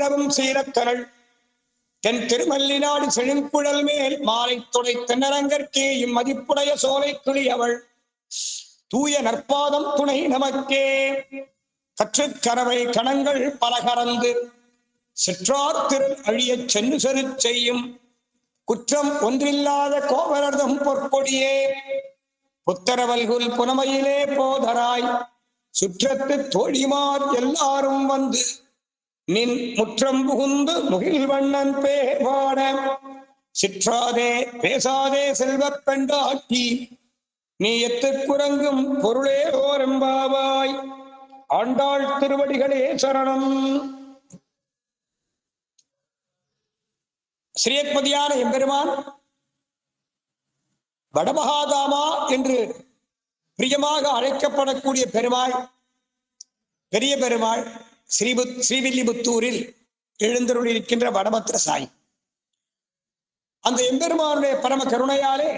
வினவும் சீரக்கரள் தென் திருமல்லிநாடு செழுங்குழல் மேல் மாலை துடை தென்னரங்கற்கே இம்மதிப்புடைய சோலை கிளியவள் தூய நற்பாதம் துணை நமக்கே. கற்றுக்கரவை கணங்கள் பலகரந்து சிற்றார் திரு அழியச் சென்று செரு செய்யும் குற்றம் ஒன்றில்லாத கோவலர்தம் பொற்கொடியே. புத்தரவல்குல் புனமையிலே போதராய் சுற்றத்து தோழிமார் எல்லாரும் வந்து நின் முற்றம் புகுந்து முகில் வண்ணன் பேவாட சிற்றாதே பேசாதே செல்வப் பெண்டாட்டி நீ எத்துக்குறங்கும் பொருளே ஓரெம்பாவாய். ஆண்டாள் திருவடிகளே சரணம். ஸ்ரீயத்பதியான எம்பெருமான் வடமகாதாமா என்று பிரியமாக அழைக்கப்படக்கூடிய பெருமாள் பெரிய பெருமாள் ஸ்ரீவில்லிபுத்தூரில் எழுந்தருளிருக்கின்ற வடபத்திர சாய். அந்த எம்பெருமானுடைய பரம கருணையாலே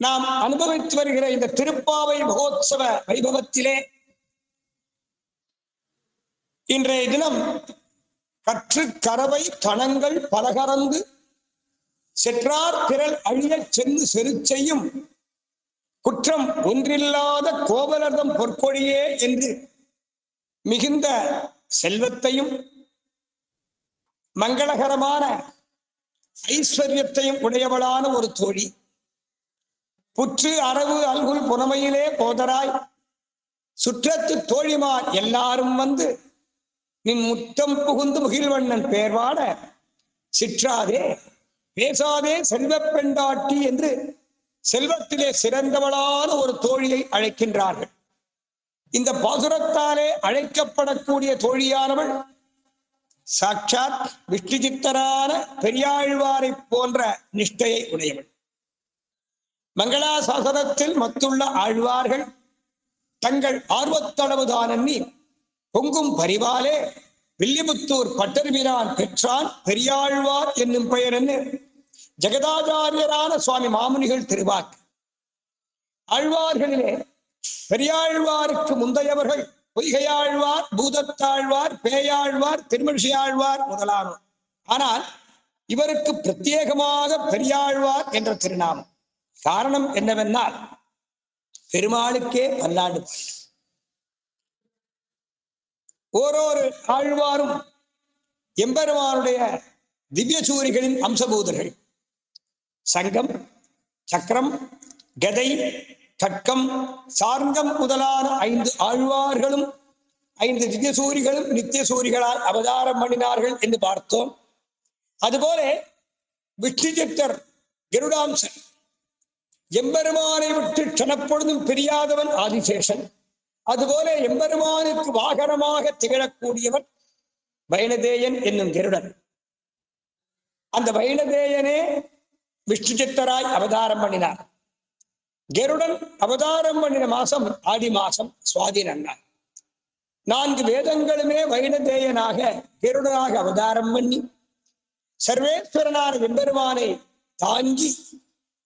நாம் அனுபவித்து வருகிற இந்த திருப்பாவை மகோத்சவ வைபவத்திலே இன்றைய தினம் கற்று கரவை கணங்கள் பலகரந்து செற்றார் திரள் அழியச் சென்று செரு செய்யும் குற்றம் ஒன்றில்லாத கோவலர்தம் பொற்கொடியே என்று மிகுந்த செல்வத்தையும் மங்களகரமான ஐஸ்வர்யத்தையும் உடையவளான ஒரு தோழி. புற்று அரவு அல்குல் புனமையிலே போதராய் சுற்றத்து தோழிமார் எல்லாரும் வந்து நின் முத்தம் புகுந்து முகில்வண்ணன் பேர்வாட சிற்றாதே பேசாதே செல்வப் பெண்டாட்டி என்று செல்வத்திலே சிறந்தவளான ஒரு தோழியை அழைக்கின்றார்கள். இந்த பாசுரத்தாலே அழைக்கப்படக்கூடிய தோழியானவள் சாட்சாத் விஷ்ணுசித்தரான பெரியாழ்வாரை போன்ற நிஷ்டையை உடையவள். மங்களாசாசனத்தில் மத்துள்ள ஆழ்வார்கள் தங்கள் ஆர்வத்தளவுதான் எண்ணி பொங்கும் பரிவாலே வில்லிபுத்தூர் பட்டர்பிரான் பெற்றான் பெரியாழ்வார் என்னும் பெயர் என்ன ஜெகதாச்சாரியரான சுவாமி மாமுனிகள் திருவாக்கு. ஆழ்வார்களிலே பெரியாழ்வாருக்கு முந்தையவர்கள் பொய்கையாழ்வார், பூதத்தாழ்வார், பேயாழ்வார், திருமழிசையாழ்வார் முதலானோர். ஆனால் இவருக்கு பிரத்யேகமாக பெரியாழ்வார் என்ற திருநாமம். காரணம் என்னவென்றால் பெருமாளுக்கே பல்லாண்டு பாடினார். ஓரொரு ஆழ்வாரும் எம்பெருமானுடைய திவ்ய சூரிகளின் அம்சபூதர்கள். சங்கம், சக்கரம், கதை, கட்கம், சார்கம் முதலான 5 ஆழ்வார்களும் 5 திவ்ய சூரிகளும் நித்திய சூரிகளால் அவதாரம் பண்ணினார்கள் என்று பார்த்தோம். அதுபோல விஷ்ணுசித்தர் கருடாம்சன், எம்பெருமானை விட்டு கணப்பொழுதும் பிரியாதவன் ஆதிசேஷன். அதுபோல எம்பெருமானுக்கு வாகனமாக திகழக்கூடியவர் வைணதேயன் என்னும் கருடன். அந்த வைணதேயனே விஷ்ணுசித்தராய் அவதாரம் பண்ணினார். கருடன் அவதாரம் பண்ணின மாசம் ஆடி மாசம் சுவாதி நன்னாள். 4 வேதங்களுமே வைணதேயனாக கருடனாக அவதாரம் பண்ணி சர்வேஸ்வரனான எம்பெருமானை தாங்கி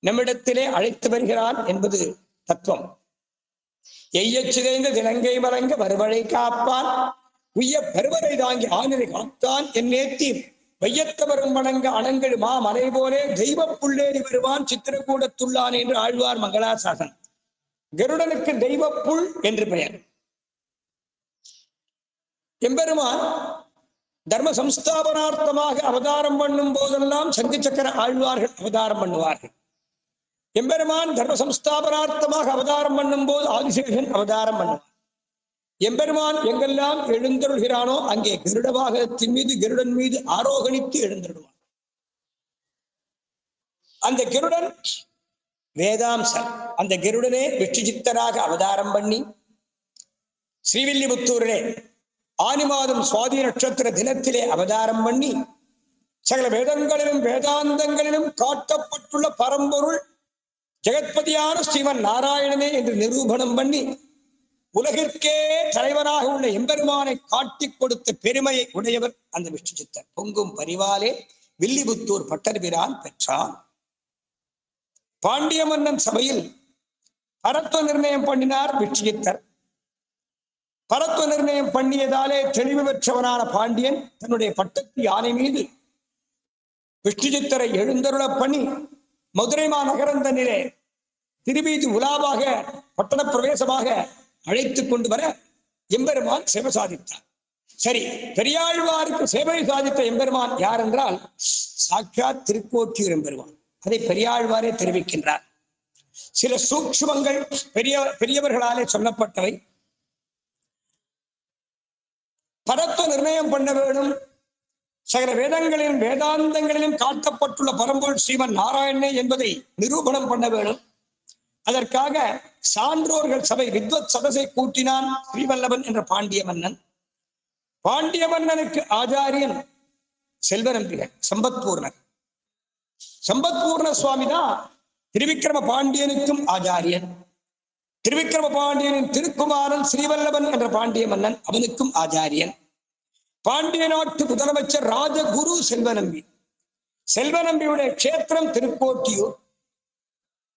நம்மிடத்திலே அழைத்து வருகிறான் என்பது தத்துவம். எய்யச் சிதைந்த திலங்கை மலங்க வருவழை காப்பான் உய்ய பருவரை தாங்கி ஆனிரை காத்தான் என் நேத்தி வையத்தவரும் வணங்க அணங்கள் மா மலை போலே தெய்வ புள்ளேறி வருவான் சித்திரக்கூடத்துள்ளான் என்று ஆழ்வார் மங்களாசாசன். கருடனுக்கு தெய்வ புல் என்று பெயர். எம்பெருமான் தர்ம சம்ஸ்தாபனார்த்தமாக அவதாரம் பண்ணும் போதெல்லாம் சங்கு சக்கர ஆழ்வார்கள் அவதாரம் பண்ணுவார்கள். எம்பெருமான் தர்ம சம்ஸ்தாபனார்த்தமாக அவதாரம் பண்ணும் போது ஆதிசேஷன் அவதாரம் பண்ணுவார். எம்பெருமான் எங்கெல்லாம் எழுந்தருள்கிறானோ அங்கே கருடவாகத்தின் மீது கருடன் மீது ஆரோகணித்து எழுந்தருள்வான். அந்த கருடன் வேதாம்சன். அந்த கருடனே விஷ்ணுசித்தராக அவதாரம் பண்ணி ஸ்ரீவில்லிபுத்தூரிலே ஆனி மாதம் சுவாதி நட்சத்திர தினத்திலே அவதாரம் பண்ணி சகல வேதங்களிலும் வேதாந்தங்களிலும் காட்டப்பட்டுள்ள பரம்பொருள் ஜெகத்பதியான ஸ்ரீமன் நாராயணனே என்று நிரூபணம் பண்ணி உலகிற்கே தலைவராக உள்ள எம்பெருமானை காட்டிக் கொடுத்த பெருமையை உடையவர் அந்த விஷ்ணுசித்தர். பொங்கும் பரிவாலே வில்லிபுத்தூர் பட்டர்பிரான் பெற்றான். பாண்டிய மன்னன் சபையில் பரத்துவ நிர்ணயம் பண்ணினார் விஷ்ணுசித்தர். பரத்துவ நிர்ணயம் பண்ணியதாலே தெளிவு பெற்றவனான பாண்டியன் தன்னுடைய பட்டத்து யானை மீது விஷ்ணு சித்தரை எழுந்தருள பண்ணி மதுரை மாநகரந்தனிலே திருவீதி உலாவாக பட்டண பிரவேசமாக அழைத்துக் கொண்டு வர எம்பெருமான் சேவை சாதித்தார். சரி, பெரியாழ்வாருக்கு சேவை சாதித்த எம்பெருமான் யார் என்றால் சாட்சாத் திருக்கோட்டியூர் எம்பெருமான். அதை பெரியாழ்வாரே தெரிவிக்கின்றார். சில சூக்ஷ்மங்கள் பெரியவர்களாலே சொல்லப்பட்டவை. பரத்துவ நிர்ணயம் பண்ண வேண்டும், சகல வேதங்களிலும் வேதாந்தங்களிலும் காட்டப்பட்டுள்ள பரம்பொருள் ஸ்ரீமன் நாராயணனே என்பதை நிரூபணம் பண்ண வேண்டும். அதற்காக சான்றோர்கள் சபை வித்வத் சதசை கூட்டினான் ஸ்ரீவல்லவன் என்ற பாண்டிய மன்னன். பாண்டிய மன்னனுக்கு ஆச்சாரியன் செல்வநம்பிகள் சம்பத்பூர்ணர். சம்பத்பூர்ண சுவாமிதான் திருவிக்கிரம பாண்டியனுக்கும் ஆச்சாரியன். திருவிக்கிரம பாண்டியனின் திருக்குமாரன் ஸ்ரீவல்லவன் என்ற பாண்டிய மன்னன், அவனுக்கும் ஆச்சாரியன். பாண்டிய நாட்டு முதலமைச்சர் ராஜகுரு செல்வநம்பி. செல்வநம்பியுடைய கஷேத்திரம் திருக்கோட்டியூர்.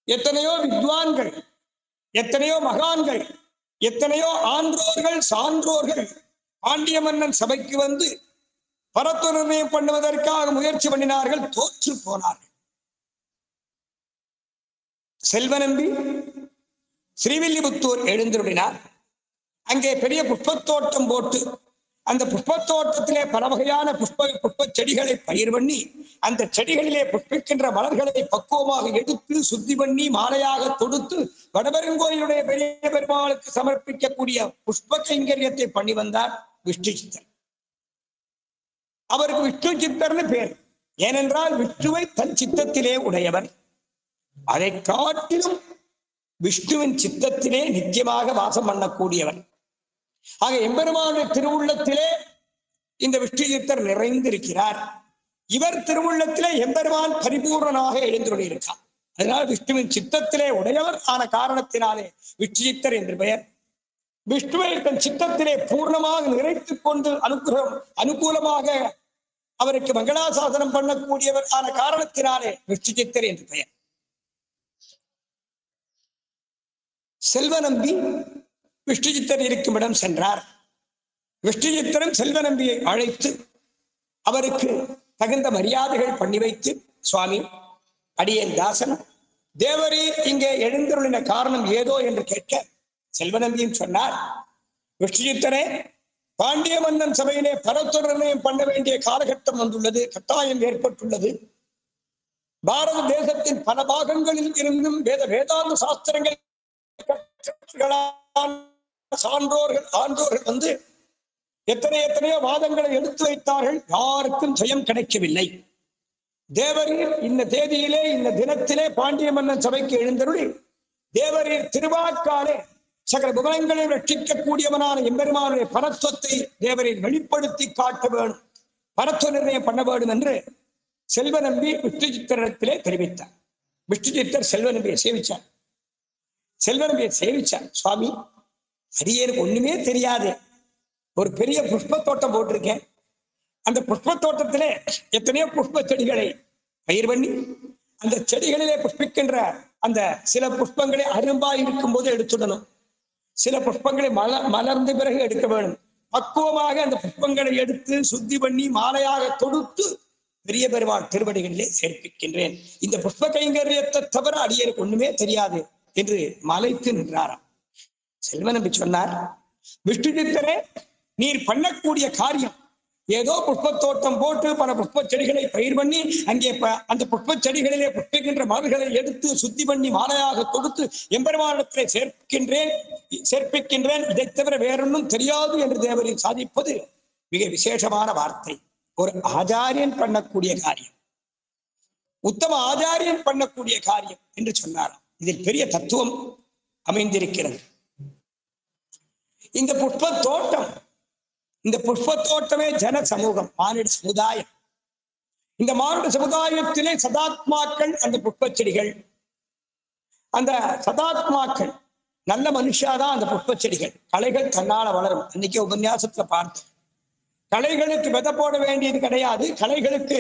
எத்தனையோ வித்வான்கள், எத்தனையோ மகான்கள், எத்தனையோ ஆன்றோர்கள் சான்றோர்கள் பாண்டிய மன்னன் சபைக்கு வந்து பரத்துவ நிர்ணயம் பண்ணுவதற்காக முயற்சி பண்ணினார்கள், தோற்று போனார்கள். செல்வநம்பி ஸ்ரீவில்லிபுத்தூர் எழுந்துருளினார். அங்கே பெரிய புஷ்பத்தோட்டம் போட்டு அந்த புஷ்பத்தோட்டத்திலே பல வகையான புஷ்ப செடிகளை பயிர் பண்ணி அந்த செடிகளிலே புஷ்பிக்கின்ற மலர்களை பக்குவமாக எடுத்து சுத்தி பண்ணி மாலையாக தொடுத்து வடபெருங்கோயிலுடைய பெரிய பெருமாளுக்கு சமர்ப்பிக்கக்கூடிய புஷ்ப கைங்கரியத்தை பண்ணி வந்தார் விஷ்ணு சித்தர். அவருக்கு விஷ்ணு சித்தர்னு பேர். ஏனென்றால் விஷ்ணுவை தன் சித்தத்திலே உடையவர். அதை காட்டிலும் விஷ்ணுவின் சித்தத்திலே நித்தியமாக வாசம் பண்ணக்கூடியவர். ஆக எம்பெருமானுடைய திருவுள்ளத்திலே இந்த விஷ்ணு சித்தர் நிறைந்திருக்கிறார். இவர் திருவுள்ளத்திலே எம்பெருமான் பரிபூர்ணனாக எழுந்துள்ளிருக்கார். அதனால் விஷ்ணுவின் சித்தத்திலே உடையவர் ஆன காரணத்தினாலே விஷ்ணு சித்தர் என்று பெயர். விஷ்ணுவை தன் சித்தத்திலே பூர்ணமாக நிறைத்துக் கொண்டு அனுகூலமாக அவருக்கு மங்களாசாசனம் பண்ணக்கூடியவர் ஆன காரணத்தினாலே விஷ்ணு சித்தர் என்று பெயர். செல்வநம்பி விஷ்ணு சித்தர் இருக்கும் இடம் சென்றார். விஷ்ணு சித்தரும் செல்வநம்பியை அழைத்து அவருக்கு தகுந்த மரியாதைகள் பண்ணி வைத்து, சுவாமி, அடியேன் தாசன், தேவரீர் இங்கே எழுந்தருளின காரணம் ஏதோ என்று கேட்க செல்வநம்பியும் சொன்னார், விஷ்ணு சித்தரே, பாண்டிய மன்னன் சபையிலே பரத்துவ நிர்ணயம் பண்ண வேண்டிய காலகட்டம் வந்துள்ளது, கட்டாயம் ஏற்பட்டுள்ளது. பாரத தேசத்தின் பல பாகங்களில் இருந்தும் வேதாந்த சாஸ்திரங்கள் சான்றோர்கள் ஆன்றோர்கள் வந்து எத்தனையோ வாதங்களை எடுத்து வைத்தார்கள். யாருக்கும் ஜெயம் கிடைக்கவில்லை. தேவரீர் இந்த தேதியிலே இந்த தினத்திலே பாண்டிய மன்னன் சபைக்கு எழுந்தருளி தேவரீர் திருவாக்காலே சகல புவனங்களை ரட்சிக்கக்கூடியவனான எம்பெருமானுடைய பரத்துவத்தை தேவரீர் வெளிப்படுத்தி காட்ட வேண்டும், பரத்துவ நிர்ணயம் பண்ண வேண்டும் என்று செல்வநம்பி விஷ்ணு சித்தரிடத்திலே தெரிவித்தார். விஷ்ணு சித்தர் செல்வநம்பியை சேவிச்சார். செல்வநம்பியை சேவிச்சார். சுவாமி, அடியேனுக்கு ஒண்ணுமே தெரியாது. ஒரு பெரிய புஷ்ப தோட்டம் போட்டிருக்கேன். அந்த புஷ்ப தோட்டத்திலே எத்தனையோ புஷ்ப செடிகளை பயிர் பண்ணி அந்த செடிகளிலே புஷ்பிக்கின்ற அந்த சில புஷ்பங்களை அரும்பாய் இருக்கும் போது எடுத்துடணும், சில புஷ்பங்களை மலர்ந்த பிறகு எடுக்க வேணும். பக்குவமாக அந்த புஷ்பங்களை எடுத்து சுத்தி பண்ணி மாலையாக தொடுத்து பெரிய பெருமாள் திருவடிகளிலே சேர்ப்பிக்கின்றேன். இந்த புஷ்ப கைங்கரியத்தை தவிர அடியேனுக்கு ஒண்ணுமே தெரியாது என்று மலைத்து நின்றாராம். செல்வநம்பி சொன்னார், விஷ்ணு சித்தரே, நீர் பண்ணக்கூடிய காரியம் ஏதோ புஷ்பத்தோட்டம் போட்டு பல புஷ்ப செடிகளை பயிர் பண்ணி அங்கே அந்த புஷ்ப செடிகளிலே புஷ்பிக்கின்ற மலர்களை எடுத்து சுத்தி பண்ணி மாலையாக கொடுத்து எம்பெருமானத்திலே சேர்ப்பிக்கின்றேன், இதை தவிர வேறொன்னும் தெரியாது என்று தேவரில் சாதிப்பது மிக விசேஷமான வார்த்தை. ஒரு ஆச்சாரியன் பண்ணக்கூடிய காரியம், உத்தம ஆச்சாரியன் பண்ணக்கூடிய காரியம் என்று சொன்னாராம். இதில் பெரிய தத்துவம் அமைந்திருக்கிறது. இந்த புஷ்ப தோட்டமே ஜன சமூகம், மானிட சமுதாயம். இந்த மானிட சமுதாயத்திலே சதாத்மாக்கள் அந்த புஷ்ப செடிகள். அந்த சதாத்மாக்கள் நல்ல மனுஷாதான் அந்த புஷ்ப செடிகள். களைகள் தன்னால வளரும். அன்னைக்கு உபன்யாசத்துல பார்த்தோம், களைகளுக்கு விதை போட வேண்டியது கிடையாது, களைகளுக்கு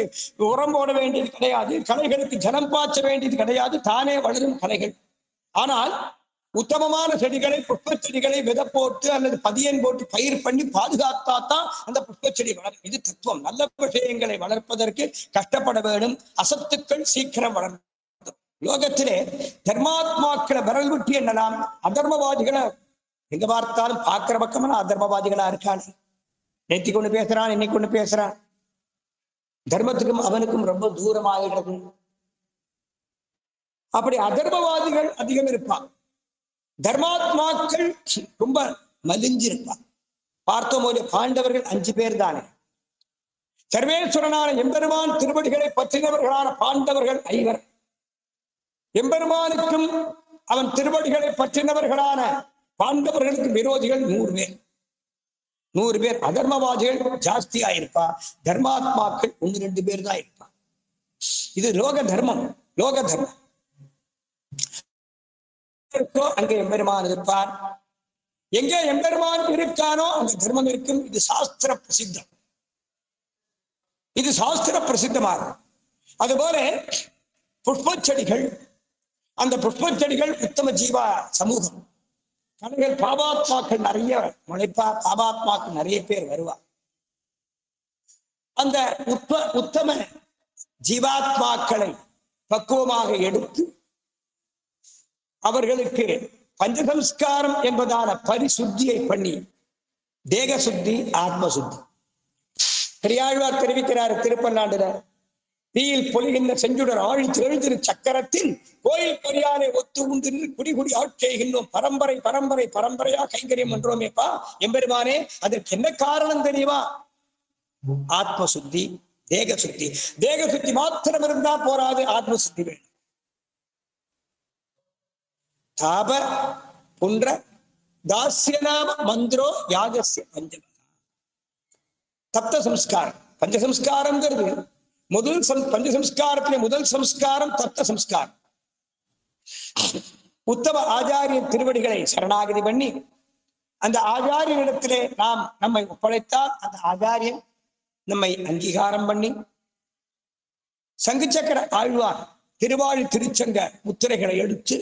உரம் போட வேண்டியது கிடையாது, களைகளுக்கு ஜலம் பாய்ச்ச வேண்டியது கிடையாது, தானே வளரும் களைகள். ஆனால் உத்தமமான செடிகளை புஷ்ப செடிகளை விதை போட்டு அல்லது பதியன் போட்டு பயிர் பண்ணி பாதுகாத்தாதான் அந்த புஷ்ப செடி வளரும். இது தத்துவம். நல்ல விஷயங்களை வளர்ப்பதற்கு கஷ்டப்பட வேண்டும். அசத்துக்கள் சீக்கிரம் வளரும். லோகத்திலே தர்மாத்மாக்களை விரல் விட்டு என்னலாம், அதர்மவாதிகளை எங்க பார்த்தாலும் பார்க்கிற பக்கம்னா அதர்மவாதிகளா இருக்கான். நேத்தி கொண்டு பேசுறான், இன்னைக்கு கொண்டு பேசுறான். தர்மத்துக்கும் அவனுக்கும் ரொம்ப தூரமாகிறது. அப்படி அதர்மவாதிகள் அதிகம் இருப்பான். தர்மாத்மாக்கள் ரொம்ப மலிஞ்சிருப்பான். பார்த்தோம் போது பாண்டவர்கள் 5 பேர் தானே. சர்வேஸ்வரனான எம்பெருமான் திருவடிகளை பற்றினவர்களான பாண்டவர்கள் 5. எம்பெருமானுக்கும் அவன் திருவடிகளை பற்றினவர்களான பாண்டவர்களுக்கு விரோதிகள் 100 பேர். 100 பேர். அதர்மவாதிகள் ஜாஸ்தியா இருப்பா. தர்மாத்மாக்கள் 1-2 பேர் தான் இருப்பா. இது லோக தர்மம். லோக தர்மம் இருக்கோ அங்கே எம்பெருமான் இருப்பார். எங்கே எம்பெருமான் இருக்கானோ அங்க தர்மம் இருக்கும். இது சாஸ்திர பிரசித்தம். இது சாஸ்திர பிரசித்தமாகும். அதுபோல புஷ்பச்செடிகள், அந்த புஷ்பச்செடிகள் உத்தம ஜீவா சமூகம். கலைகள் பாபாத்மாக்கள் நிறைய முளைப்பா. பாபாத்மாக்கள் நிறைய பேர் வருவா. அந்த உத்தம ஜீவாத்மாக்களை பக்குவமாக எடுத்து அவர்களுக்கு பஞ்சசம்ஸ்காரம் என்பதான பரிசுத்தியை பண்ணி, தேக சுத்தி ஆத்ம சுத்தி. பெரியாழ்வார் தெரிவிக்கிறார் திருப்பல்லாண்டுல, தீயில் பொலிகின்ற செஞ்சுடர் ஆழி எழுதிரு சக்கரத்தில் கோயில் பெரியாரை ஒத்து உண்டு குடிகுடி ஆட்செய்கின்றோம். பரம்பரை பரம்பரை பரம்பரையா கைங்கரியம் பண்றோமேப்பா எம்பெருமானே. அதற்கு என்ன காரணம் தெரியுமா? ஆத்ம சுத்தி, தேக சுத்தி. தேக சுத்தி மாத்திரம் இருந்தா போராது, ஆத்ம சுத்தி வேணும். தாப புன்ற தாஸ்யநாம மந்திரோ யாகஸ்ய பஞ்சம. தப்த சம்ஸ்காரம். பஞ்சசம்ஸ்காரம்ங்கிறது பஞ்சசம்ஸ்காரத்திலே முதல் சம்ஸ்காரம் தப்த சம்ஸ்காரம். உத்தம ஆச்சாரிய திருவடிகளை சரணாகதி பண்ணி அந்த ஆச்சாரியனிடத்திலே நாம் நம்மை ஒப்படைத்தால் அந்த ஆச்சாரியன் நம்மை அங்கீகாரம் பண்ணி சங்கு சக்கர ஆழ்வார் திருவாழி திருச்சங்க முத்திரைகளை எடுத்து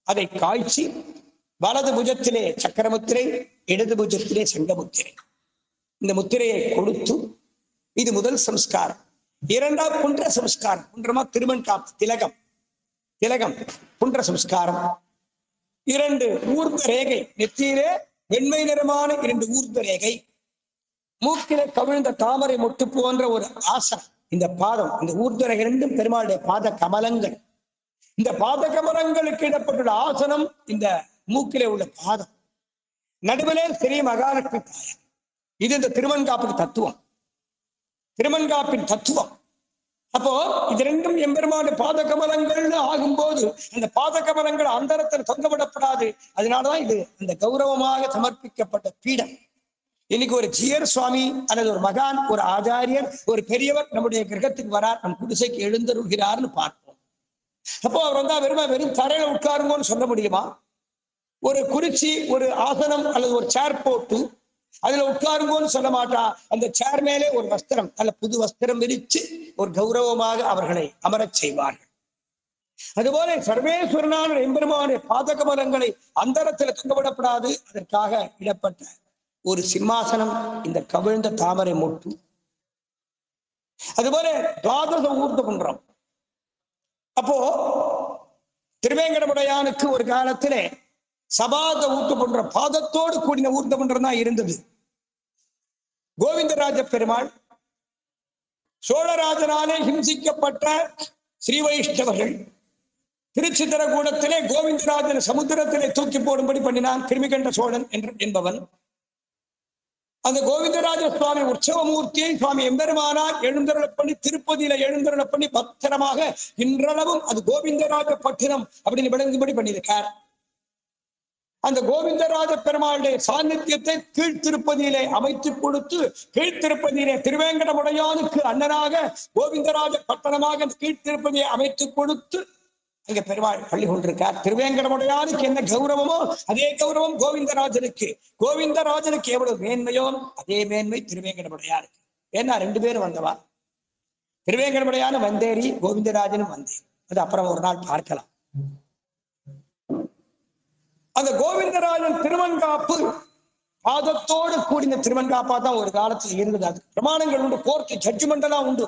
அதை காய்ச்சி வலது புஜத்திலே சக்கரமுத்திரை, இடது புஜத்திலே சங்கமுத்திரை, இந்த முத்திரையை கொடுத்து, இது முதல் சம்ஸ்காரம். 2ஆம் புன்ற சம்ஸ்காரம். புன்றமா திருமண் காப்பு, திலகம். திலகம் புன்ற சம்ஸ்காரம். 2 ஊர்த ரேகை. நெத்தியிலே வெண்மை நிறமான 2 ஊர்த ரேகை. மூக்கிலே கவிழ்ந்த தாமரை மொட்டு போன்ற ஒரு ஆசனம். இந்த பாதம், இந்த ஊர்த ரேகை 2 பெருமாளுடைய பாத கமலங்கள். இந்த பாத கமலங்களுக்கு இடப்பட்டுள்ள ஆசனம் இந்த மூக்கிலே உள்ள பாதம். நடுவிலே ஸ்ரீ மகாலட்சுமி தாயார். இது இந்த திருமண்காப்புக்கு தத்துவம். திருமண்காப்பின் தத்துவம். அப்போ இது 2ம் எம்பெருமானுடைய பாத கமலங்கள் ஆகும்போது அந்த பாத கமலங்கள் அந்தரத்தில் தொங்கவிடப்படாது. அதனாலதான் இது அந்த கௌரவமாக சமர்ப்பிக்கப்பட்ட பீடம். இன்னைக்கு ஒரு ஜியர் சுவாமி அல்லது ஒரு மகான், ஒரு ஆச்சாரியர், ஒரு பெரியவர் நம்முடைய கிரகத்துக்கு வரார், நம் குடிசைக்கு எழுந்தருள்கிறார்னு பார்ப்போம். அப்போ அவர் வந்தா வெறும் தரையில உட்காருங்கன்னு சொல்ல முடியுமா? ஒரு குறிச்சி, ஒரு ஆசனம் அல்லது ஒரு சேர் போட்டு அதுல உட்காருங்கன்னு சொல்ல மாட்டா. அந்த சேர் மேலே ஒரு வஸ்திரம், அல்ல புது வஸ்திரம் விரிச்சு ஒரு கௌரவமாக அவர்களை அமரச் செய்வார்கள். அதுபோல சர்வேஸ்வரனான எம்பெருமானுடைய பாதகமலங்களை அந்தரத்தில் தொங்கவிடப்படாது. அதற்காக இடப்பட்ட ஒரு சிம்மாசனம் இந்த கவிழ்ந்த தாமரை மொட்டு. அதுபோல துவாதச ஊர்த குன்றம். அப்போ திருவேங்கடமுடையானுக்கு ஒரு காலத்திலே சபாத ஊர்த்த குன்ற பாதத்தோடு கூடின ஊர்த்த குன்றம் தான் இருந்தது. கோவிந்தராஜ பெருமாள் சோழராஜனாலே ஹிம்சிக்கப்பட்ட ஸ்ரீ வைஷ்ணவர்கள் திருச்சித்திரகூடத்திலே கோவிந்தராஜன் சமுத்திரத்திலே தூக்கி போடும்படி பண்ணினான் கிருமிகண்ட சோழன் என்பவன். அந்த கோவிந்தராஜ சுவாமி உற்சவமூர்த்தியை சுவாமி எம்பெருமானார் எழுந்தருளப் பண்ணி திருப்பதியில எழுந்தருளப் பண்ணி பத்திரமாக இன்றளவும் அது கோவிந்தராஜ பட்டினம் அப்படின்னு விளங்கும்படி பண்ணியிருக்கார். அந்த கோவிந்தராஜ பெருமாளுடைய சாநித்தியத்தை கீழ்த்திருப்பதியிலே அமைத்து கொடுத்து, கீழ்த்திருப்பதியிலே திருவேங்கடமுடையானுக்கு அண்ணனாக கோவிந்தராஜ பட்டணமாக கீழ்த்திருப்பதியை அமைத்து கொடுத்து அங்க பெருமாள் பள்ளி கொண்டிருக்கார். திருவேங்கடமுடையானுக்கு என்ன கௌரவமோ அதே கௌரவம் கோவிந்தராஜனுக்கு. கோவிந்தராஜனுக்கு எவ்வளவு மேன்மையோ அதே மேன்மை திருவேங்கடமுடையானுக்கு. ஏன்னா 2 பேரும் வந்தவா. திருவேங்கடமுடையானும் வந்தேரி, கோவிந்தராஜனும் வந்தேரி. அது அப்புறம் ஒரு நாள் பார்க்கலாம். அந்த கோவிந்தராஜன் திருவன்காப்பு பாதத்தோடு கூடின திருவன்காப்பா தான் ஒரு காலத்துல இருந்தது. அது பிரமாணங்கள் உண்டு, கோர்ட்டு ஜட்ஜ்மெண்ட் எல்லாம் உண்டு.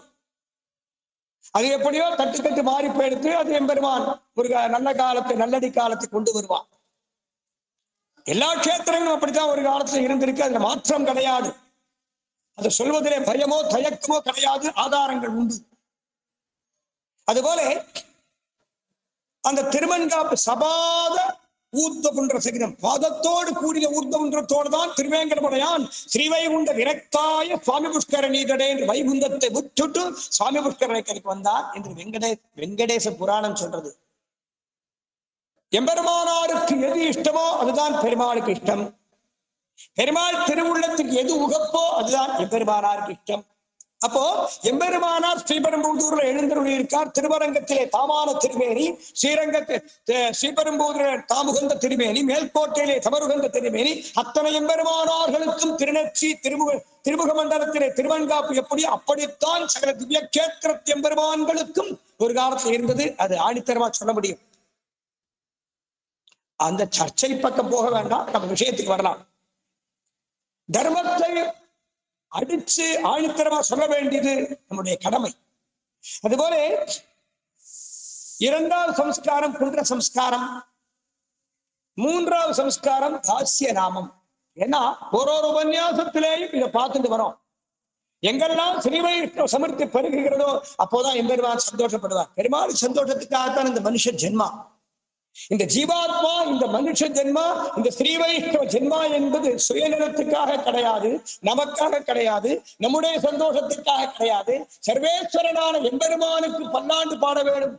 அது எப்படியோ தட்டு மாறி போயிடுத்து. அது எம்பெருமான் ஒரு நல்ல காலத்தை நல்லடி காலத்தை கொண்டு வருவான். எல்லா கஷேத்திரங்களும் அப்படித்தான் ஒரு காலத்துல இருந்திருக்கு. அதுல மாற்றம் கிடையாது. அதை சொல்வதிலே பயமோ தயக்கமோ கிடையாது. ஆதாரங்கள் உண்டு. அதுபோல அந்த திருவன்காப்பு சபாத ஊர்தகுன்ற சகிதம் பாதத்தோடு கூடிய ஊர்தகுன்றத்தோடு தான் திருவேங்கடமுடையான் ஸ்ரீவைகுண்ட விரக்தாய சுவாமி புஷ்கரணீதடே என்று வைகுந்தத்தை விட்டுட்டு சுவாமி புஷ்கரணைக்கு வந்தார் என்று வெங்கடேச புராணம் சொல்றது. எம்பெருமானாருக்கு எது இஷ்டமோ அதுதான் பெருமாளுக்கு இஷ்டம். பெருமாள் திருவுள்ளத்துக்கு எது உகப்போ அதுதான் எம்பெருமானாருக்கு இஷ்டம். அப்போ எம்பெருமானார் ஸ்ரீபெரும்புதூர்ல எழுந்தருளி இருக்கார். திருவரங்கத்திலே தாமான திருமேனி, ஸ்ரீபெரும்புதூரிலே தாமுகந்த திருமேனி, மேல்கோட்டையிலே தமருகந்த திருமேனி, அத்தனை எம்பெருமானார்களுக்கும் திருநெச்சி திருமுக மண்டலத்திலே திருவன்காப்பு எப்படி அப்படித்தான் சகல திவ்ய கேத்திர எம்பெருமான்களுக்கும் ஒரு காலத்தில் இருந்தது. அது ஆணித்தரமா சொல்ல முடியும். அந்த சர்ச்சை பக்கம் போக வேண்டாம், நம்ம விஷயத்துக்கு வரலாம். தர்மத்தை அடிச்சு ஆணித்தரமா சொல்ல வேண்டியது நம்முடைய கடமை. அதுபோல இரண்டாவது சம்ஸ்காரம் குன்ற சம்ஸ்காரம், மூன்றாவது சம்ஸ்காரம் தாசிய நாமம். ஏன்னா ஒரு உபன்யாசத்திலேயும் இதை பார்த்துட்டு வரோம். எங்கெல்லாம் ஸ்ரீவைஷ்ணவ சமர்த்தி பெருகுகிறதோ அப்போதான் எம்பெருமான் சந்தோஷப்படுவார். பெருமாள் சந்தோஷத்துக்காகத்தான் இந்த மனுஷ ஜென்மா, இந்த ஜீவாத்மா, இந்த மனுஷ ஜென்மா, இந்த ஸ்ரீ வைஷ்ணவ ஜென்மா என்பது சுயநலத்துக்காக கிடையாது, நமக்காக கிடையாது, நம்முடைய சந்தோஷத்துக்காக கிடையாது. சர்வேஸ்வரனான எம்பெருமானுக்கு பல்லாண்டு பாட வேண்டும்,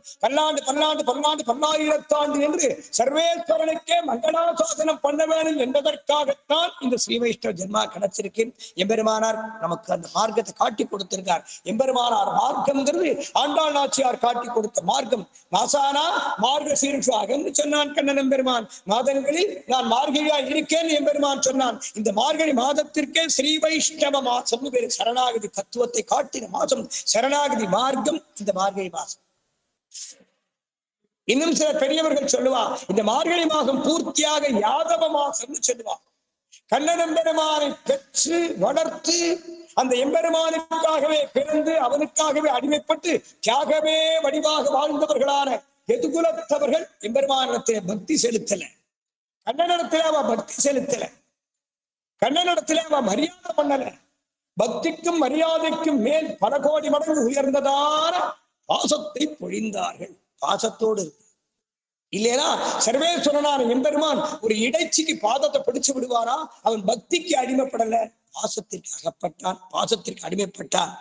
பல்லாயிரத்தாண்டு என்று சர்வேஸ்வரனுக்கே மங்களாசாசனம் பண்ண வேண்டும் என்பதற்காகத்தான் இந்த ஸ்ரீ வைஷ்ணவ ஜென்மா கிடைச்சிருக்கு. எம்பெருமானார் நமக்கு அந்த மார்க்கத்தை காட்டி கொடுத்திருக்கார். எம்பெருமானார் மார்க்கம்ங்கிறது ஆண்டாள் நாச்சியார் காட்டி கொடுத்த மார்க்கம். நாசானா மார்க்க சீர்ஷாக சொன்னான் கண்ணன் எம்பெருமான். மாதங்களில் நான் மார்கழியா இருக்கேன் எம்பெருமான் சொன்னான். இந்த மார்கழி மாதத்திற்கே ஸ்ரீ வைஷ்ணவ மாசம் பேரு. சரணாகதி தத்துவத்தை காட்டின மாசம் சரணாகதி மார்க்கம் இந்த மார்கழி மாசம். இன்னும் சில பெரியவர்கள் சொல்லுவா இந்த மார்கழி மாசம் பூர்த்தியாக யாதவ மாசம் சொல்லுவா. கண்ணன் எம்பெருமானை பெற்று வளர்த்து அந்த எம்பெருமானுக்காகவே பிறந்து அவனுக்காகவே அடிமைப்பட்டு தியாகமே வடிவாக வாழ்ந்தவர்களான எதுகுலத்தவர்கள் எம்பெருமானிடத்திலே பக்தி செலுத்தல, கண்ணனிடத்திலே அவ பக்தி செலுத்தல, கண்ணனிடத்திலே அவ மரியாதை பண்ணல. பக்திக்கும் மரியாதைக்கும் மேல் பல கோடி மடங்கு உயர்ந்ததான பாசத்தை பொழிந்தார்கள். பாசத்தோடு இருக்கு இல்லையா? சர்வேஸ்வரனான எம்பெருமான் ஒரு இடைச்சிக்கு பாதத்தை பிடிச்சு விடுவாரா? அவன் பக்திக்கு அடிமைப்படல, பாசத்திற்கு அகப்பட்டான், பாசத்திற்கு அடிமைப்பட்டான்.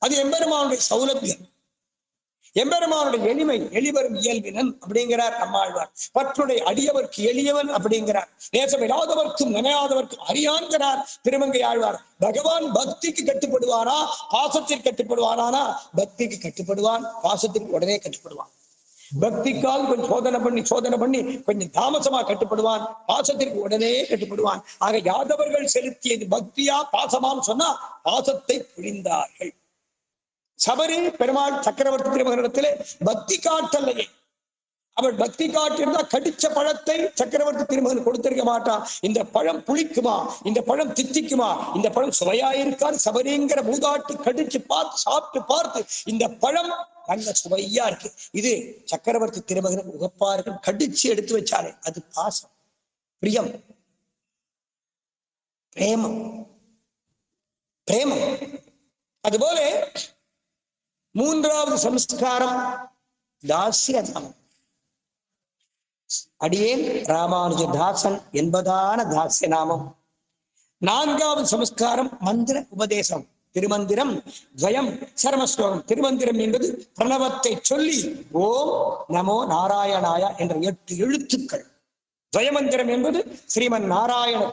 அது எம்பெருமானுடைய சௌலபியம், எம்பெருமானுடைய எளிமை. எளிவரும் இயல்பினன் அப்படிங்கிறார் நம்மாழ்வார். பற்றுடைய அடியவர்க்கு எளியவன் அப்படிங்கிறார். நேசமில்லாதவர்க்கும் நினையாதவர்க்கும் அறியான்கிறார் திருமங்கை ஆழ்வார். பகவான் பக்திக்கு கட்டுப்படுவானா பாசத்திற்கு கட்டுப்படுவானா? பக்திக்கு கட்டுப்படுவான், பாசத்திற்கு உடனே கட்டுப்படுவான். பக்திக்கால் கொஞ்சம் சோதனை பண்ணி கொஞ்சம் தாமசமா கட்டுப்படுவான், பாசத்திற்கு உடனே கட்டுப்படுவான். ஆக யாதவர்கள் செலுத்தியது பக்தியா பாசமான்னு சொன்னா பாசத்தை புரிந்தார்கள். சபரி பெருமாள் சக்கரவர்த்தி திருமகனிடத்திலே பக்தி காட்டலையே. அவள் பக்தி காட்டியிருந்தா கடிச்ச பழத்தை சக்கரவர்த்தி திருமகன் கொடுத்திருக்க மாட்டான். இந்த பழம் புளிக்குமா, இந்த பழம் தித்திக்குமா, இந்த பழம் சுவையாயிருக்கான்னு சபரிங்கிற மூதாட்டி கடிச்சு சாப்பிட்டு பார்த்து இந்த பழம் நல்ல சுவையா இருக்கு, இது சக்கரவர்த்தி திருமகன் உகப்பா இருக்கு, கடிச்சு எடுத்து வச்சாலே அது பாசம், பிரியம், பிரேமம். அதுபோல மூன்றாவது சம்ஸ்காரம் தாசிய நாமம். அடியேன் ராமானுஜ தாசன் என்பதான தாசிய நாமம். நான்காவது சம்ஸ்காரம் மந்திர உபதேசம். திருமந்திரம் துவயம் சரமஸ்லோகம். திருமந்திரம் என்பது பிரணவத்தை சொல்லி ஓம் நமோ நாராயணாய என்ற 8 எழுத்துக்கள். துவயமந்திரம் என்பது ஸ்ரீமன் நாராயண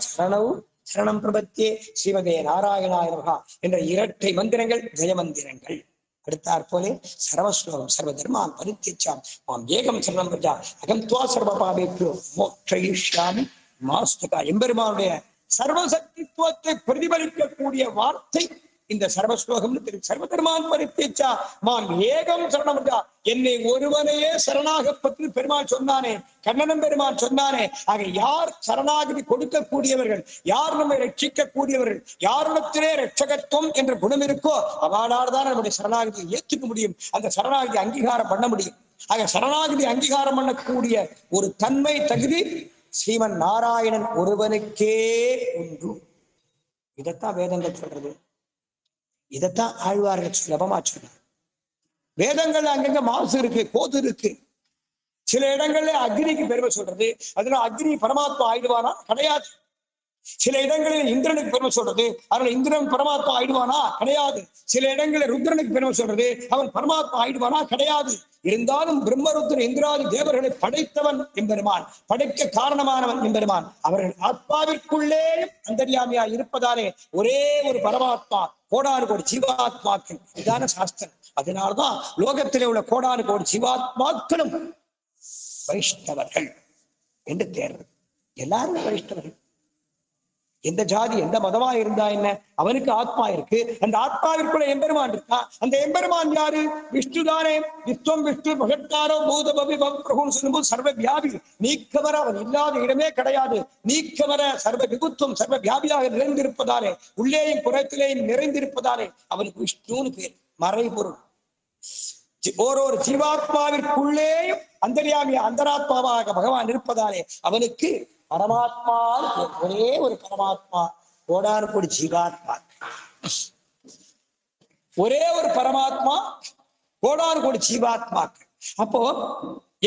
சரணம் பிரபத்தியே ஸ்ரீமதே நாராயணாய நமஹ என்ற 2 மந்திரங்கள் துவயமந்திரங்கள். அடுத்தாற் போலே சர்வஸ்லோகம். சர்வ தர்மான் பரித்யஜ்யம் மாம் ஏகம் சரணம் பிரஜா அகம் துவா சர்வ பாபேப்யோ மோக்ஷயிஷ்யாமி மாஸ்துகா. எம்பெருமானுடைய சர்வசக்தித்துவத்தை பிரதிபலிக்கக்கூடிய வார்த்தை இந்த சர்வஸ்லோகம்னு தெரியும். சர்வதர்மான் பரித்தேச்சா மாம் ஏகம் சரணம். என்னை ஒருவனையே சரணாக பற்றி பெருமாள் சொன்னானே, கண்ணனம் பெருமாள் சொன்னானே. ஆக யார் சரணாகதி கொடுக்கக்கூடியவர்கள், யார் நம்மை ரட்சிக்க கூடியவர்கள், யாரிடத்திலே ரட்சகத்துவம் என்ற குணம் இருக்கோ அவளால் தான் நம்முடைய சரணாகதியை ஏற்றுக்க முடியும், அந்த சரணாகதி அங்கீகாரம் பண்ண முடியும். ஆக சரணாகதி அங்கீகாரம் பண்ணக்கூடிய ஒரு தன்மை தகுதி ஸ்ரீமன் நாராயணன் ஒருவனுக்கே உண்டு. இதைத்தான் வேதங்கள் சொல்றது, இதைத்தான் ஆழ்வார்கள் சுலபமா சொன்னார். வேதங்கள்ல அங்கங்க மாசு இருக்கு, கோது இருக்கு. சில இடங்கள்ல அக்னிக்கு பெருமை சொல்றது, அதனால அக்னி பரமாத்மா ஆயிடுவானா? கிடையாது. சில இடங்களில் இந்திரனுக்கு பெருமை சொல்றது, அதனால இந்திரன் பரமாத்மா ஆயிடுவானா? கிடையாது. சில இடங்களில் ருத்ரனுக்கு பெருமை சொல்றது, அவன் பரமாத்மா ஆயிடுவானா? கிடையாது. இருந்தாலும் பிரம்மருத்ர இந்திராதி தேவர்களை படைத்தவன் எம்பெருமான், படைக்க காரணமானவன் எம்பெருமான். அவர்கள் ஆத்மாவிற்குள்ளே அந்தர்யாமியா இருப்பதாலே ஒரே ஒரு பரமாத்மா, கோடானு கோடி ஜீவாத்மாக்கள். இதான சாஸ்திரம். அதனால்தான் லோகத்திலே உள்ள கோடானு கோடி ஜீவாத்மாக்களும் வைஷ்ணவர்கள் என்று தேர்வு. எல்லாரும் வைஷ்ணவர்கள். எந்த ஜாதி எந்த மதமா இருந்தா என்ன, அவனுக்கு ஆத்மா இருக்கு. அந்த ஆத்மாவிற்குள்ள எம்பெருமான் இருக்கா. அந்த எம்பெருமான் யாரு? விஷ்ணுதானே. விஸ்வம் விஷ்ணு மகத்தாரோ பூத பவி பிரபுன்னு சொல்லும்போது சர்வ வியாபி, நீக்கமர அவன் இல்லாத இடமே கிடையாது. நீக்கமர சர்வ விபுத்துவம் சர்வ வியாபியாக நிறைந்திருப்பதாலே, உள்ளேயும் புறத்திலேயும் நிறைந்திருப்பதாலே அவனுக்கு விஷ்ணுன்னு பேர். மறைபொருள். ஓரொரு ஜீவாத்மாவிற்குள்ளேயும் அந்தர்யாமிய அந்தராத்மாவாக பகவான் இருப்பதாலே அவனுக்கு பரமாத்மா, ஒரே ஒரு பரமாத்மா, கோடானு கோடி ஜீவாத்மா, ஒரே ஒரு பரமாத்மா, கோடானு கோடி ஜீவாத்மாக்கள். அப்போ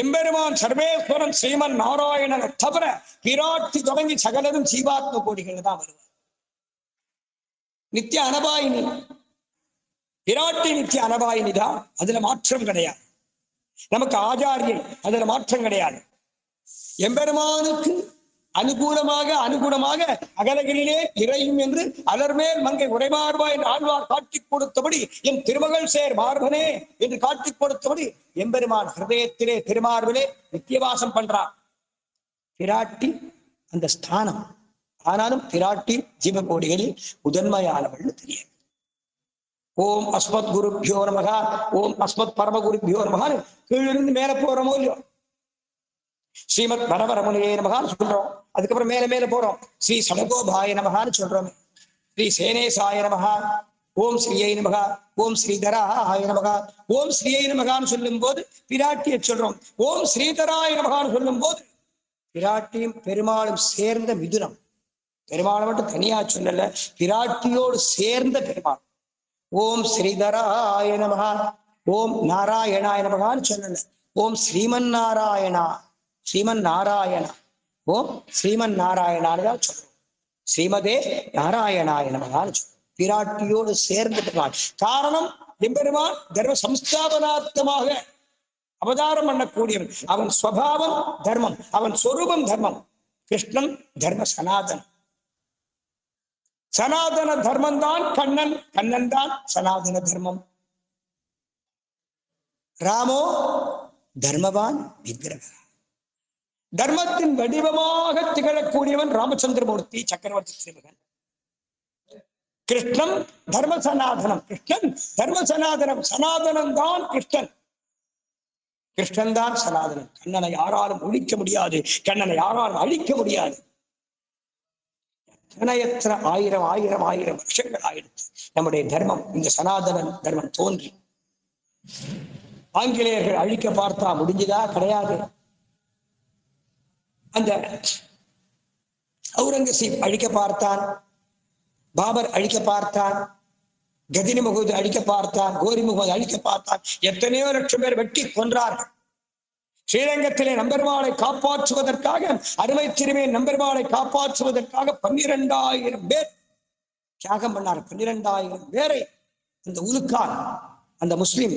எம்பெருமான் சர்வேஸ்வரன் ஸ்ரீமன் நாராயணனை தவிர பிராட்டி தொடங்கி சகலரும் ஜீவாத்ம கோடிகள் தான் வருவார். நித்திய அனபாயினி பிராட்டி, நித்திய அனபாயினி தான். அதுல மாற்றம் கிடையாது. நமக்கு ஆச்சாரியை, அதுல மாற்றம் கிடையாது. எம்பெருமானுக்கு அனுகூலமாக அகலகிரிலே இறையும் என்று அலர்மேல் மங்கை உரைமார்பா என்று ஆழ்வார் காட்டிக் கொடுத்தபடி, என் திருமகள் சேர் மார்பனே என்று காட்டிக் கொடுத்தபடி எம்பெருமான் ஹிருதயத்திலே திருமார்பிலே நித்தியவாசம் பண்றார். பிராட்டி அந்த ஸ்தானம். ஆனாலும் பிராட்டி ஜீவகோடிகளில் முதன்மையானவள் தெரியும். ஓம் அஸ்மத் குருபியோ நமகா, ஓம் அஸ்மத் பரம குருபியோ நமகான்னு கீழிருந்து மேல போறோமோ இல்லையோ, ஸ்ரீமத் வரவரமுனியே நமகான்னு சொல்றோம். அதுக்கப்புறம் மேல மேல போறோம், ஸ்ரீ சடகோபாய நமகான்னு சொல்றோம், ஸ்ரீ சேனேசாய நமகா, ஓம் ஸ்ரீயை நமகா, ஓம் ஸ்ரீதராய நமகா, ஓம் ஸ்ரீயை நமகான்னு சொல்லும் போது பிராட்டியை சொல்றோம். ஓம் ஸ்ரீதராய நமகான்னு சொல்லும் போது பிராட்டியும் பெருமாளும் சேர்ந்த மிதுனம். பெருமாளை மட்டும் தனியா சொல்லல, பிராட்டியோடு சேர்ந்த பெருமாள். ஓம் ஸ்ரீதராய நமகா, ஓம் நாராயணாய நமகான்னு சொல்லல, ஓம் ஸ்ரீமன் நாராயணா, ஸ்ரீமன் நாராயணா, ஓம் ஸ்ரீமன் நாராயணான்னு தான் சொல்றோம். ஸ்ரீமதே நாராயணாய நமகான்னு சொல்றோம். பிராட்டியோடு சேர்ந்த பெருமாள். காரணம், எம்பெருமான் தர்ம சம்ஸ்தாபனார்த்தமாக அவதாரம் பண்ணக்கூடியவன். அவன் ஸ்வபாவம் தர்மம், அவன் சொரூபம் தர்மம். கிருஷ்ணன் தர்ம சனாதனம். சனாதன தர்மம் தான் கண்ணன், கண்ணன் தான் சனாதன தர்மம். ராமோ தர்மவான் விக்கிரக, தர்மத்தின் வடிவமாக திகழக்கூடியவன் ராமச்சந்திரமூர்த்தி சக்கரவர்த்தி சிவகன். கிருஷ்ணன் தர்ம சனாதனம், கிருஷ்ணன் தர்ம சனாதனம். சனாதனம் தான் கிருஷ்ணன், கிருஷ்ணன் தான் சனாதனம். கண்ணனை யாராலும் ஒழிக்க முடியாது, கண்ணனை யாராலும் அழிக்க முடியாது. எத்தனை ஆயிரம் ஆயிரம் ஆயிரம் வருஷங்கள் ஆயிடுச்சு நம்முடைய தர்மம், இந்த சனாதன தர்மம் தோன்றி. ஆங்கிலேயர்கள் அழிக்க பார்த்தா முடிஞ்சதா? கிடையாது. அந்த அவுரங்கசீப் அழிக்க பார்த்தான், பாபர் அழிக்க பார்த்தான், கஜினி முகமது அழிக்க பார்த்தான், கோரி முகமது அழிக்க பார்த்தான். எத்தனையோ லட்சம் பேர் வெட்டி கொன்றார்கள். ஸ்ரீரங்கத்திலே நம்பெருமாளை காப்பாற்றுவதற்காக, அருமை திருமே நம்பெருமாளை காப்பாற்றுவதற்காக 12,000 பேர் தியாகம் பண்ணார். 12,000 பேரை அந்த உலுக்கான், அந்த முஸ்லிம்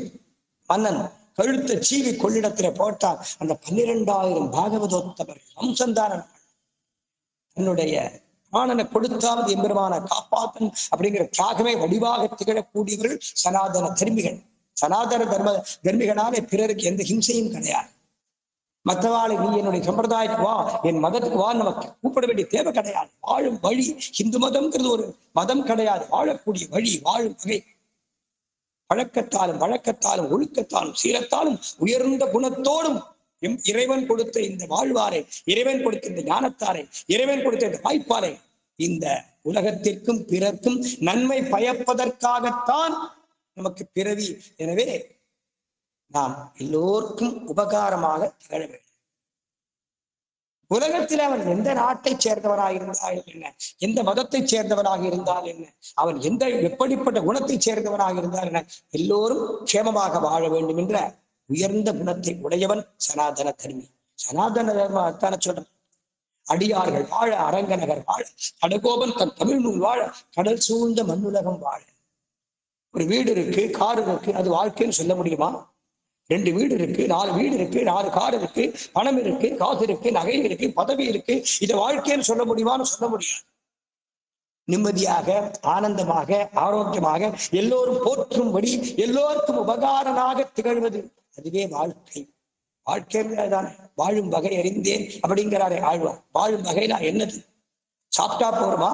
மன்னன் கழுத்த சீவி கொள்ளிடத்திலே போட்டார். அந்த 12,000 பாகவதோத்தமர் வம்சந்தாரன் தன்னுடைய பிராணனை கொடுத்தாவது எம்பெருமான காப்பாற்றன் அப்படிங்கிற தியாகமே வடிவாக திகழக்கூடியவர்கள் சனாதன தர்மிகள். சனாதன தர்மிகளாலே பிறருக்கு எந்த ஹிம்சையும் கிடையாது. மற்றவாளை நீ என்னுடைய சம்பிரதாயத்துக்கு வா, என் மதத்துக்கு வா, நமக்கு கூப்பிட வேண்டிய தேவை கிடையாது. வாழும் வழி இந்து மதம்ங்கிறது ஒரு மதம் கிடையாது, வாழக்கூடிய வழி, வாழும் வகை. வழக்கத்தாலும் ஒழுக்கத்தாலும் சீலத்தாலும் உயர்ந்த குணத்தோடும் இறைவன் கொடுத்த இந்த வாழ்வாரை, இறைவன் கொடுத்த இந்த ஞானத்தாரை, இறைவன் கொடுத்த இந்த வாய்ப்பாரை இந்த உலகத்திற்கும் பிறர்க்கும் நன்மை பயப்பதற்காகத்தான் நமக்கு பிறவி. எனவே நாம் எல்லோருக்கும் உபகாரமாக திகழ வேண்டும். உலகத்தில் அவன் எந்த நாட்டை சேர்ந்தவனாக இருந்தால் என்ன, எந்த மதத்தை சேர்ந்தவனாக இருந்தால் என்ன, அவன் எப்படிப்பட்ட குணத்தை சேர்ந்தவனாக இருந்தால் என்ன, எல்லோரும் க்ஷேமமாக வாழ வேண்டும் என்ற உயர்ந்த குணத்தை உடையவன் சனாதன தர்மி. சனாதன தர்மத்தான சொல்றேன். அடியார்கள் வாழ, அரங்கநகர் வாழ, கடகோபன் தன் தமிழ் நூல் வாழ, கடல் சூழ்ந்த மண்ணுலகம் வாழ. ஒரு வீடு இருக்கு, கார் இருக்கு, அது வாழ்க்கைன்னு சொல்ல முடியுமா? 2 வீடு இருக்கு, 4 வீடு இருக்கு, 4 கார் இருக்கு, பணம் இருக்கு, காசு இருக்கு, நகை இருக்கு, பதவி இருக்கு, இதை வாழ்க்கைன்னு சொல்ல முடியுமான்னு சொல்ல முடியாது. நிம்மதியாக, ஆனந்தமாக, ஆரோக்கியமாக, எல்லோரும் போற்றும்படி, எல்லோருக்கும் உபகாரனாக திகழ்வது, அதுவே வாழ்க்கை. வாழ்க்கைதானே. வாழும் வகை அறிந்தேன் அப்படிங்கிறாரே ஆழ்வார். வாழும் வகைனா என்னது? சாப்பிட்டா போருமா,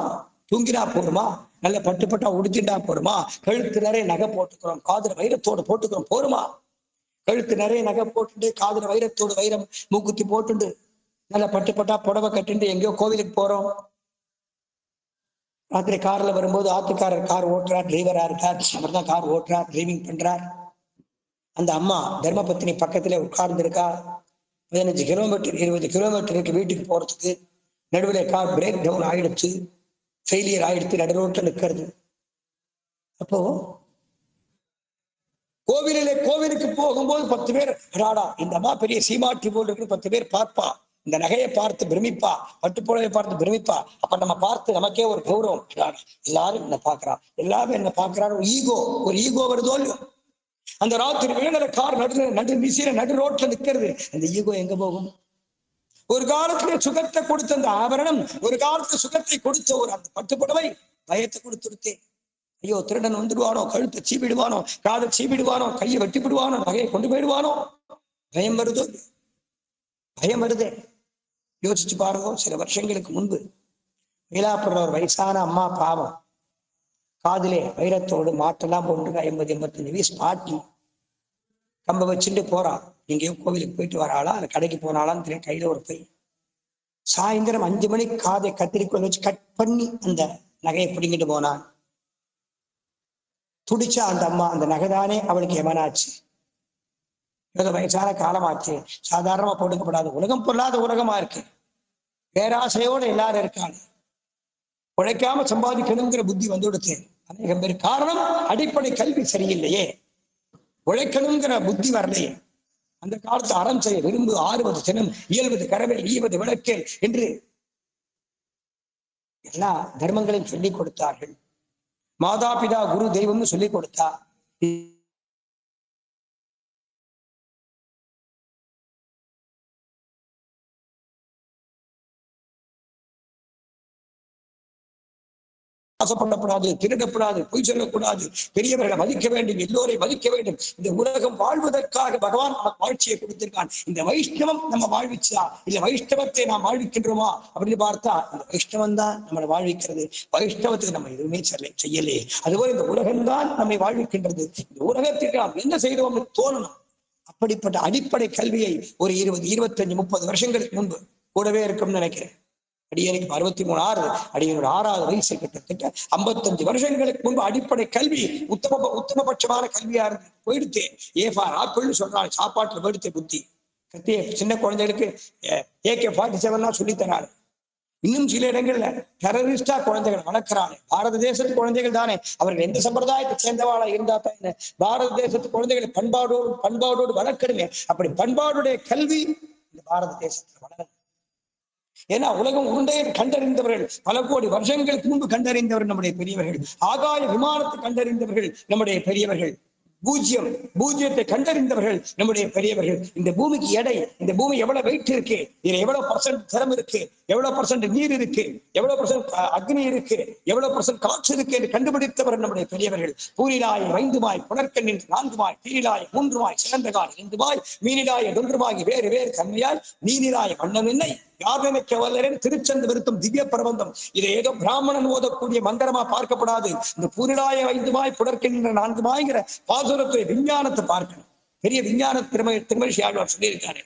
தூங்கினா போருமா, நல்ல பட்டுப்பட்டா உடுத்திண்டா போருமா, கழுத்து நிறைய நகை போட்டுக்கிறோம், காதுல வைரத்தோடு போட்டுக்கிறோம் போருமா? கழுத்து நிறைய நகை போட்டுட்டு, காதுல வைரத்தோடு வைரம் மூக்குத்தி போட்டுண்டு, நல்ல பட்டுப்பட்டா புடவை கட்டிட்டு எங்கேயோ கோவிலுக்கு போறோம். ராத்திரி கார்ல வரும்போது ஆத்துக்காரர் கார் ஓட்டுறார், டிரைவரா இருக்கார், அவர் தான் கார் ஓட்டுறார், டிரைவிங் பண்றார். அந்த அம்மா தர்மபத்தினி பக்கத்துல உட்கார்ந்து இருக்கா. 15 கிலோமீட்டர் 20 கிலோமீட்டருக்கு வீட்டுக்கு போறதுக்கு நடுவில் கார் பிரேக் டவுன் ஆயிடுச்சு, ஃபெயிலியர் ஆயிடுச்சு, நடு ரோட்ல நிற்கிறது. அப்போ கோவிலுக்கு போகும்போது 10 பேர், ராடா இந்த அம்மா பெரிய சீமாட்டி போல் இருக்கு, 10 பேர் பார்ப்பா, இந்த நகையை பார்த்து பிரமிப்பா, பட்டுப்புடவை பார்த்து பிரமிப்பா. அப்ப நம்ம பார்த்து நமக்கே ஒரு கௌரவம், எல்லாரும் என்ன பாக்குறா, எல்லாரும் என்ன பாக்குறாரு, ஒரு ஈகோ வருதோ இல்லையோ. அந்த ராத்திரி வேலை கார் நடு ரோட்ல நிற்கிறது. அந்த ஈகோ எங்க போகும்? ஒரு காலத்துல சுகத்தை கொடுத்த அந்த ஆபரணம், ஒரு காலத்துல சுகத்தை கொடுத்த ஒரு அந்த பட்டுப்புடவை பயத்தை கொடுத்துருத்தேன். ஐயோ திருடன் வந்துடுவானோ, கழுத்தை சீவிடுவானோ, காதை சீவிடுவானோ, கையை வெட்டி விடுவானோ, நகையை கொண்டு போயிடுவானோ, பயம் வருதோ? பயம் வருதே. யோசிச்சு பாருங்க. சில வருஷங்களுக்கு முன்பு மயிலாப்பூர்ல ஒரு வயசான அம்மா, பாவம், காதிலே வைரத்தோடு மாட்டெல்லாம் போட்டு 50-85 வயசு பாட்டி கம்ப வச்சுட்டு போறா. எங்கேயோ கோவிலுக்கு போயிட்டு வராளா, அந்த கடைக்கு போனாலான்னு தெரியும். கையில ஒரு பை. சாயந்தரம் 5 மணிக்கு காதை கத்திரிக்கோள் வச்சு கட் பண்ணி அந்த நகையை பிடிங்கிட்டு போனான். துடிச்சா அந்த அம்மா. அந்த நகைதானே அவளுக்கு எமனாச்சு. வயசான காலமாச்சு, சாதாரணமா போட்டுக்கப்படாது. உலகம் பொருளாத உலகமா இருக்கு. பேராசையோட எல்லாரும் இருக்காங்க. உழைக்காம சம்பாதிக்கணுங்கிற புத்தி வந்துடுச்சு அநேகம் பேர். காரணம், அடிப்படை கல்வி சரியில்லையே, உழைக்கணுங்கிற புத்தி வரலையே. அந்த காலத்து அறம் செய்ய விரும்பு, 6வது சினம், 7வது கரவேல், 20 விளக்கேல் என்று எல்லா தர்மங்களையும் சொல்லிக் கொடுத்தார்கள். மாதா பிதா குரு தெய்வம்னு சொல்லிக் கொடுத்தா. ஆசைப்படக்கூடாது, திருடப்படாது, பொய் சொல்லக்கூடாது, பெரியவர்களை மதிக்க வேண்டும், எல்லோரையும் மதிக்க வேண்டும். இந்த உலகம் வாழ்வதற்காக பகவான் நமக்கு வாழ்ச்சியை கொடுத்திருக்கான். இந்த வைஷ்ணவம் நம்ம வாழ்விச்சா, இல்ல வைஷ்ணவத்தை நாம் வாழ்விக்கின்றோமா அப்படின்னு பார்த்தா, இந்த வைஷ்ணவம் தான் நம்மளை வாழ்விக்கிறது. வைஷ்ணவத்துக்கு நம்ம எதுவுமே செய்யலையே. அதுபோல இந்த உலகம்தான் நம்மை வாழ்விக்கின்றது. இந்த உலகத்திற்கு நாம் என்ன செய்தோம்னு தோணணும். அப்படிப்பட்ட அடிப்படை கல்வியை ஒரு 20, 25, 30 வருஷங்களுக்கு முன்பு கூடவே இருக்கும்னு நினைக்கிறேன். அடியனுக்கு 63 அடியனோட 6வது வயசு. கிட்டத்தட்ட 55 வருஷங்களுக்கு முன்பு அடிப்படை கல்வி உத்தமபட்சமான கல்வியா இருந்து போயிடுத்து. ஏஃபார் ஆப்பிள்னு சொல்றாங்க, சாப்பாட்டுல போயிடுத்து புத்தி. கத்திய சின்ன குழந்தைகளுக்கு AK-47 சொல்லித்தராரு. இன்னும் சில இடங்கள்ல டெரரிஸ்டா குழந்தைகள் வளர்க்கிறாங்க. பாரத தேசத்து குழந்தைகள் தானே, அவர்கள் எந்த சம்பிரதாயத்தை சேர்ந்தவாளா இருந்தா தான் பாரத தேசத்து குழந்தைகளை பண்பாடோடு வளர்க்கணுமே. அப்படி பண்பாடுடைய கல்வி இந்த பாரத தேசத்துல வளரும். ஏன்னா உலகம் உருண்டை கண்டறிந்தவர்கள், பல கோடி வருஷங்களுக்கு முன்பு கண்டறிந்தவர்கள் நம்முடைய பெரியவர்கள். ஆகாய விமானத்தை கண்டறிந்தவர்கள் நம்முடைய பெரியவர்கள். பூஜ்யம், பூஜ்யத்தை கண்டறிந்தவர்கள் நம்முடைய பெரியவர்கள். இந்த பூமிக்கு எடை, இந்த பூமி எவ்வளவு வெயிட் இருக்கு, இதுல எவ்வளவு பர்சன்ட் திறம் இருக்கு, எவ்வளவு பர்சன்ட் நீர் இருக்கு, எவ்வளவு பர்சன்ட் அக்னி இருக்கு, எவ்வளவு பர்சன்ட் காற்று இருக்கு என்று கண்டுபிடித்தவர் நம்முடைய பெரியவர்கள். பூரிலாய 5 மாய், புனர்க்கண்ணின் 4 மாய், தீரிலாய 3 மாய், சிறந்த கால் 5 மாய், மீனிலாய 1 மாய், வேறு வேறு தன்மையாய் நீனிலாய வண்ணம் இல்லை யார் நினைக்க வல்லரேன் திருச்செந்து விருத்தும் திவ்ய பிரபந்தம். இதை ஏதோ பிராமணன் ஓதக்கூடிய மந்திரமா பார்க்கப்படாது. இந்த பூரிலாய 5 மாய், புனர்க்கின்ற 4 மாய்ங்கிற பாசுரத்துறை விஞ்ஞானத்தை பார்க்கணும். பெரிய விஞ்ஞான திருமழிசை ஆழ்வார் சொல்லியிருக்காரு.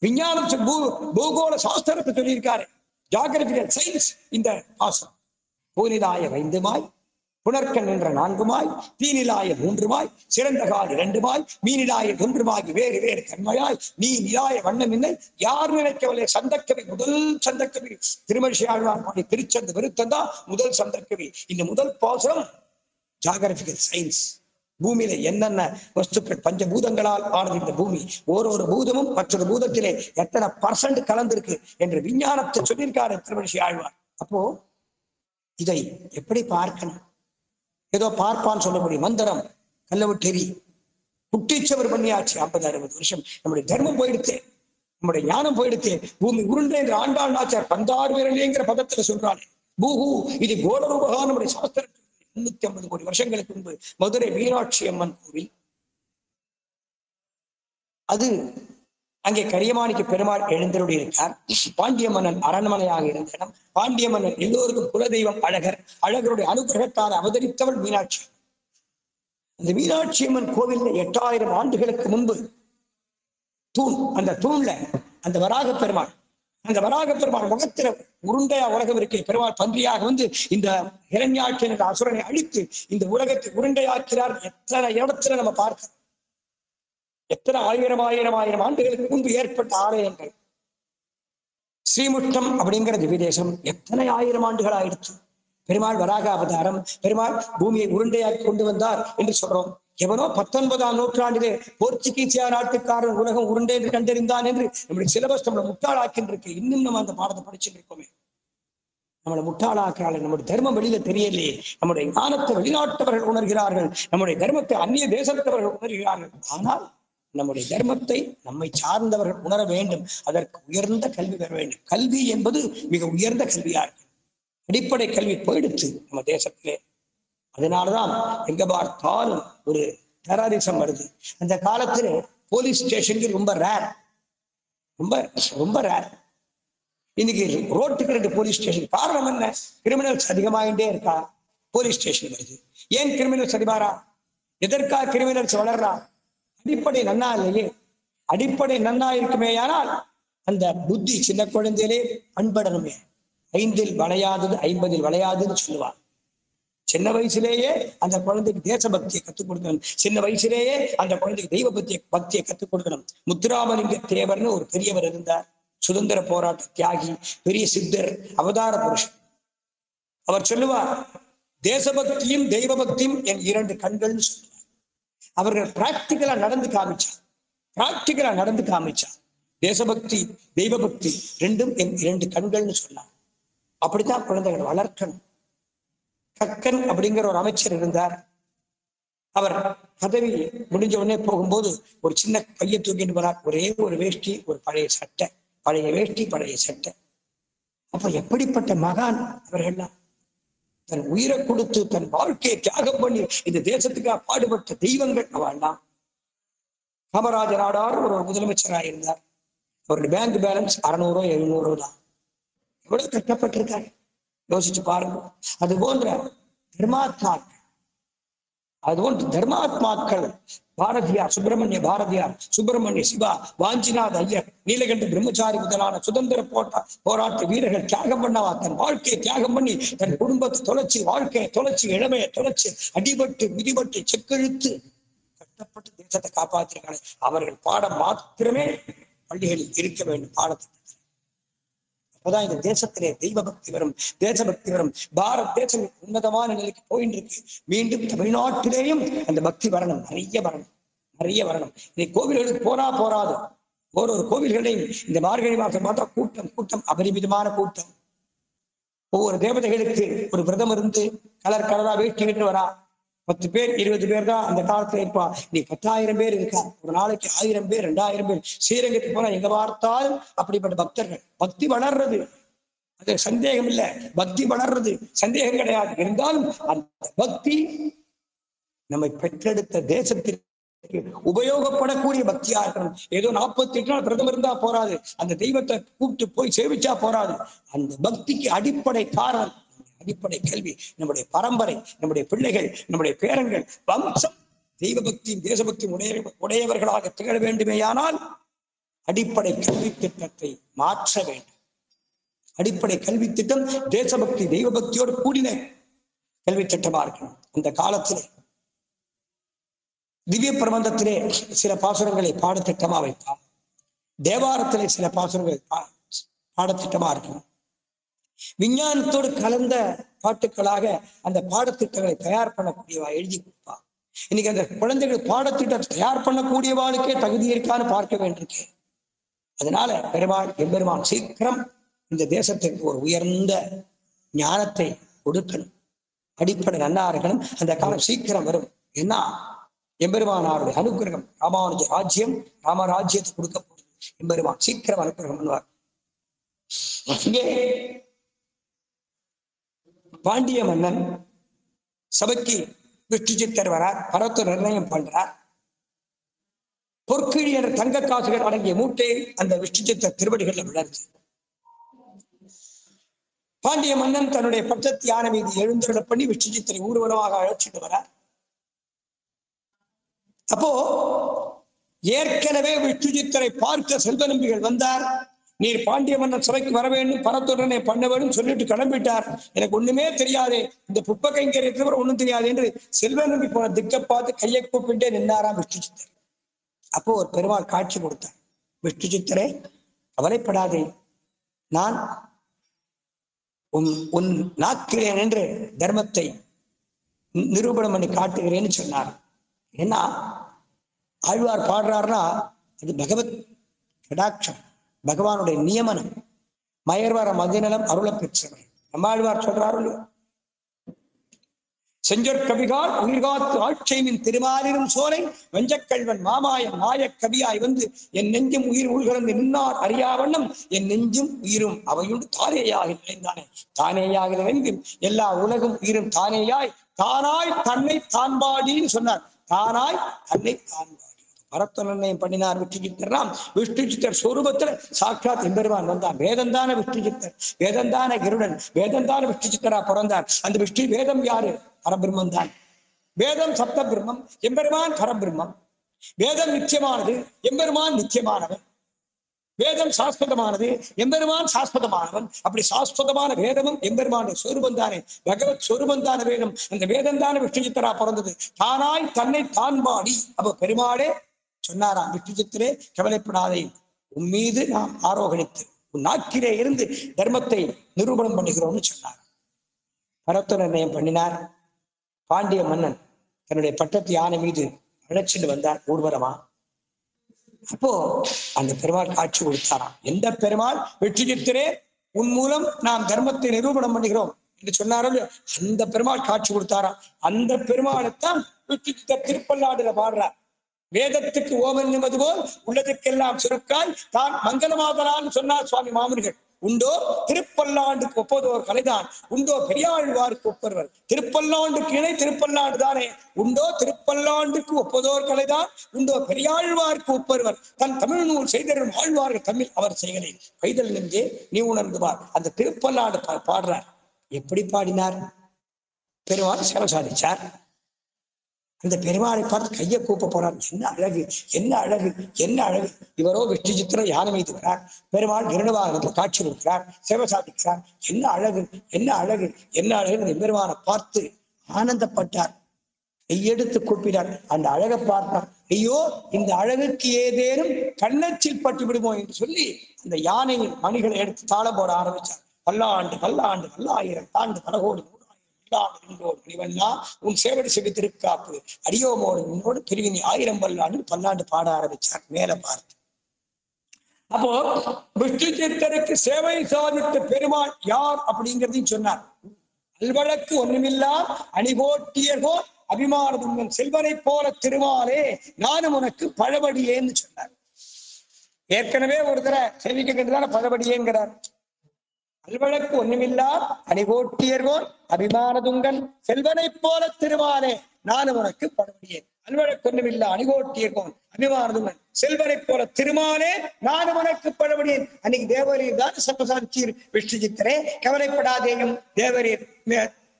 விஞ்ஞானம் பூகோள சாஸ்திரத்தை சொல்லியிருக்காரு. ஜியோகிராபிக்கல் சயின்ஸ் இந்த பாசுரம். பூரிலாய 5 மாய், புனர்க்கண் என்ற 4 மாய், தீநிலாய 3 மாய், சிறந்த கால் 2 மாய், மீனிலாய 1 மாய், வேறு வேறு தன்மையாய் நீ நிலாய வண்ணம் இல்லை யார் நினைக்கவில்லை. சந்தக்கவி, முதல் சந்தக்கவி திருமழிசை ஆழ்வார் பாடி திருச்செந்து விருத்தம் தான் முதல் சந்தக்கவி. இந்த முதல் பாசுரம் ஜியோகிராபிக்கல் சயின்ஸ். பூமியில என்னென்ன வஸ்துக்கள் பஞ்சபூதங்களால் ஆனது இந்த பூமி, ஒரு பூதமும் மற்றொரு பூதத்திலே எத்தனை பர்சன்ட் கலந்திருக்கு என்று விஞ்ஞானத்தை சொல்லியிருக்காரு திருமழிசை ஆழ்வார். அப்போ இதை எப்படி பார்க்கணும்? ஏதோ பார்ப்பான்னு சொல்லக்கூடிய மந்திரம் கல்ல விட்டெறி குட்டிச்சவர் பண்ணியாச்சு. 50-60 வருஷம் நம்முடைய தர்மம் போயிடுத்து, நம்முடைய ஞானம் போயிடுத்து. பூமி உருண்டை என்று ஆண்டாள் நாச்சார் 16 விரலேங்கிற பதத்துல சொல்றாரு. பூஹூ இது கோலரூபகா நம்முடைய சாஸ்திரத்தில் 350 கோடி வருஷங்களுக்கு முன்பு மதுரை மீனாட்சி அம்மன் கோவில். அது அங்கே கரியமாணிக்கு பெருமாள் எழுந்தருடைய இருக்கார். பாண்டிய மன்னன் அரண்மனையாக இருந்த இடம். பாண்டிய மன்னன் எல்லோருக்கும் குலதெய்வம் அழகர். அழகருடைய அனுகிரகத்தால் அவதரித்தவள் மீனாட்சி. அந்த மீனாட்சி அம்மன் கோவில்ல 8000 ஆண்டுகளுக்கு முன்பு தூண், அந்த தூண்ல அந்த வராக பெருமாள், அந்த வராக பெருமாள் முகத்திர உருண்டையா உலகம் இருக்கு. பெருமாள் பன்றியாக வந்து இந்த ஹிரண்யாட்சன் என்ற அசுரனை அழித்து இந்த உலகத்தை உருண்டையாக்கிறார். எத்தனை இடத்துல நம்ம பார்க்கிறோம். எத்தனை ஆயிரம் ஆண்டுகளுக்கு முன்பு ஏற்பட்ட ஆலயங்கள். ஸ்ரீமுஷ்டம் அப்படிங்கிற திவ்யதேசம் எத்தனை 1000 ஆண்டுகள் ஆயிடுச்சு. பெருமாள் வராக அவதாரம், பெருமாள் பூமியை உருண்டையாக்கி கொண்டு வந்தார் என்று சொல்றோம். எவனோ 19ஆம் நூற்றாண்டிலே போர்ச்சுகீசியா நாட்டுக்காரன் உலகம் உருண்டை என்று கண்டறிந்தான் என்று நம்முடைய சிலபஸ் நம்மளை முட்டாளாக்கின்றிருக்கு. இன்னும் நம்ம அந்த பாடத்தை படிச்சுட்டு இருக்கோமே. நம்மளை முட்டாளாக்கிறாள். நம்முடைய தர்மம் வெளியில தெரியலையே. நம்முடைய ஞானத்தை வெளிநாட்டவர்கள் உணர்கிறார்கள், நம்முடைய தர்மத்தை அந்நிய தேசத்தவர்கள் உணர்கிறார்கள். ஆனால் நம்முடைய தர்மத்தை நம்மை சார்ந்தவர்கள் உணர வேண்டும். அதற்கு உயர்ந்த கல்வி பெற வேண்டும். கல்வி என்பது மிக உயர்ந்த கல்வியா இருக்கு. அடிப்படை கல்வி போயிடுச்சு நம்ம தேசத்திலே. அதனாலதான் எங்க பார்த்தாலும் ஒரு டெரரிசம் வருது. அந்த காலத்துல போலீஸ் ஸ்டேஷனுக்கு ரொம்ப ரேர், ரொம்ப ரொம்ப ரேர். இன்னைக்கு ரோட்டுக்கு 2 போலீஸ் ஸ்டேஷன். காரணம் என்ன? கிரிமினல்ஸ் அதிகமாகிட்டே இருக்கா, போலீஸ் ஸ்டேஷன் வருது. ஏன் கிரிமினல்ஸ் அதிகமாறா? எதற்காக கிரிமினல்ஸ் வளர்றா? அடிப்படை நன்னா இல்லையே. அடிப்படை நன்னா இருக்குமே. ஆனால் அந்த புத்தி சின்ன குழந்தையிலே பண்படணுமே. 5இல் வளையாதது 50இல் வளையாதுன்னு சொல்லுவார். சின்ன வயசுலேயே அந்த குழந்தைக்கு தேசபக்தியை கற்றுக் கொடுக்கணும். சின்ன வயசுலேயே அந்த குழந்தைக்கு தெய்வ பக்தியை கற்றுக் கொடுக்கணும். முத்துராமலிங்க தேவர்னு ஒரு பெரியவர் இருந்தார். சுதந்திர போராட்ட தியாகி, பெரிய சித்தர், அவதார புருஷன். அவர் சொல்லுவார், தேசபக்தியும் தெய்வ பக்தியும் என் 2 கண்கள்னு சொல்லுவார். அவர்கள் பிராக்டிக்கலா நடந்து காமிச்சா. தேசபக்தி தெய்வ பக்தி 2ம் என் 2 கண்கள்னு சொன்னார். அப்படித்தான் குழந்தைகளை வளர்க்கணும். கக்கன் அப்படிங்கிற ஒரு அமைச்சர் இருந்தார். அவர் பதவி முடிஞ்ச உடனே போகும்போது ஒரு சின்ன கையை தூக்கிட்டு போனார். ஒரே ஒரு வேஷ்டி, ஒரு பழைய சட்டை, பழைய வேஷ்டி, பழைய சட்டை. அப்ப எப்படிப்பட்ட மகான் அவர்கள்லாம்! தன் உயிரை கொடுத்து தன் வாழ்க்கையை தியாகம் பண்ணி இந்த தேசத்துக்காக பாடுபட்ட தெய்வங்கள் அவெல்லாம். காமராஜர் ஆடார் ஒரு முதலமைச்சராக இருந்தார். அவருடைய பேங்க் பேலன்ஸ் 600-700 தான். எவ்வளவு கஷ்டப்பட்டிருக்காரு யோசிச்சு பாருங்க. அது போன்ற தர்மாத்மாக்கள் பாரதியார், சுப்பிரமணிய சிவா, வாஞ்சிநாத் ஐயர், நீலகண்ட பிரம்மச்சாரி முதலான சுதந்திர போராட்ட வீரர்கள் தியாகம் பண்ணவா தன் வாழ்க்கையை தியாகம் பண்ணி தன் குடும்பத்தை தொலைச்சு, வாழ்க்கையை தொலைச்சு, இளமையை தொலைச்சு, அடிபட்டு மிதிபட்டு செக்கெழுத்து கஷ்டப்பட்டு தேசத்தை காப்பாற்றிருக்காங்க. அவர்கள் பாடம் மாத்திரமே பள்ளிகளில் இருக்க வேண்டும். பாடத்தை அப்பதான் இந்த தேசத்திலே தெய்வ பக்தி வரும், தேசபக்தி வரும். பாரத தேசம் உன்னதமான நிலைக்கு போயிட்டு இருக்கு. மீண்டும் தமிழ்நாட்டிலேயும் அந்த பக்தி வரணும், நிறைய வரணும். இன்னைக்கு கோவில்களுக்கு போராது. ஒரு கோவில்களையும் இந்த மார்கழி மாசம் பார்த்தா கூட்டம் அபரிமிதமான கூட்டம். ஒவ்வொரு தேவதைகளுக்கு ஒரு விரதம் இருந்து கலரா வேஷ்டி கட்டு வரா. 10 பேர் 20 பேர் தான் அந்த காலத்துல இருப்பா. நீ 10,000 பேர் இருக்கா, ஒரு நாளைக்கு 1000 பேர் 2000 பேர். ஸ்ரீரங்கத்துக்கு போனா எங்க பார்த்தாலும் அப்படிப்பட்ட பக்தர்கள். பக்தி வளர்றது, அது சந்தேகம் இல்லை. பக்தி வளர்றது சந்தேகம் கிடையாது. இருந்தாலும் அந்த பக்தி நம்மை பெற்றெடுத்த தேசத்திற்கு உபயோகப்படக்கூடிய பக்தியா இருக்கணும். ஏதோ 48 நாள் பிரதமர் இருந்தா போராது, அந்த தெய்வத்தை கூப்பிட்டு போய் சேவிச்சா போராது. அந்த பக்திக்கு அடிப்படை காரணம், அடிப்படை கல்வி. நம்முடைய பரம்பரை, நம்முடைய பிள்ளைகள், நம்முடைய பேரங்கள், வம்சம் தெய்வ பக்தியும் தேசபக்தியும் உடையவர்களாக திகழ வேண்டுமேயானால் அடிப்படை கல்வி திட்டத்தை மாற்ற வேண்டும். அடிப்படை கல்வி திட்டம் தேசபக்தி தெய்வ பக்தியோடு கூடின கல்வி திட்டமா இருக்கணும். அந்த காலத்திலே திவ்ய பிரபந்தத்திலே சில பாசுரங்களை பாடத்திட்டமா வைப்பார். தேவாரத்திலே சில பாசுரங்கள் பாடத்திட்டமா இருக்கும். விஞ்ஞானத்தோடு கலந்த பாட்டுக்களாக அந்த பாடத்திட்டங்களை தயார் பண்ணக்கூடியவா எழுதி கொடுப்பா. இன்னைக்கு அந்த குழந்தைகள் பாடத்திட்டத்தை தயார் பண்ணக்கூடியவாளுக்கே தகுதி இருக்கான்னு பார்க்க வேண்டியிருக்கு. அதனால எம்பெருமான் சீக்கிரம் இந்த தேசத்திற்கு ஒரு உயர்ந்த ஞானத்தை கொடுக்கணும். அடிப்படை நல்லா இருக்கணும். அந்த காலம் சீக்கிரம் வரும். ஏன்னா எம்பெருமானாருடைய அனுகிரகம், ராமானுஜ ராஜ்யம், ராமராஜ்யத்தை கொடுக்க போகுது. எம்பெருமான் சீக்கிரம் அனுகிரகம் பண்ணுவார். இங்கே பாண்டிய மன்னன் சபைக்கு விஷ்ணு சித்தர் வரார். பரத்து நிர்ணயம் பண்றார். பொற்கிழி என்ற தங்க காசுகள் அடங்கிய மூட்டையை அந்த விஷ்ணு சித்தர் திருவடிகளில் விளர்ந்து பாண்டிய மன்னன் தன்னுடைய பட்டத்து யானை மீது எழுந்தருள பண்ணி விஷ்ணு சித்தரை ஊர்வலமாக அழைச்சிட்டு வரார். அப்போ ஏற்கனவே விஷ்ணு சித்தரை பார்க்க செல்வ நம்பிகள் வந்தார். நீர் பாண்டிய மன்னன் சபைக்கு வர வேண்டும், பரத்துடனே பண்ண வேண்டும் சொல்லிட்டு கிளம்பிட்டார். எனக்கு ஒண்ணுமே தெரியாது, இந்த புப்பகைங்கர் இருக்கிறவர் ஒண்ணும் தெரியாது என்று செல்வ நம்பி போன திக்க பார்த்து கையை கூப்பிட்டே நின்றாராம் விஷ்ணு சித்தர். அப்போ ஒரு பெருமாள் காட்சி கொடுத்தார். விஷ்ணு சித்தரே, கவலைப்படாதே, நான் உன் நாக்கிறேன் என்று தர்மத்தை நிரூபணம் பண்ணி காட்டுகிறேன்னு சொன்னார். ஏன்னா ஆழ்வார் பாடுறாருன்னா அது பகவத் கடாட்சம், பகவானுடைய நியமனம். மயர்வர மதிநலம் அருள பெற்றவர் நம்மாழ்வார் சொல்றாரு, செஞ்சொற் கவிகால் உயிர்காத்து ஆட்சையின் திருமாலிரும் சோலை வஞ்சக்கல்வன் மாமாயன் நாயக் கவியாய் வந்து என் நெஞ்சும் உயிர் உள்கிறந்து நின்னார் அறியாவண்ணம் என் நெஞ்சும் உயிரும் அவையுண்டு தானேயாக நினைந்தானே. தானேயாக நிறைந்து எல்லா உலகும் உயிரும் தானேயாய் தானாய் தன்னை தான்பாடின்னு சொன்னார். தானாய் தன்னை தான்பாடி பரத்த நிர்ணயம் பண்ணினார் விஷ்ணு சித்தர்லாம். விஷ்ணு சித்தர் சொரூபத்துல சாட்சாத் எம்பெருமான் வந்தான். வேதந்தான விஷ்ணு சித்தர், வேதந்தான கருடன், வேதந்தான விஷ்ணு சித்தரா பிறந்தார். அந்த விஷ்ணு வேதம் யாரு? பரபிரம்மம் தான். வேதம் சப்த பிரம்மம், எம்பெருமான் பரபிரம்மம். வேதம் நிச்சயமானது, எம்பெருமான் நிச்சயமானவன். வேதம் சாஸ்வதமானது, எம்பெருமான் சாஸ்வதமானவன். அப்படி சாஸ்வதமான வேதமும் எம்பெருமானுடைய சொரூபம் தானே, பகவத் சொரூபம் தான வேதம். அந்த வேதம் தானே விஷ்ணு சித்தரா பிறந்தது. தானாய் தன்னை தான்பாடி. அப்ப பெருமாளே சொன்னாராம், விஷ்ணு சித்தரே கவலைப்படாதே, உன் மீது நாம் ஆரோகணித்து உன் நாக்கிலே இருந்து தர்மத்தை நிரூபணம் பண்ணுகிறோம்னு சொன்னார். பரத்த நிர்ணயம் பண்ணினார். பாண்டிய மன்னன் தன்னுடைய பட்டத்து யானை மீது அழைச்சிட்டு வந்தார் ஊர்வலமா. அப்போ அந்த பெருமாள் காட்சி கொடுத்தாராம். எந்த பெருமாள்? விஷ்ணு சித்தரே, உன் மூலம் நாம் தர்மத்தை நிரூபணம் பண்ணுகிறோம் என்று சொன்னாரோ அந்த பெருமாள் காட்சி கொடுத்தாராம். அந்த பெருமாளைத்தான் விஷ்ணு சித்தர் திருப்பல்லாடுல பாடுறார். வேதத்துக்கு ஓமன் என்பது போல் உள்ளதுக்கெல்லாம் சுருக்காய் தான் மங்களமாதலான்னு சொன்னார் சுவாமி மாமுனிகள். உண்டோ திருப்பல்லாண்டுக்கு ஒப்பதோர் கலைதான், உண்டோ பெரியாழ்வாருக்கு ஒப்பவர். திருப்பல்லாண்டுக்கு இணை திருப்பல்லாண்டு தானே. உண்டோ திருப்பல்லாண்டுக்கு ஒப்பதோர் கலைதான், உண்டோ பெரியாழ்வாருக்கு ஒப்பவர். தன் தமிழ் நூல் செய்தரும் ஆழ்வார்கள் தமிழ் அவர் செய்கிறேன் கைதல் நெஞ்சே நீ உணர்ந்துவார். அந்த திருப்பல்லாண்டு பாடுறார். எப்படி பாடினார்? பெருமாள் சேவை சாதிச்சார். அந்த பெருமாளை பார்த்து கையை கூப்ப போறார். என்ன அழகு, என்ன அழகு, என்ன அழகு. இவரோ விஷ்ணு சித்திரம் யானை மீது வரார். பெருமாள் இரண்டுவாகத்தில் காட்சி கொடுக்கிறார், சேவை சாதிக்கிறார். என்ன அழகு, என்ன அழகு, என்ன அழகு. பெருமானை பார்த்து ஆனந்தப்பட்டார். கையெடுத்து கூப்பினார். அந்த அழகை பார்த்தார். ஐயோ, இந்த அழகுக்கு ஏதேனும் கண்ணச்சில் பட்டு விடுமோ என்று சொல்லி அந்த யானையின் மணிகளை எடுத்து தாளம் போட ஆரம்பிச்சார். பல்லாண்டு பல்லாண்டு பல்லாயிரம் தாண்டு பலகோடு உன் சேவடி செவித்திருக்காப்பு அடியோமோடு உன்னோடு பிரிவினி 1000 பல்லாண்டு பல்லாண்டு பாட ஆரம்பிச்சார். மேல பார்த்து அப்போ விஷ்ணு சித்தருக்கு சேவை சாதித்த பெருமாள் யார் அப்படிங்கிறதையும் சொன்னார். அல்வழக்கு ஒண்ணுமில்லா அணிபோட்டியர்கோ அபிமானதுங்கன் செல்வனை போல திருமாலே நானும் உனக்கு பழபடியேன்னு சொன்னார். ஏற்கனவே ஒரு தடவை செவிக்கின்றதான பழபடியேங்கிறார். அல்வழக்கு ஒண்ணுமில்லா அணிகோட்டியர்கோன் அபிமானதுங்கன் செல்வனை போல திருமாலே நானும் உனக்கு பழபடியேன். அல்வழக்கு ஒண்ணுமில்லா அணிகோட்டியர்கோன் அபிமானதுங்கன் செல்வனை போல திருமாலே நானும் உனக்கு பழபடியேன். அன்னைக்கு தேவரீர் தான் சர்வசாட்சியர் விஷ்ணுஜித்தரே, கவலைப்படாதேயும் தேவரீர்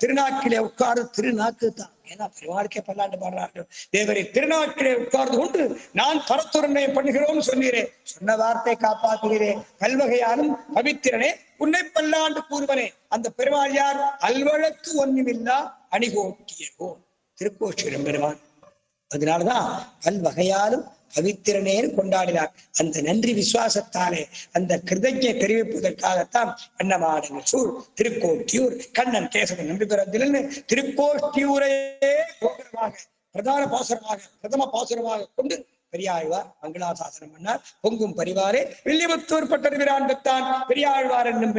திருநாக்கிலே உட்கார்ந்து திருநாக்கு தான். ஏன்னா பெருமாளுக்கே பல்லாண்டு பாடுறார்கள். தேவரே திருநாக்கிலே உட்கார்ந்து கொண்டு நான் பரத்துரனை பண்ணுகிறோம் சொன்னீரே, சொன்ன வார்த்தை காப்பாற்றுகிறே. கல்வகையாலும் பவித்திரனே உன்னை பல்லாண்டு கூறுவனே. அந்த பெருமாள் யார்? அல்வழக்கு ஒன்றுமில்லா அணிகோட்டியோ திருக்கோஷ்டிரம் பெருமான். அதனாலதான் பல்வகையாலும் பவித்திரனேன்னு கொண்டாடினார். அந்த நன்றி விசுவாசத்தாலே அந்த கிருதஜை தெரிவிப்பதற்காகத்தான் அன்னமாடங்கள் சூழ் திருக்கோட்டியூர் கண்ணன் கேசவன் நம்பி பிறந்தில் திருக்கோட்டியூரையே கோபுரமாக பிரதம பாசுரமாக கொண்டு பெரியாழ்வார் மங்களாசாசனம் பண்ணார். பொங்கும் பரிவாரே வில்லிபுத்தூர் பட்டர்பிரான் பெற்றான் பெரியாழ்வார் என்னும்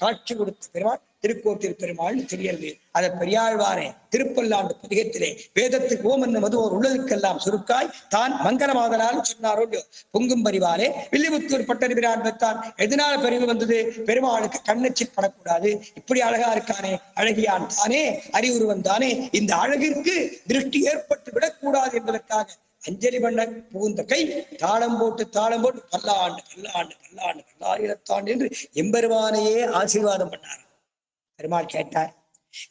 காட்சி கொடுத்த பெருமாள் திருக்கோட்டில் பெருமாள் தெரியறது. அதை பெரியாழ்வாரே திருப்பல்லாண்டு பதிகத்திலே வேதத்துக்கு ஓம் என்ன மதுவோர் உள்ளதுக்கெல்லாம் சுருக்காய் தான் மங்களமாதலால் சொன்னாரோ. பொங்கும் பரிவாரே வில்லிபுத்தூர் பட்டர்பிரான் பெற்றான். எதனால பரிவு வந்தது? பெருமாளுக்கு கண்ணச்சில் படக்கூடாது. இப்படி அழகா இருக்கானே, அழகியான் தானே, அறிவுருவன் தானே, இந்த அழகிற்கு திருஷ்டி ஏற்பட்டு விடக்கூடாது என்பதற்காக அஞ்சலி பண்ண புகுந்த கை தாளம் போட்டு பல்லாண்டு பல்லாண்டு பல்லாண்டு பல்லாயிரத்தாண்டு என்று எம்பெருமானையே ஆசீர்வாதம் பண்ணார். பெருமாள் கேட்டார்,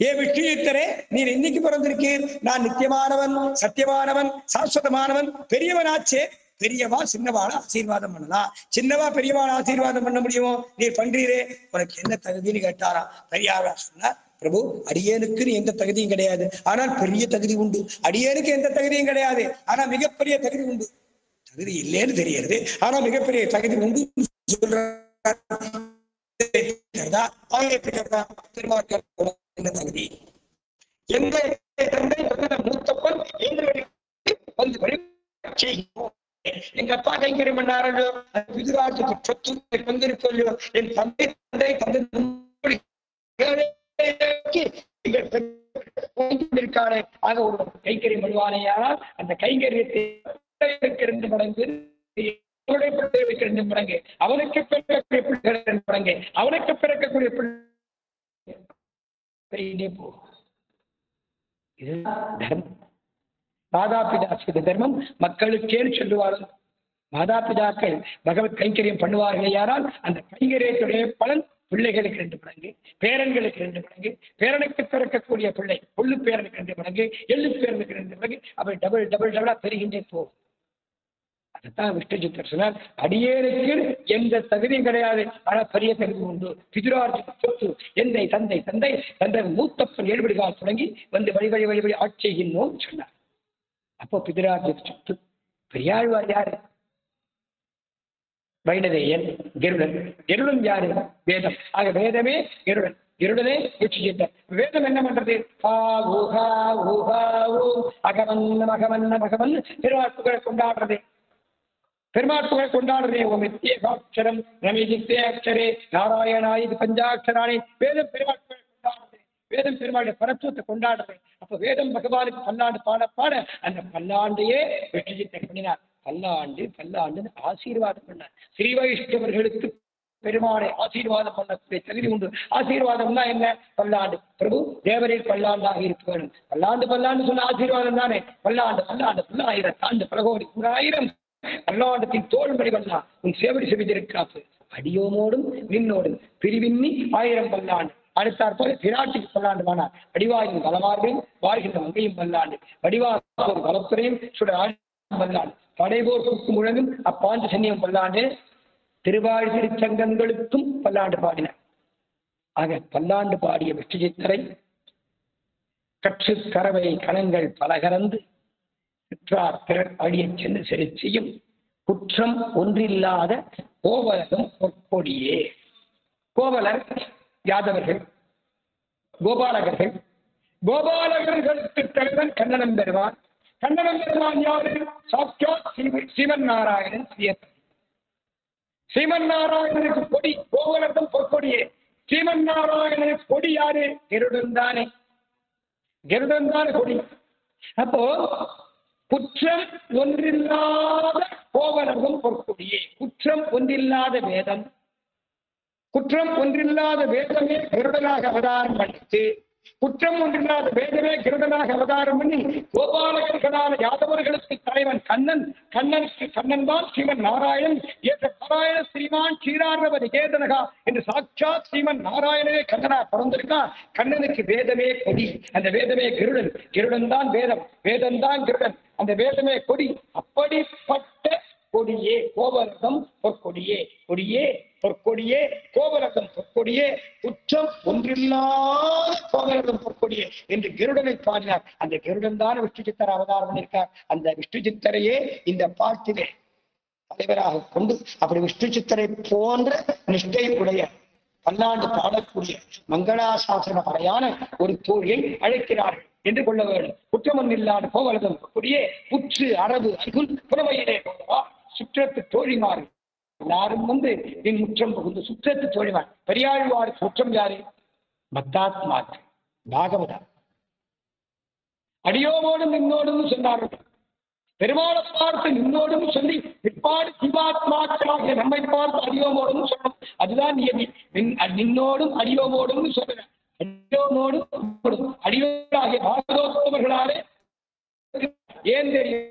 ஏ விஷ்ணுத்தரே, நீர் இன்னைக்கு பிறந்திருக்கீர். நான் நித்தியமானவன், சத்தியமானவன், சாஸ்வதமானவன், பெரியவனாச்சே. பெரியவா சின்னவாள ஆசீர்வாதம் பண்ணலாம். சின்னவா பெரியவாள ஆசீர்வாதம் பண்ண முடியுமோ? நீர் பண்றீரே, உனக்கு என்ன தகுதின்னு கேட்டாரா. பெரியாரா சொன்னார், பிரபு அடியேனுக்குன்னு எந்த தகுதியும் கிடையாது, ஆனால் பெரிய தகுதி உண்டு. அடியேனுக்கு எந்த தகுதியும் கிடையாது, ஆனா மிகப்பெரிய தகுதி உண்டு. தகுதி இல்லைன்னு தெரியாது, ஆனா மிகப்பெரிய தகுதி உண்டு சொல்ற தகுதி. எந்த மூத்தப்பன் எங்க அப்பா கைங்கரியம் பண்ணாரோ விதுராஜுக்கு சொத்து வந்திருக்கோ. என் தந்தை இருக்கானே, ஆக ஒரு கைங்கரியம் பண்ணுவானேயானால் அந்த கைங்கரியத்தை 2 மடங்கு, அவனுக்கு 2 மடங்கு, அவனுக்கு பிறக்கக்கூடிய 2 மடங்கு, அவனுக்கு பிறக்கக்கூடிய தர்மம். மாதாபிதா செய்த தர்மம் மக்களுக்கே சொல்லுவார்கள். மாதாபிதாக்கள் பகவத் கைங்கரியம் பண்ணுவார்கள் யாரால் அந்த கைங்கரியத்துடைய பலன் பிள்ளைகளுக்கு 2 மடங்கு, பேரன்களுக்கு 2 மடங்கு, பேரனுக்கு பிறக்கக்கூடிய பிள்ளை பொள்ளு பேரனுக்கு 2 மடங்கு, எள்ளு பேரனுக்கு 2 மடங்கு, அவை டபுளா பெருகின்றே போகும். அதைத்தான் விஷ்ணுஜித்தர் சொன்னார், அடியேனுக்கு எந்த தகுதியும் கிடையாது, ஆனா பெரிய தகுதி உண்டு. பிதுரார்ஜித சொத்து எந்தை தந்தை மூத்தப்பன் 7 படிகால் தொடங்கி வந்து வழி ஆட்சி செய்கின்றோம் சொன்னார். அப்போ பிதுரார்ஜித சொத்து பெரியாழ்வார் யாரு? வைணதேயன், கெருடன் யாரு? வேதம். ஆக வேதமே கெருடனே விஷ்ணுஜித்தர். வேதம் என்ன பண்றது? அகமன் பெருமாள் புகழ் கொண்டாடுறது. பெருமாள் புகழ் கொண்டாடுறதே ஓமித்யேகாட்சரம் ரமிதித்தே அக்ஷரே நாராயணாய் இது பஞ்சாட்சராணி. வேதம் பெருமாள் புகழ் கொண்டாடுறது. வேதம் பெருமாளுடைய பரத்துவத்தை கொண்டாடுறது. அப்ப வேதம் பகவானுக்கு பல்லாண்டு பாட அந்த பல்லாண்டையே விஷ்ணுஜித்தர் பண்ணினார். பல்லாண்டு ஆசீர்வாதம் பண்ணார். ஸ்ரீ வைஷ்ணவர்களுக்கு பெருமாளை ஆசீர்வாதம் பண்ணக்கூடிய தகுதி உண்டு. ஆசீர்வாதம்னா என்ன? பல்லாண்டு. பிரபு தேவரில் பல்லாண்டாக இருக்க வேண்டும். பல்லாண்டு சொன்ன ஆசீர்வாதம் தானே. பல்லாயிரத்தாண்டு பலகோடி 100,000 பல்லாண்டத்தின் தோல்படி வல்லா உன் சேவடி செவிதிருக்காப்பு அடியோமோடும் நின்னோடும் பிரிவின்னி 1000 பல்லாண்டு. அடுத்தாற் போல பிராட்டிக்கு பல்லாண்டு வானார். அடிவாயின் வளமார்பையும் வாழ்கின்ற மங்கையும் பல்லாண்டு. வடிவார் வளத்துறையும் சுட பல்லாண்டு. படைபோர் கூக்கு முழங்கும் அப்பாண்டு சன்னியம் பல்லாண்டு. திருவாழ் திருச்சங்கங்களுக்கும் பல்லாண்டு பாடினார். ஆக பல்லாண்டு பாடிய விஷ்ணுஜித்தரை கற்று கறவை கணங்கள் பலகரந்து பெற்றார் பிறர் அடியை சென்று சரி செய்யும் குற்றம் ஒன்றில்லாத கோவலகம் பொற்கொடியே. கோவலர் யாதவர்கள், கோபாலகர்களுக்கு தலைவன் கண்ணனம் பெறுவார். கண்ணனம் பெறுவான் யாரு? சாட்சாத் சிவன் நாராயணன். ஸ்ரீமன் நாராயணனுக்கு கொடி கோவலகம் பொற்கொடியே. ஸ்ரீமன் நாராயணனுக்கு கொடி யாரு? கெருடன் தானே கொடி. அப்போ குற்றம் ஒன்றில்லாத கோவலர்தம் பொற்கொடியே. குற்றம் ஒன்றில்லாத வேதம், குற்றம் ஒன்றில்லாத வேதமே கருடனாக அவதாரம் பண்ணிட்டு, குற்றம் ஒன்றில்லாத வேதமே கருடனாக அவதாரம் பண்ணி கோபாலகர்களான யாதவர்களுக்கு தலைவன் கண்ணன், கண்ணனுக்கு கண்ணன் தான் ஸ்ரீமன் நாராயணன் என்ற நாராயண ஸ்ரீமான் ஸ்ரீரார்ணவ நிகேதனகா என்று சாட்சாத் ஸ்ரீமன் நாராயணனே கண்ணனா பிறந்திருக்கா. கண்ணனுக்கு வேதமே கொடி, அந்த வேதமே கருடன், கருடன் தான் வேதம், வேதம் தான் கருடன், அந்த வேதமே கொடி. அப்படிப்பட்ட கொடியே கோவலர்தம் பொற்கொடியே, கொடியே பொற்கொடியே கோவலர்தம் பொற்கொடியே, குற்றம் ஒன்றில்லாத கோவலர்தம் பொற்கொடியே என்று கருடனை பாடினார். அந்த கருடன் தான் விஷ்ணு சித்தர் அவதாரம் பண்ணியிருக்கார். அந்த விஷ்ணு சித்தரையே இந்த பாட்டிலே தலைவராக கொண்டு, அப்படி விஷ்ணு சித்தரை போன்ற நிஷ்டை உடைய பல்லாண்டு பாடக்கூடிய மங்களாசாசன படையான ஒரு தோழியை அழைக்கிறார்கள் என்று கொள்ள வேண்டும். குற்றமன் இல்லாத கோவலர்தம் பொற்கொடியே, புற்று அரபு அகுல் புறமையிலே போவா சுற்றத்து தோழிமாறு எல்லாரும் என் முற்றம் புகுந்து சுற்றத்து தோழிமார். பெரியாழ்வாருக்கு முற்றம் யாரு? பக்தாத்மாத் பாகவதா. அடியோவோடும் நின்னோடும் சொன்னார்கள். பெருமாளை பார்த்து நின்னோடும் சொல்லி பிற்பாடு ஜீவாத்மாக்களாகிய நம்மை பார்த்து அடியோமோடும் சொல்லணும். அதுதான் நியதி. நின்னோடும் அடியோமோடும் சொல்லுங்க. அடியோமோடும் அடியோடாகிய பாகவதோத்தவர்களாலே ஏன் தெரியும்?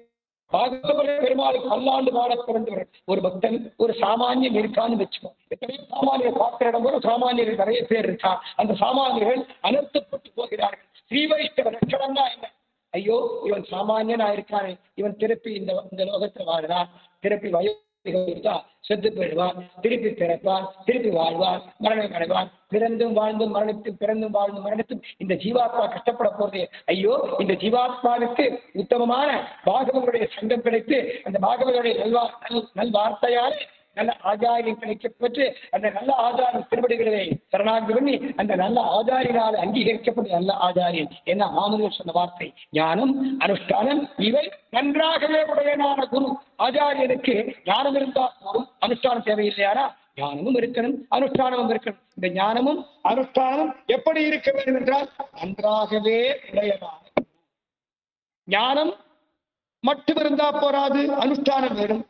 பெருமாளுக்கு பல்லாண்டு பாட பிறந்தவர் ஒரு பக்தன், ஒரு சாமானியன் இருக்கான்னு வச்சுக்கோம். எத்தனையோ சாமானியர் பார்க்கிற இடம் கூட சாமானியர்கள் நிறைய பேர் இருக்கா. அந்த சாமானியர்கள் அனர்த்தப்பட்டு போகிறார்கள். ஸ்ரீ வைஷ்ணவ லட்சணம் தான் என்ன? ஐயோ இவன் சாமானியனா இருக்கானே, இவன் திருப்பி இந்த லோகத்தை வாழ்றான், திருப்பி வயதா செத்து போயிடுவான், திருப்பி பிறப்பான், திருப்பி வாழ்வான், மரணம் அடைவான். பிறந்தும் வாழ்ந்தும் மரணித்தும் பிறந்தும் வாழ்ந்தும் மரணித்தும் இந்த ஜீவாத்மா கஷ்டப்பட போறதே. ஐயோ இந்த ஜீவாத்மாவுக்கு உத்தமமான பாகவங்களுடைய சங்கம் கிடைத்து அந்த பாகவங்களுடைய நல்வார்த்தையாலே நல்ல ஆச்சாரியம் கிடைக்கப்பட்டு அந்த நல்ல ஆச்சாரம் திருவடிகளை சரணாகி பண்ணி அந்த நல்ல ஆச்சாரியினால் அங்கீகரிக்கப்பட்ட நல்ல ஆச்சாரியன் என்ன மாமனிதர் சொன்ன வார்த்தை. ஞானம் அனுஷ்டானம் இவை நன்றாகவே உடையனான குரு. ஆச்சாரியனுக்கு ஞானம் இருந்தால் போதும், அனுஷ்டானம் தேவையில்லையாரா? ஞானமும் இருக்கணும், அனுஷ்டானமும் இருக்கணும். இந்த ஞானமும் அனுஷ்டானமும் எப்படி இருக்க வேண்டும் என்றால் நன்றாகவே உடையதான. ஞானம் மட்டும் இருந்தா போராது, அனுஷ்டானம் வேணும்.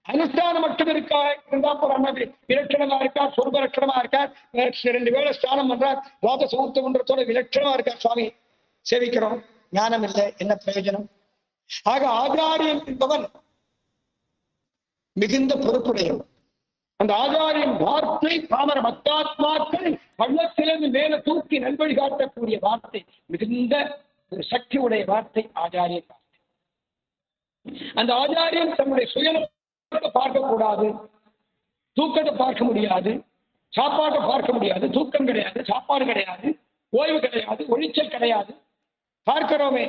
அனுஷ்டானம் மட்டும் இருந்தா போறாங்க. விலட்சணமா இருக்கார், சொர்ப லட்சணமா இருக்கார், 2 வேளை ஸ்நானம் பண்றார், துவாத சமுத்திரத்தோட விலட்சணமா இருக்கார். சுவாமி சேவிக்கிறோம், ஞானம் இல்லை, என்ன பிரயோஜனம்? ஆக ஆச்சாரியன் என்பவன் மிகுந்த பொறுப்புடையவன். அந்த ஆச்சாரியன் வார்த்தை பாமர பக்தாத்மாக்கள் பள்ளத்திலிருந்து மேல தூக்கி நல்வழி காட்டக்கூடிய வார்த்தை, மிகுந்த ஒரு சக்தி உடைய வார்த்தை ஆச்சாரியன் வார்த்தை. அந்த ஆச்சாரியன் தன்னுடைய சுயநலம் பார்க்கக்கூடாது, தூக்கத்தை பார்க்க முடியாது, சாப்பாட்டை பார்க்க முடியாது, தூக்கம் கிடையாது, சாப்பாடு கிடையாது, ஓய்வு கிடையாது, ஒளிச்சல் கிடையாது. பார்க்கிறோமே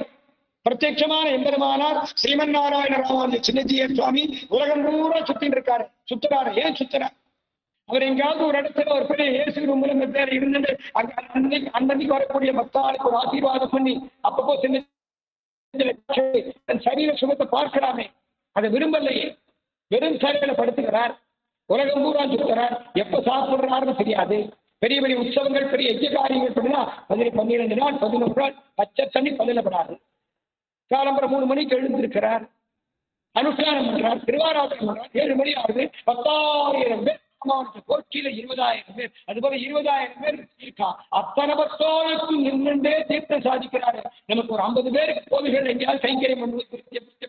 பிரத்யட்சமான எம்பெருமானார் ஸ்ரீமன் நாராயண ராமானுஜ சின்னஜிய சுவாமி உலகம் பூரா சுத்தின்னு இருக்காரு. சுத்துறாரு. ஏன் சுத்துறார்? அவர் எங்கேயாவது ஒரு இடத்துல ஒரு பெரிய இயேசு ரூம்ல பேர் இருந்துட்டு அன்னைக்கு வரக்கூடிய பக்தாளுக்கு ஒரு ஆசீர்வாதம் பண்ணி அப்பப்போ சின்ன சரீர சுகத்தை பார்க்கலாமே, அதை விரும்பலையே. வெறும் சரையில படுத்துக்கிறார், உலகம் பூரா சுத்துறார். எப்ப சாப்பிடுறாருன்னு தெரியாது. பெரிய பெரிய உற்சவங்கள், பெரிய யஜ்ய காரியங்கள் பண்ணினா 12 நாள் 11 நாள் பச்சை தண்ணி பல்லப்படாது. காலம்பரம் 3 மணிக்கு எழுந்திருக்கிறார், அனுஷ்டானம் பண்றார், திருவாராதனம் பண்றார். 7 மணி ஆகுது. 10,000 பேர் கோச்சியில 20,000 பேர், அதுபோல 20,000 பேர் இருக்கா. அத்தனை பக்தோருக்கும் நின்றுண்டே தீர்த்தம் சாதிக்கிறாரு. நமக்கு ஒரு 50 பேருக்கு கோவில்கள் எங்கேயாவது கைங்கரியம் பண்ணுவது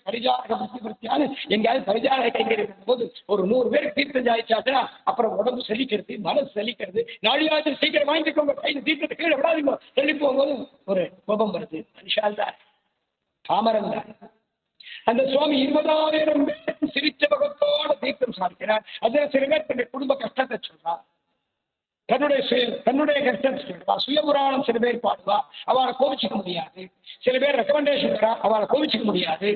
பரிஜாரக புத்தியானு எங்கேயாவது பரிஜாரக கைங்கரியம் பண்ணும்போது ஒரு 100 பேருக்கு தீர்த்தம் சாதிச்சாச்சுன்னா அப்புறம் உடம்பு செலிக்கிறது, மனசு செலிக்கிறது. நாளையாவது சீக்கிரம் வாங்கிக்கோங்க, கையில் தீர்த்தத்தை கீழே விடாதீங்க சொல்லி போகும்போது ஒரு கோபம் வருது. மனுஷால் தான், பாமரன் தான். அந்த சுவாமி 20,000 பேருக்கு சிரிச்ச முகத்தோட தீர்த்தம் சாதிக்கிறார். அதுல சில பேர் தன்னுடைய குடும்ப கஷ்டத்தை சொல்றா, தன்னுடைய கஷ்டத்தை சொல்றா. சுயபுராணம் சில பேர் பாடுவா, அவளை கோவிச்சுக்க முடியாது. சில பேர் ரெக்கமெண்டேஷன் தரா, அவளை கோவிச்சுக்க முடியாது.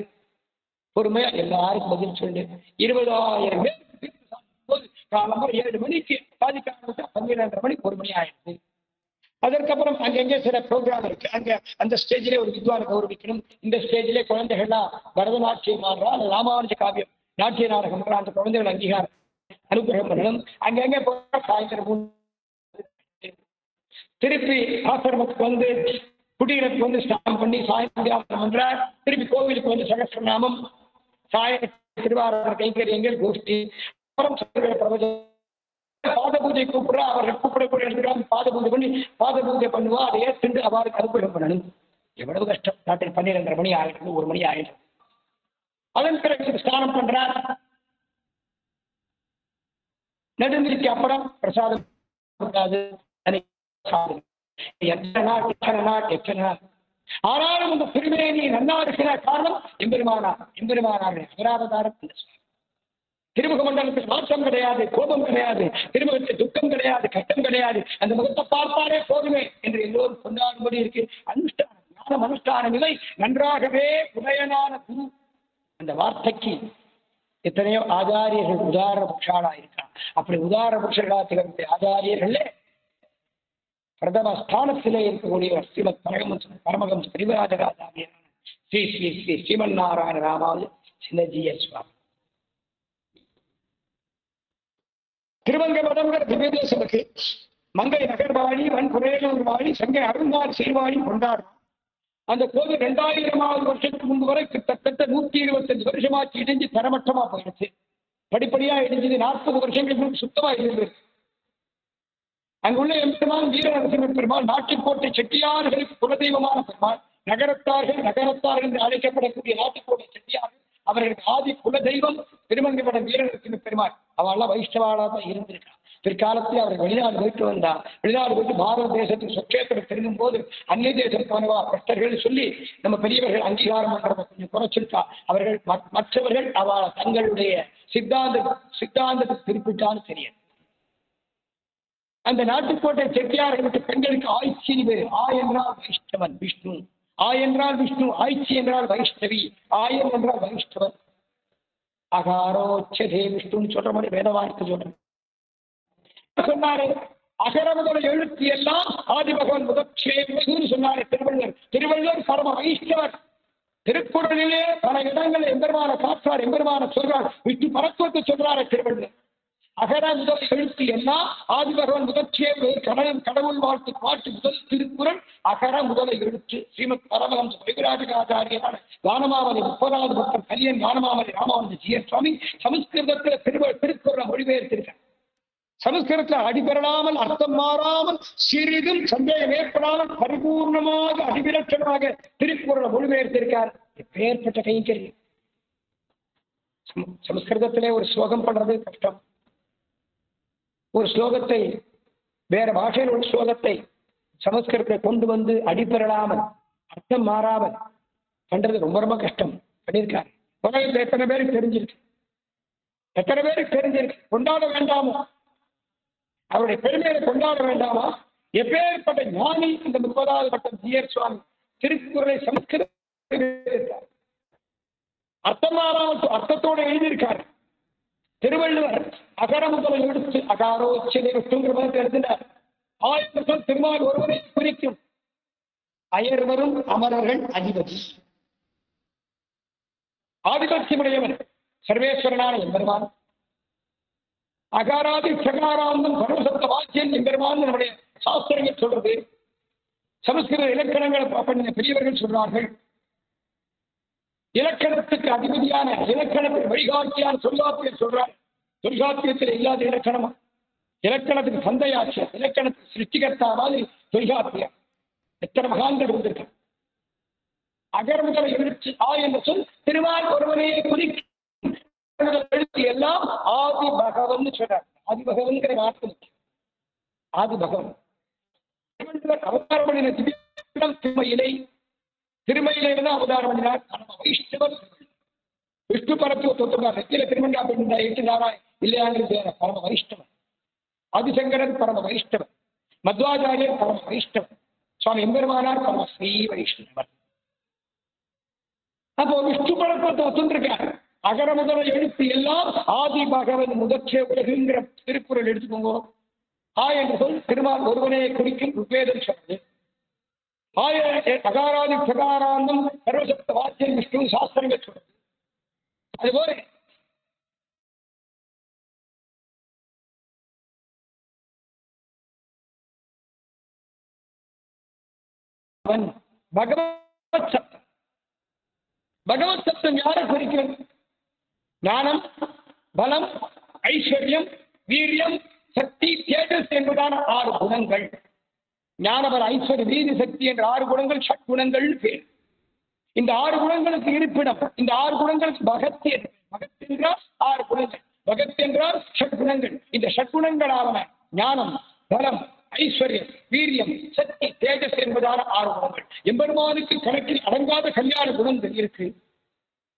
பொறுமையா எல்லாருக்கும் பதில் சொல்லு. 20,000 பேருக்கு தீர்த்தம் சாதிக்கும் போது காலம்பரம் 7 மணிக்கு சாதிக்க ஆரம்பிச்சா 12:30 மணிக்கு 1 மணி ஆயிடுது. அதற்கப்புறம் அங்கங்கே சில ப்ரோக்ராம் இருக்கு. அங்க அந்த ஸ்டேஜிலே ஒரு வித்வானை கௌரவிக்கணும். இந்த ஸ்டேஜிலே குழந்தைகள்லாம் பரதநாட்டியம் ஆடுறா, ராமானுஜ காவியம் நாட்டிய நாடகம் அந்த குழந்தைகள் அங்கீகாரம் அனுகிரகம் பண்ணணும். அங்கங்கே போய் சாயந்தரம் திருப்பி ஆசிரமத்துக்கு வந்து குடீரத்துக்கு வந்து ஸ்நானம் பண்ணி சாயந்தியாவனம் பண்றார். திருப்பி கோவிலுக்கு வந்து சகஸ்ரநாமம், சாய திருவாரூர கைங்கரியங்கள், கோஷ்டி, பிரவச்சனம், பாத பூஜை கூப்பிடுறா. அவர்கள் கூப்பிடக்கூடிய இடத்துக்கு பாத பூஜை பண்ணி பாத பூஜை பண்ணுவா. அதை ஏற்று அவருக்கு அனுகிரகம் பண்ணணும். எவ்வளவு கஷ்டம். ராத்திரி 12:30 மணி ஆயிடுது, 1 மணி ஆயிடுது. அதன் பிறகு ஸ்நானம் பண்றார். நெடுந்திருக்கு அப்புறம் பிரசாதம் ஆனாலும் அந்த திருமேனி நன்னா இருக்கிற காரணம் எம்பெருமானார். எம்பெருமானார் அபராவதாரம். திருமுக மண்டலத்தில் மாற்றம் கிடையாது, கோபம் கிடையாது, திருமுகத்தில் துக்கம் கிடையாது, கஷ்டம் கிடையாது. அந்த முகத்தை பார்த்தாலே போதுமே என்று எல்லோரும் கொண்டாடும்படி இருக்கு. அனுஷ்டானம், ஞானம் அனுஷ்டான நிலை நன்றாகவே உதயனான குரு. அந்த வார்த்தைக்கு எத்தனையோ ஆச்சாரியர்கள் உதாரண புருஷாளா இருக்கான். அப்படி உதாரண புருஷர்களா திகழக்கூடிய ஆச்சாரியர்களே பிரதம ஸ்தானத்திலே இருக்கக்கூடியவர் ஸ்ரீமத் பரமஹம்ச பரிவராஜராஜாரியரான ஸ்ரீ ஸ்ரீ ஸ்ரீ ஸ்ரீமன் நாராயண ராமானுஜ சின்னஜீய சுவாமி. திருவங்க மடங்கிற திவ்ய தேசத்துக்கு மங்கை நகர்வாழி, வன்புரேலூர் வாழி, சங்கை அருந்தார் செய்வாழி கொண்டாடுறான். அந்த கோவில் 2000வது வருஷத்துக்கு முன்பு வரை கிட்டத்தட்ட 125 வருஷமாச்சு இடிஞ்சு தரமட்டமா போயிடுச்சு. படிப்படியா இடிஞ்சது. 40 வருஷங்களுக்கு சுத்தமா இருந்தது. அங்குள்ள எம்பெருமான் வீரநரசிம்ம பெருமாள், நாட்டுக்கோட்டை செட்டியார்களுக்கு குலதெய்வமான பெருமாள், நகரத்தார்கள் என்று அழைக்கப்படக்கூடிய நாட்டுக்கோட்டை செட்டியார்கள் அவர்களுக்கு ஆதி குலதெய்வம் திருமங்கபடம் வீரநரசிம்ம பெருமாள். அவெல்லாம் வைஷ்ணவாளா தான் இருந்திருக்கான். பிற்காலத்தில் அவர் வெளிநாடு போயிட்டு வந்தார். வெளிநாடு போயிட்டு பாரத தேசத்துக்கு சொற்கேற்றம் தெரியும் போது அந்நிய தேசம் போனவா பக்தர்கள் சொல்லி நம்ம பெரியவர்கள் அங்கீகாரம் பண்றதை கொஞ்சம் குறைச்சிருக்கா. அவர்கள் மற்றவர்கள் அவளை தங்களுடைய சித்தாந்தத்தை திருப்பிட்டான்னு தெரியும். அந்த நாட்டுக்கோட்டை செட்டியார்களுக்கு பெண்களுக்கு ஆய்ச்சின்னு பேரு. ஆ என்றால் வைஷ்ணவன் விஷ்ணு, ஆ என்றால் விஷ்ணு, ஆய்ச்சி என்றால் வைஷ்ணவி, ஆயன் என்றால் வைஷ்ணவன். அகாரோச்சதே விஷ்ணுன்னு சொல்ற மாதிரி வேதவாய்க்கு சொல்றேன். சொன்னாரு அகர முதல் எழுத்து எல்லாம் ஆதிபகவன் முதற்சேன்னு சொன்னாரு திருவள்ளுவர். திருவள்ளுவர் பரம வைஷ்ணவர். திருக்குறளிலே பல இடங்களில் எம்பெருமான காற்றார், எம்பெருமான சொல்றார், விஷ்ணு பரத்துவத்தை சொல்றாரு திருவள்ளுவர். அகர முதல் எழுத்து எல்லாம் ஆதிபகவன் முதற்சே கடவுள் வாழ்த்து பாட்டு முதல் திருக்குறள் அகர முதல எழுத்து. ஸ்ரீமத் பரமஹம்ச பரிவிராஜகாச்சாரியரான வானமாமலை 30வது பக்தர் கலியன் வானமாமலை ராமானந்த ஜீயர் சுவாமி சமஸ்கிருதத்தில் திருக்குறளை மொழிபெயர்த்திருக்கார். சமஸ்கிருதத்தில் அடிபெறலாமல், அர்த்தம் மாறாமல், சிறிதும் சந்தேகம் ஏற்படாமல் பரிபூர்ணமாக அதிவிலட்சணமாக திருக்குறளை மொழிபெயர்த்திருக்கார். எப்பேற்பட்ட கைங்கரியம். சமஸ்கிருதத்திலே ஒரு ஸ்லோகம் பண்றது கஷ்டம். ஒரு ஸ்லோகத்தை வேற பாஷையில் ஒரு ஸ்லோகத்தை சமஸ்கிருதத்தை கொண்டு வந்து அடிபெறலாமல், அர்த்தம் மாறாமல் பண்றது ரொம்ப ரொம்ப கஷ்டம். பண்ணியிருக்காரு. உலகத்தில் எத்தனை பேருக்கு தெரிஞ்சிருக்கு, எத்தனை பேருக்கு தெரிஞ்சிருக்கு. கொண்டாட வேண்டாமோ? அவருடைய பெருமையை கொண்டாட வேண்டாமா? எப்பேற்பட்ட ஞானி இந்த 30வது பட்டம் ஜீயர் சுவாமி திருக்குறளை சமஸ்கிருத அர்த்தமாறாமல் அர்த்தத்தோடு எழுதியிருக்காரு. திருவள்ளுவர் அகர முதல் எடுத்து அகாரோச்சனை எழுதினார். 1000 திருமால் ஒருவரை குறிக்கும். அயர்வரும் அமரர்கள் அதிபதி. ஆதிபத்தியமுடையவன் சர்வேஸ்வரனான எம்பெருமான். அகாராதி சகாராந்தம் சர்வசப்த வாக்கியம் எம்பெருமான் நம்முடைய சாஸ்திரங்கள் சொல்றது. சமஸ்கிருத இலக்கணங்களை பெரியவர்கள் சொல்றார்கள். இலக்கணத்துக்கு அதிபதியான, இலக்கணத்துக்கு வழிகாட்டியான தொல்காப்பியர் சொல்றார். தொல்காப்பியத்தில் இல்லாத இலக்கணமா? இலக்கணத்துக்கு சந்தையாச்சு, இலக்கணத்துக்கு சிருஷ்டிகர்த்தா மாதிரி தொல்காப்பியர். எத்தனை மகான்கள் இருந்திருக்கு. அகர் முதல் எழுத்து ஆ என்ற சொல் திருமால் ஒருவனே குறிக்கும். எழுத்து எல்லாம் ஆதி பகவன் சொல்றார். ஆதி பகவன்கிற வார்த்தை ஆதி பகவன். அவதாரம் பண்ணின திருமயிலை, திருமயிலிருந்து அவதாரம் பண்ணினார். வைஷ்ணவர் விஷ்ணு பரத்துவ நெத்தியில திருமண்டா பெண்ணா 8 நாராய் இல்லையாங்கிறது பரம வைஷ்ணவர். ஆதிசங்கரன் பரம வைஷ்ணவர். மத்வாச்சாரியர் பரம வைஷ்ணவர். சுவாமி எம்பெருமானார் பரம ஸ்ரீ வைஷ்ணவர். அப்போ விஷ்ணு பரத்துவத்தை ஒத்துருக்காரு. அகர முதல எழுத்து எல்லாம் ஆதி பகவன் முதற்சே உலகுங்கிற திருக்குறள் எடுத்துக்கோங்க. ஆ என்ற சொல் திருமால் ஒருவனே குறிக்கும் ருக்வேதம் சொல்றது. அகாராதி சகாராந்தம் சர்வசப்த வாக்கியம் விஷ்ணு சாஸ்திரங்கள் சொல்றது. அதுபோல பகவத் சப்தம். பகவத் சப்தம் யாரை குறிக்கிறது? ஞானம், பலம், ஐஸ்வர்யம், வீரியம், சக்தி, தேஜஸ் என்பதான 6 குணங்கள். ஞானபல ஐஸ்வர்ய வீதி சக்தி என்ற 6 குணங்கள் ஷட்குணங்கள் பேர். இந்த 6 குணங்களுக்கு இருப்பிடம், இந்த 6 குணங்களுக்கு பகத் என்றால் 6 குணங்கள், பகத் என்றால் ஷட்குணங்கள். இந்த ஷட்குணங்களான ஞானம், பலம், ஐஸ்வர்யம், வீரியம், சக்தி, தேஜஸ் என்பதான 6 குணங்கள். எம்பெருமானுக்கு கணக்கில் அடங்காத கல்யாண குணங்கள் இருக்கு.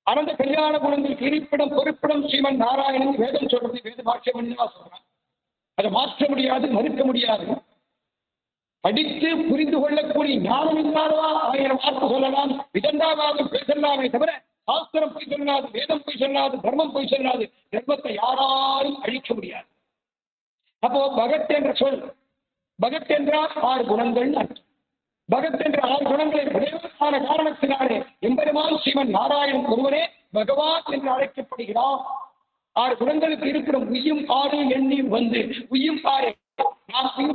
அந்த கல்யாண குணங்களுக்கு இருப்பிடம் பொறுப்பிடம் ஸ்ரீமன் நாராயணன் வேதம் சொல்றது. வேத பாக்கியம் சொல்றான். அதை மாற்ற முடியாது, மறுக்க முடியாது. படித்து புரிந்து கொள்ளக்கூடிய ஞானம் இல்லாதவா 1000 வார்த்தை சொல்லலாம், விதண்டாவாதம் பேசலாமே தவிர சாஸ்திரம் போய் சொல்லாது, வேதம் போய் சொல்லாது, தர்மம் போய் சொல்லாது. தர்மத்தை யாராலும் அழிக்க முடியாது. அப்போ பகத் என்ற சொல், பகத் என்றால் 6 குணங்கள் அர்த்தம். பகத் என்ற 6 குணங்களை உடையவரான காரணத்தினாலே எம்பெருமான் ஸ்ரீமன் நாராயணன் ஒருவரே பகவான் என்று அழைக்கப்படுகிறார். 6 குணங்களுக்கு இருக்கிற உய்யும் 6 எண்ணியும் வந்து உய்யும் 6 நாம் உய்வு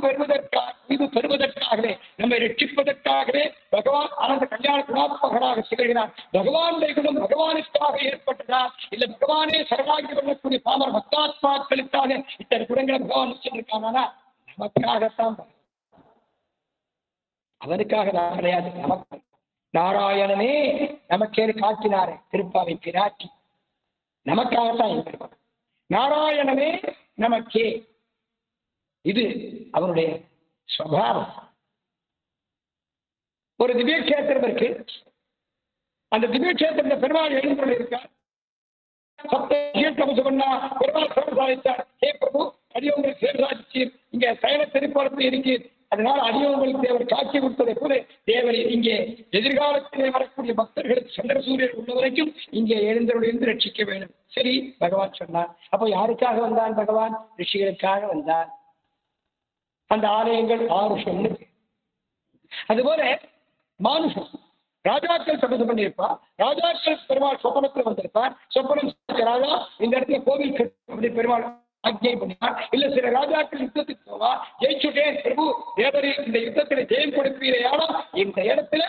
பெறுவதற்காகவே, நம்மை ரட்சிப்பதற்காகவே பகவான் ஆனந்த கல்யாண குணாத்மகராக திகழ்கிறார். பகவானுடைய குணம் பகவானுக்காக ஏற்பட்டதா, இல்லை பகவானே சரணாகி கொள்ளக்கூடிய பாமர பக்தாத்மாக்களுக்காக இத்தனை குணங்களை பகவான் வச்சிருக்கானா? நமக்காகத்தான். அவனுக்காக நான் கிடையாது. நமக்கு நாராயணனே நமக்கே காட்டினாரே திருப்பாவை பிராட்டி, நமக்காகத்தான் இருக்கிறோம். நாராயணனே நமக்கே, இது அவருடைய ஸ்வபாவம். ஒரு திவ்ய கஷேத்திரம் இருக்கு. அந்த திவ்ய கஷேத்திரத்தில் பெருமாள் எழுந்து இருக்கார். பெருமாள் சேவசாதித்தார். ஹே பிரபு, அடியவங்களுக்கு சேவசாதிச்சீர், இங்க சயன திருப்பரப்பு இருக்கு. அதனால் அடியவங்களுக்கு தேவர் காட்சி கொடுத்ததை போல தேவர் இங்கே எதிர்காலத்திலே வரக்கூடிய பக்தர்களுக்கு சந்திரசூரியர் உள்ள வரைக்கும் இங்கே எழுந்தருளிருந்து ரட்சிக்க வேண்டும். சரி, பகவான் சொன்னார். அப்போ யாருக்காக வந்தான் பகவான்? ரிஷிகளுக்காக வந்தான். அந்த ஆலயங்கள் 6 சொன்னது. அதுபோல மானுஷம், ராஜாக்கள் தபசு பண்ணியிருப்பார். ராஜாக்கள் பெருமாள் சொப்பனத்தில் வந்திருப்பார். சொப்பனம் ராஜா இந்த இடத்துல கோவில் கட்டி பெருமாள் ஆக்ஞை பண்ணினார். இல்ல சில ராஜாக்கள் யுத்தத்துக்கு போவா, ஜெயிச்சுட்டேன் பிரபு தேவரி, இந்த யுத்தத்துல ஜெயம் கொடுப்பீரையாலும் இந்த இடத்துல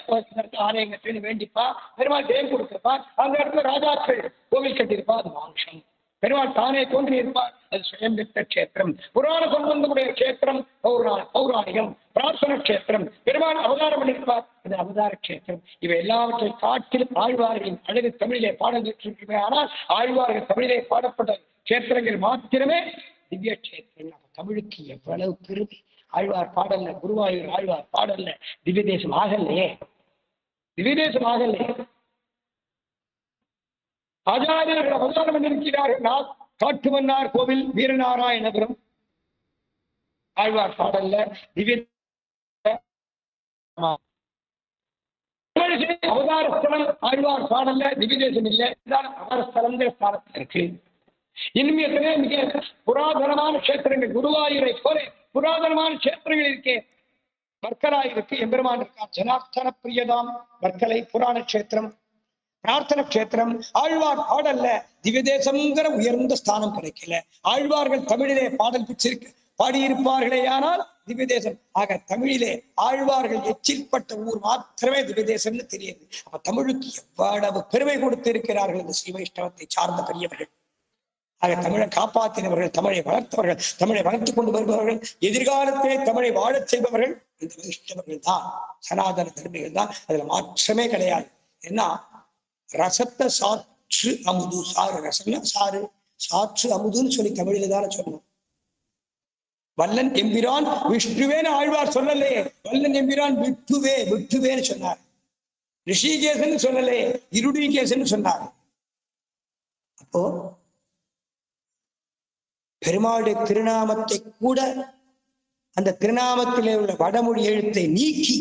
ஆலயங்கள் வேண்டிப்பா, பெருமாள் ஜெயம் கொடுத்திருப்பார். அந்த இடத்துல ராஜாக்கள் கோவில் கட்டியிருப்பா, அது மானுஷம். பெருமாள் தானே தோன்றியிருப்பார், அது சுயம்பித்த கஷேத்திரம். புராண சம்பந்தமுடைய கஷேத்திரம் பௌராணிகம். பிரார்த்தன கஷேத்திரம், பெருமாள் அவதாரம் பண்ணியிருப்பார், அது அவதார கஷேத்திரம். இவை எல்லாவற்றை காட்டிலும் ஆழ்வார்களின் அழகு தமிழிலே பாடல்கள். ஆனால் ஆழ்வார்கள் தமிழிலே பாடப்பட்ட கஷேத்திரங்கள் மாத்திரமே திவ்ய கஷேத்திரம். தமிழுக்கு எவ்வளவு பெருமை! ஆழ்வார் பாடல்ல, குருவாயூர் ஆழ்வார் பாடல்ல திவ்ய தேசம் ஆகலையே, திவ்ய தேசம் ஆகலையே. ஆச்சாரியர்கள் அவதாரம் பண்ணியிருக்கிறார்கள். காட்டுமன்னார் கோவில், வீரநாராயணபுரம் ஆழ்வார் பாடல்ல திவ்ய அவதார ஸ்தலம். ஆழ்வார் பாடல்ல திவ்ய தேசம் இல்லை, அவதார ஸ்தலங்கிற ஸ்தானத்தில் இருக்கு. இன்னும் எத்தனை மிக புராதனமான கஷேத்திரங்கள், குருவாயூரை போல புராதனமான கஷேத்திரங்கள் இருக்கே. வர்க்கலாய் இருக்கு, எம்பெருமான் இருக்கா. ஜனார்த்தன பிரியதாம் வர்க்கலை புராண கஷேத்திரம், பிரார்த்தன கஷேத்திரம். ஆழ்வார் பாடல்ல திவ்ய தேசம்ங்கிற உயர்ந்த ஸ்தானம் கிடைக்கல. ஆழ்வார்கள் தமிழிலே பாடல் பிச்சிருக்கு பாடியிருப்பார்களே, ஆனால் திவ்ய தேசம். ஆக தமிழிலே ஆழ்வார்கள் எச்சில்பட்ட ஊர் மாத்திரமே திவ்ய தேசம்னு தெரியுது. அப்ப தமிழுக்கு எவ்வளவு பெருமை கொடுத்து இருக்கிறார்கள் இந்த ஸ்ரீ வைஷ்ணவத்தை சார்ந்த பெரியவர்கள். ஆக தமிழை காப்பாற்றினவர்கள், தமிழை வளர்த்தவர்கள், தமிழை வளர்த்துக் கொண்டு வருபவர்கள், எதிர்காலத்திலே தமிழை வாழச் செய்பவர்கள் இந்த வைஷ்ணவர்கள் தான், சனாதன தர்மிகள் தான். அதுல மாற்றமே கிடையாது. ஏன்னா ரசத்தை சாற்று அமுது, சாறு ரசம்னா சாறு, சாற்று அமுதுன்னு சொல்லி தமிழில தானே சொல்லணும். வல்லன் எம்பிரான் விஷ்ணுவேன்னு ஆழ்வார் சொல்லலையே, வல்லன் எம்பிரான் விட்டுவே விட்டுவேன்னு சொன்னார். ரிஷிகேசன் சொல்லலையே, இருடிகேசன் சொன்னார். அப்போ பெருமாளுடைய திருநாமத்தை கூட அந்த திருநாமத்திலே உள்ள வடமொழி எழுத்தை நீக்கி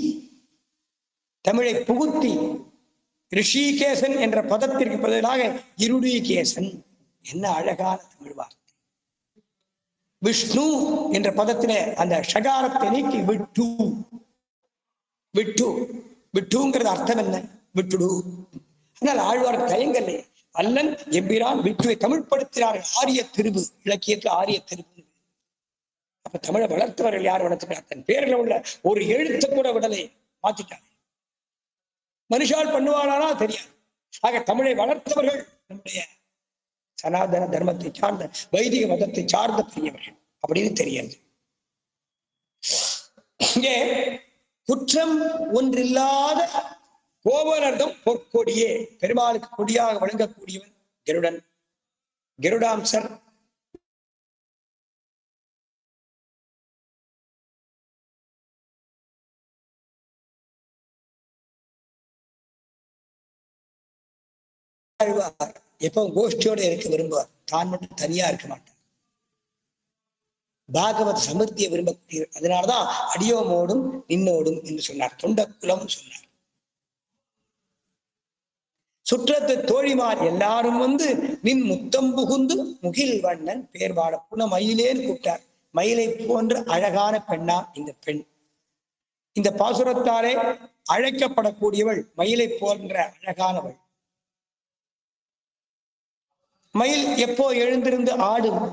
தமிழை புகுத்தி ரிஷிகேசன் என்ற பதத்திற்கு பதிலாக இருடிகேசன். என்ன அழகான தமிழ் வார்த்தை! விஷ்ணு என்ற பதத்திலே அந்த ஷகாரத்தை நீக்கி விட்டு, விட்டு விட்டுங்கிறது அர்த்தம் என்ன? விட்டுடு. ஆனால் ஆழ்வார் தயங்கல்லே. வல்லன் எம்பிரான் விட்டுவை தமிழ்படுத்தினார்கள். ஆரிய திருவு, இலக்கியத்தில் ஆரிய திருவு. அப்ப தமிழை வளர்த்தவர்கள் யார் வளர்த்துக்கிறார்? தன் பேரில் உள்ள ஒரு எழுத்து கூட விடலை, மாத்திட்டாங்க. மனுஷால் பண்ணுவாரானா தெரியாது. ஆக தமிழை வளர்த்தவர்கள் நம்முடைய சனாதன தர்மத்தை சார்ந்த வைதிக மதத்தை சார்ந்த பெரியவர்கள் அப்படின்னு தெரியாது. இங்கே குற்றம் ஒன்றில்லாத கோவலர்தம் பொற்கொடியே, பெருமாளுக்கு கொடியாக வழங்கக்கூடியவன் கருடன். கருடாம்சர் எப்ப கோஷ்டியோட இருக்க விரும்புவார், தான் மட்டும் தனியா இருக்க மாட்டார். பாகவத சமிருத்தியை விரும்பக்கூடிய, அதனாலதான் அடியோமோடும் நின்னோடும் என்று சொன்னார். தொண்டக்குலம் சொன்னார். சுற்றத்து தோழிமார் எல்லாரும் வந்து நின் முத்தம் புகுந்து முகில் வண்ணன் பேர் வாழ புன மயிலேன்னு கூப்பிட்டார். மயிலை போன்ற அழகான பெண்ணா இந்த பெண். இந்த பாசுரத்தாலே அழைக்கப்படக்கூடியவள் மயிலை போன்ற அழகானவள். மயில் எப்போ எழுந்திருந்து ஆடும்,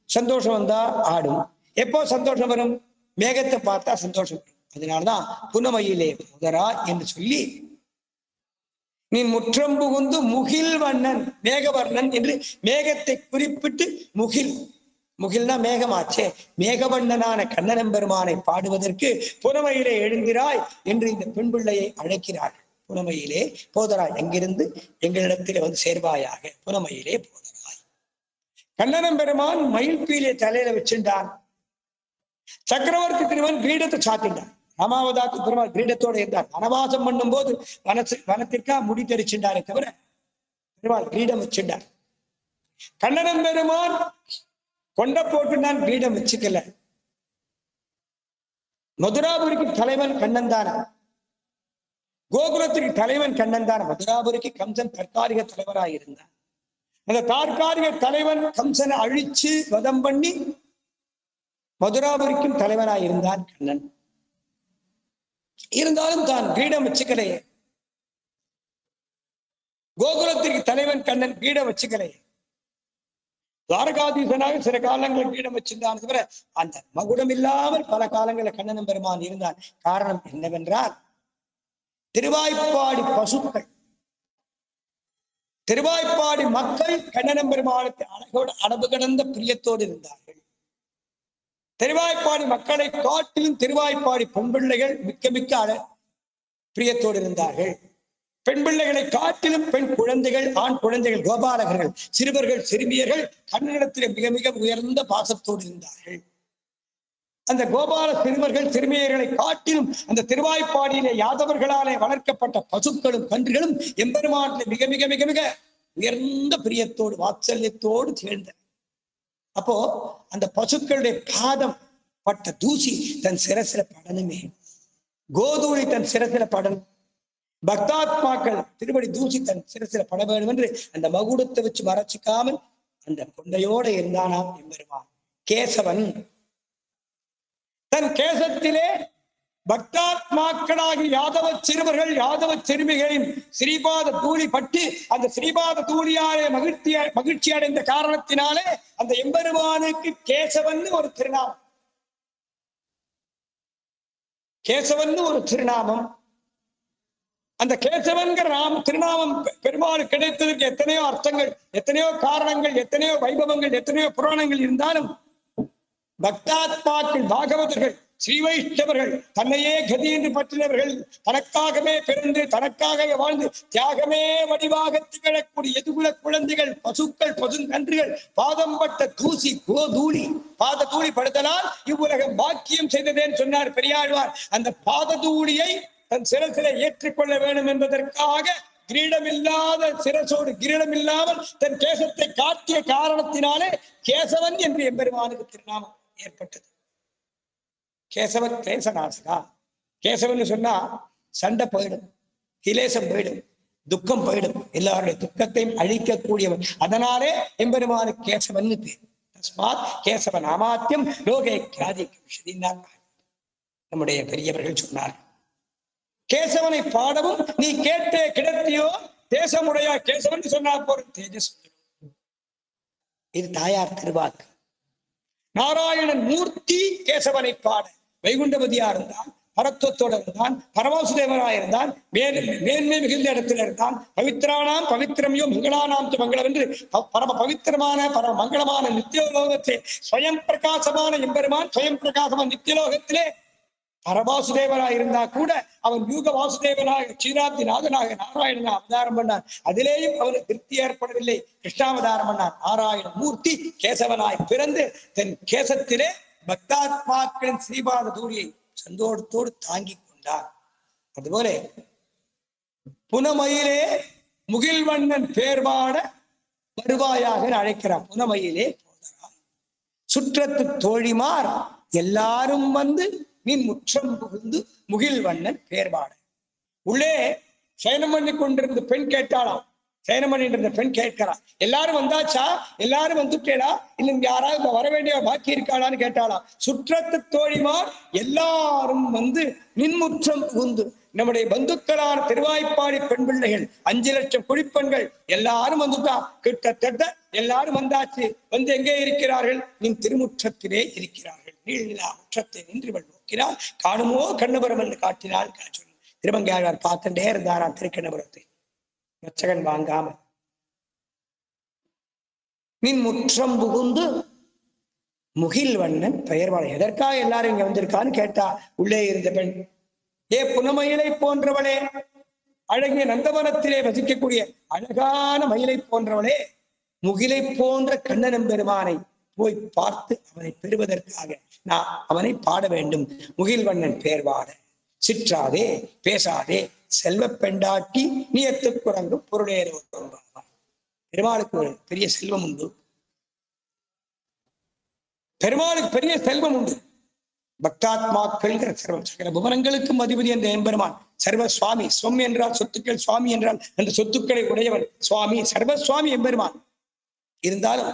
சந்தோஷம் வந்தா ஆடும். எப்போ சந்தோஷம் வரும், மேகத்தை பார்த்தா சந்தோஷம் வரும். அதனாலதான் புனமயிலே முதரா என்று சொல்லி நீ முற்றம் புகுந்து முகில் வண்ணன் மேகவர்ணன் என்று மேகத்தை குறிப்பிட்டு முகில், முகில்னா மேகமாச்சே, மேகவண்ணனான கண்ணனம் பெருமானை பாடுவதற்கு புனமையிலே எழுந்திராய் என்று இந்த பெண் பிள்ளையை அழைக்கிறார்கள். புனமையிலே போதராய், எங்கிருந்து எங்களிடத்தில் வந்து சேர்வாயாக, புனமையிலே போதராய். கண்ணனம் பெருமான் மயில் பீலிய தலையில வச்சிருந்தான். சக்கரவர்த்தி திருமன் கிரீடத்தை சாத்தின்றான். ராமாவதாக்கு பெருமாள் கிரீடத்தோடு இருந்தார். வனவாசம் பண்ணும் போது வனத்திற்கா முடி தெரிச்சுட்டாரே தவிர பெருமாள் கிரீடம் வச்சுட்டார். கண்ணனம் பெருமான் கொண்ட போட்டு நான் கிரீடம் வச்சுக்கல. மதுராபுரிக்கு தலைவன் கண்ணன் தான, கோகுலத்துக்கு தலைவன் கண்ணன் தான. மதுராபுரிக்கு கம்சன் தற்காலிக தலைவராக இருந்தான். அந்த தற்காலிக தலைவன் கம்சனை அழிச்சு வதம் பண்ணி மதுராபுரிக்கும் தலைவனாக இருந்தான் கண்ணன். இருந்தாலும் தான் கிரீடம் வச்சுக்கலையே. கோகுலத்திற்கு தலைவன் கண்ணன் கிரீடம் வச்சுக்கலையே. துவாரகாதீசனாக சில காலங்கள் கிரீடம் வச்சிருந்தான் தவிர அந்த மகுடம் இல்லாமல் பல காலங்களில் கண்ணனம் பெருமான் இருந்தான். காரணம் என்னவென்றால் திருவாய்ப்பாடி பசுக்கள், திருவாய்ப்பாடி மக்கள் கண்ணனம் பெருமானுக்கு அழகோடு அளவு கடந்த பிரியத்தோடு இருந்தார்கள். திருவாய்ப்பாடி மக்களை காட்டிலும் திருவாய்ப்பாடி பெண் பிள்ளைகள் மிக்க மிக்க பிரியத்தோடு இருந்தார்கள். பெண் பிள்ளைகளை காட்டிலும் பெண் குழந்தைகள், ஆண் குழந்தைகள், கோபாலகர்கள், சிறுவர்கள், சிறுமியர்கள் கண்ணனிடத்தில் மிக மிக உயர்ந்த பாசத்தோடு இருந்தார்கள். அந்த கோபால சிறுவர்கள் சிறுமியர்களை காட்டிலும் அந்த திருவாய்ப்பாடியிலே யாதவர்களாலே வளர்க்கப்பட்ட பசுக்களும் கன்றுகளும் எம்பெருமானிலே மிக மிக மிக மிக உயர்ந்த பிரியத்தோடு வாத்சல்யத்தோடு சேர்ந்த. அப்போ அந்த பசுக்களுடைய பாதம் பட்ட தூசி தன் சிரசில படணுமே, கோதூளி தன் சிரசில படணும், பக்தாத்மாக்கள் திருவடி தூசி தன் சிரசில பட வேண்டும் என்று அந்த மகுடத்தை வச்சு மறைச்சிக்காமல் அந்த கொண்டையோட இருந்தானாம் எம்பெருமான். கேசவன் தன் கேசத்திலே பக்தாத்மாக்களாகி யாதவ சிறுவர்கள் யாதவ சிறுமிகளின் ஸ்ரீபாத தூளி பட்டு அந்த ஸ்ரீபாத தூளியாலே மகிழ்ச்சி அடைந்த காரணத்தினாலே அந்த எம்பெருமானுக்கு கேசவன் ஒரு திருநாமம். கேசவன் ஒரு திருநாமம். அந்த கேசவன்கிற திருநாமம் பெருமாள் கிடைத்ததற்கு எத்தனையோ அர்த்தங்கள், எத்தனையோ காரணங்கள், எத்தனையோ வைபவங்கள், எத்தனையோ புராணங்கள் இருந்தாலும் பக்தாத்மாக்கள், பாகவதர்கள், ஸ்ரீ வைஷ்ணவர்கள், தன்னையே கதி என்று பற்றினவர்கள், தனக்காகவே பிறந்து தனக்காகவே வாழ்ந்து தியாகமே வடிவாக திகழக்கூடிய எதுகுல குழந்தைகள், பசுக்கள், பசுங்கன்றுகள் பாதம் பட்ட தூசி கோதூளி, பாத தூளி படுத்தலால் இவ்வுலகம் பாக்கியம் செய்ததேன்னு சொன்னார் பெரியாழ்வார். அந்த பாத தூளியை தன் சிரசில ஏற்றுக்கொள்ள வேண்டும் என்பதற்காக கிரீடமில்லாத சிரசோடு கிரீடம் இல்லாமல் தன் கேசத்தை காட்டிய காரணத்தினாலே கேசவன் என்று எம்பெருமானுக்கு திருநாமம் ஏற்பட்டது. கேசவன் கிளேசநாசகா. கேசவன் சொன்னா சண்டை போயிடும், கிலேசம் போயிடும், துக்கம் போயிடும், எல்லாருடைய துக்கத்தையும் அழிக்கக்கூடியவன். அதனாலே எம்பெருமானு கேசவன் பேர். தஸ்மாத் கேசவ நாமாத்தியம் லோகே கியாதிக்கும் நம்முடைய பெரியவர்கள் சொன்னார். கேசவனை பாடவும் நீ கேட்டே கிடத்தியோ தேசமுடைய கேசவன் சொன்னா போற தேஜஸ். இது தாயார் திருவாக்கு. நாராயணன் மூர்த்தி கேசவனை பாட வைகுண்டபதியா இருந்தால் பரத்துவத்தோடு இருந்தான், பரமசுதேவனாயிருந்தான், மேன்மை மிகுந்த இடத்துல இருந்தான். பவித்ரானாம் பவித்திரமியோ மங்களானாம் மங்களம் என்று பரம பவித்திரமான பரம மங்களமான நித்தியலோகத்திலே ஸ்வயம் பிரகாசமான எம்பெருமான் ஸ்வயம் பிரகாசமான நித்தியலோகத்திலே பரவாசுதேவனாக இருந்தா கூட அவன் யூக வாசுதேவனாக சீராப்தி நாதனாக நாராயணன் அவதாரம் பண்ணான். அதிலேயும் அவனுக்கு திருப்தி ஏற்படவில்லை. கிருஷ்ணாவதாரம் பண்ணான். நாராயண மூர்த்தி கேசவனாய் பிறந்து தன் கேசத்திலே பக்தாத்மாக்களின் ஸ்ரீபாத தூரியை சந்தோஷத்தோடு தாங்கி கொண்டான். அதுபோல புனமயிலே முகில்வண்ணன் பேர்பாட வருவாயாக அழைக்கிறான். புனமயிலே போதராய் சுற்றத்து தோழிமார் எல்லாரும் வந்து நீ முற்றம் புகுந்து முகில்வண்ணன் பேர்பாட. உள்ளே சயனம் பண்ணி கொண்டிருந்த பெண் கேட்டாளாம். சயனம் பண்ணிட்டு இருந்த பெண் கேட்கிறான், எல்லாரும் வந்தாச்சா, எல்லாரும் வந்துட்டேடா, இன்னும் யாராவது வர வேண்டிய பாக்கி இருக்காளான்னு கேட்டாளாம். சுற்றத்து தோழிமார் எல்லாரும் வந்து நின்முற்றம் புகுந்து, நம்முடைய பந்துக்களான திருவாய்ப்பாடி பெண் பிள்ளைகள் 5 லட்சம் குடிப்பெண்கள் எல்லாரும் வந்துட்டா. கிட்டத்தட்ட எல்லாரும் வந்தாச்சு. வந்து எங்கே இருக்கிறார்கள்? நின் திருமுற்றத்திலே இருக்கிறார்கள். நீளா முற்றத்தை நின்றுவள் நோக்கினாள். காணுமோ கண்ணபுரம் என்று காட்டினாள். திருமங்கையாளர் பார்த்துட்டே இருந்தாராம் திருக்கண்ணபுரத்தை. ரச்சகன் வாங்காம நின் முற்றம் புகுந்து முகில்வண்ணன் பெயர்வாளை. எதற்காக எல்லாரும் இங்க வந்திருக்கான்னு கேட்டா உள்ளே இருந்த பெண், ஏ புனமயிலை போன்றவளே, அழகிய நந்தவனத்திலே வசிக்கக்கூடிய அழகான மயிலை போன்றவளே, முகிலை போன்ற கண்ணனம் பெருமானை போய் பார்த்து அவனை பெறுவதற்காக நான் அவனை பாட வேண்டும். முகில்வண்ணன் பேர்வாட சிற்றாதே பேசாதே செல்வ பெண்டாட்டி நீயத்து குரங்கும் பொருளேறோ. பெருமாளுக்கு ஒரு பெரிய செல்வம் உண்டு. பெருமாளுக்கு பெரிய செல்வம் உண்டு. பக்தாத்மாக்கள் சர்வம் சகல புவனங்களுக்கும் அதிபதி என்ற எம்பெருமான் சர்வ சுவாமி. சுவம் என்றால் சொத்துக்கள், சுவாமி என்றால் அந்த சொத்துக்களை உடையவன் சுவாமி, சர்வசுவாமி எம்பெருமான். இருந்தாலும்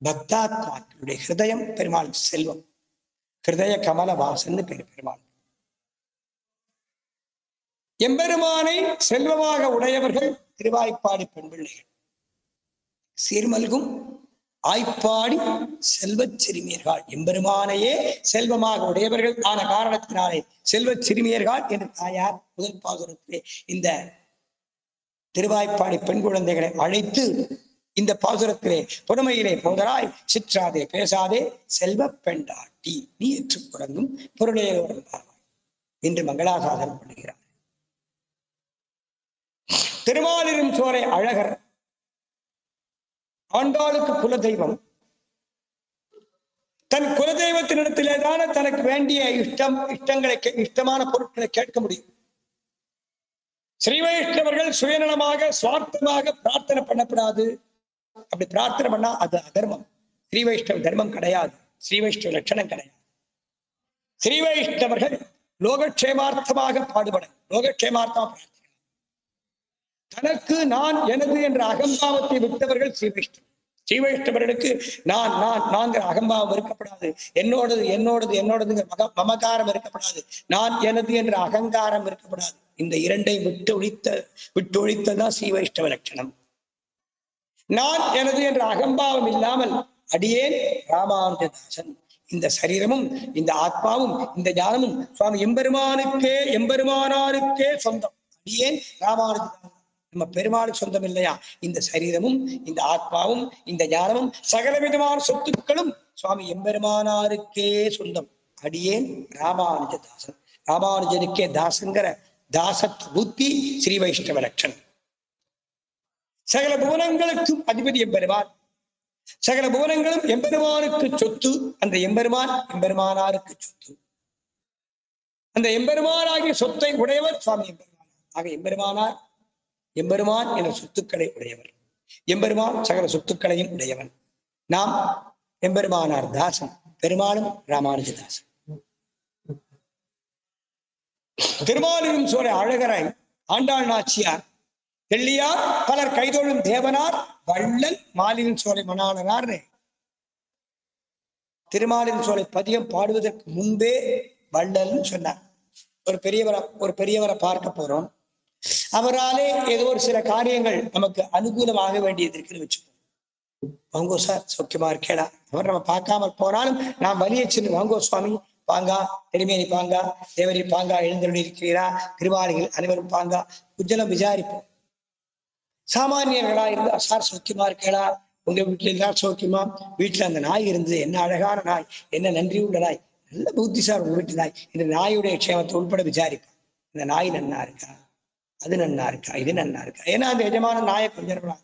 பக்தாத்மாக்களுடைய ஹிருதயம் பெருமாளுக்கு செல்வம். ஹிருதய கமல வாசன் பெருமாள். எம்பெருமானை செல்வமாக உடையவர்கள் திருவாய்ப்பாடி பெண் பிள்ளைகள். சீர்மல்கும் ஆய்ப்பாடி செல்வச் சிறுமியர்கள். எம்பெருமானையே செல்வமாக உடையவர்கள் ஆன காரணத்தினாலே செல்வச் சிறுமியர்கள் என்று தாயார் முதல் பாசுரத்திலே இந்த திருவாய்ப்பாடி பெண் குழந்தைகளை அழைத்து இந்த பாசுரத்திலே புறமையிலே போதராய் சிற்றாதே பேசாதே செல்வ பெண்டாட்டி நீ ஏற்றுக் தொடங்கும் பொருளையோடு என்று மங்களாசாசனம் பண்ணுகிறார். திருமாலிரும் சோலை அழகர் ஆண்டாளுக்கு குலதெய்வம். தன் குலதெய்வத்தினிடத்திலேதான தனக்கு வேண்டிய இஷ்டங்களை இஷ்டமான பொருட்களை கேட்க முடியும். ஸ்ரீ வைஷ்ணவர்கள் சுயநலமாக சுவார்த்தமாக பிரார்த்தனை பண்ணப்படாது. அப்படி பிரார்த்தனை பண்ணா அது அதர்மம். ஸ்ரீ வைஷ்ணவ தர்மம் கிடையாது. ஸ்ரீ வைஷ்ணவ லட்சணம் கிடையாது. ஸ்ரீ வைஷ்ணவர்கள் லோகக்ஷேமார்த்தமாக பாடுபட, லோகக்ஷேமார்த்தமாக பிரார்த்தனை. தனக்கு நான் எனது என்ற அகம்பாவத்தை விட்டவர்கள் ஸ்ரீ வைஷ்ணவ. ஸ்ரீ வைஷ்ணவர்களுக்கு நான் நான் நான்கிற அகம்பாவம் இருக்கப்படாது. என்னோடது என்னோடது என்னோடதுங்கிற மமகாரம் இருக்கப்படாது. நான் எனது என்ற அகங்காரம் இருக்கப்படாது. இந்த இரண்டை விட்டு ஒழித்ததான் ஸ்ரீ வைஷ்ணவ லட்சணம். நான் எனது என்ற அகம்பாவம் இல்லாமல் அடியேன் ராமானுஜதாசன். இந்த சரீரமும் இந்த ஆத்மாவும் இந்த ஞானமும் சுவாமி எம்பெருமானாருக்கே சொந்தம். அடியேன் ராமானுஜதாசன். நம்ம பெருமாளுக்கு சொந்தம் இல்லையா? இந்த சரீரமும் இந்த ஆத்மாவும் இந்த ஞானமும் சகலவிதமான சொத்துக்களும் சுவாமி எம்பெருமானாருக்கே சொந்தம். அடியேன் ராமானுஜதாசன். ராமானுஜனுக்கே தாசங்கிற தாசத் புத்தி ஸ்ரீ வைஷ்ணவ லட்சணம். சகல புவனங்களுக்கும் அதிபதி எம்பெருமான். சகல புவனங்களும் எம்பெருமானுக்கு சொத்து. அந்த எம்பெருமான் எம்பெருமானாருக்கு சொத்து. அந்த எம்பெருமானாகிய சொத்தை உடையவர் சுவாமி எம்பெருமான். ஆக எம்பெருமான் என்ற சொத்துக்களை உடையவர். எம்பெருமான் சகல சொத்துக்களையும் உடையவன். நாம் எம்பெருமானார் தாசன். பெருமாளும் ராமானுஜதாசன். திருமாலிரும் சோலை அழகரை ஆண்டாள் நாச்சியார், தெள்ளியார் பலர் கைதொழும் தேவனார், வள்ளல் மாலிரும் சோலை மணாளனார் திருமாலிரும் சோலை பதியம் பாடுவதற்கு முன்பே வள்ளல்னு சொன்னார். ஒரு பெரியவரை பார்க்க போறோம். அவராலே ஏதோ ஒரு சில காரியங்கள் நமக்கு அனுகூலமாக வேண்டியது இருக்குன்னு வச்சுப்போம். வாங்கோ சார் சௌக்கியமா இருக்கேடா. அவர் நம்ம பார்க்காம போனாலும் நாம் வலிய சின்ன வாங்கோ சுவாமி பாங்கா திருமேனி பாங்கா தேவரி பாங்கா எழுந்தருளி இருக்கிறீரா, திருவாளிகள் அனைவரும் பாங்கா குஜலம் விசாரிப்போம். சாமானியர்களா இருந்து சார் சௌக்கியமா இருக்கா, உங்க வீட்டுல எல்லாரும் சௌக்கியமா, வீட்டுல அந்த நாய் இருந்தது, என்ன அழகான நாய், என்ன நன்றி உள்ள நாய், நல்ல புத்தி சார் உங்க வீட்டு நாய், இந்த நாயுடைய க்ஷேமத்தை உட்பட விசாரிப்போம். இந்த நாய் நன்னா இருக்கா, அது நன்னா இருக்கா, இது நன்னா இருக்கா. ஏன்னா அந்த எஜமான நாயை கொஞ்சம்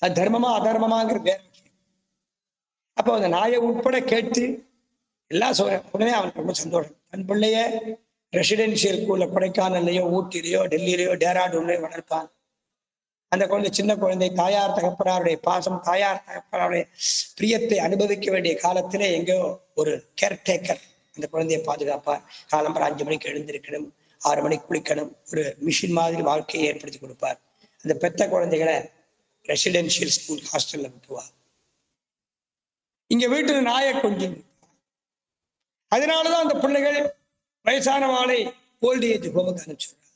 அது தர்மமா அதர்மமாங்கிற வேற விஷயம். அப்போ அந்த நாயை உட்பட கேட்டு எல்லாம் உடனே அவனுக்கு ரொம்ப சந்தோஷம். தன் பிள்ளைய ரெசிடென்சியல் ஸ்கூல்ல கொடைக்கானல்லையோ ஊட்டிலையோ டெல்லியிலையோ டேராடூன்லையோ வளர்ப்பான். அந்த குழந்தை சின்ன குழந்தை தாயார் தகப்பனாருடைய பாசம், தாயார் தகப்பனாருடைய பிரியத்தை அனுபவிக்க வேண்டிய காலத்திலே எங்கேயோ ஒரு கேர்டேக்கர் அந்த குழந்தையை பாதுகாப்பார். காலம்பரம் 5 மணிக்கு எழுந்திருக்கணும், 6 மணிக்கு குளிக்கணும், ஒரு மிஷின் மாதிரி வாழ்க்கையை ஏற்படுத்தி கொடுப்பார். அந்த பெத்த குழந்தைகளை ரெசிடென்சியல் ஸ்கூல் ஹாஸ்டல்ல விட்டுருவார். இங்க வீட்டுல நாயை கொஞ்சம். அதனாலதான் அந்த பிள்ளைகள் வயசான வாழை ஓல்டு ஏஜ் ஹோமுக்கு அனுப்பிச்சுடுறாங்க.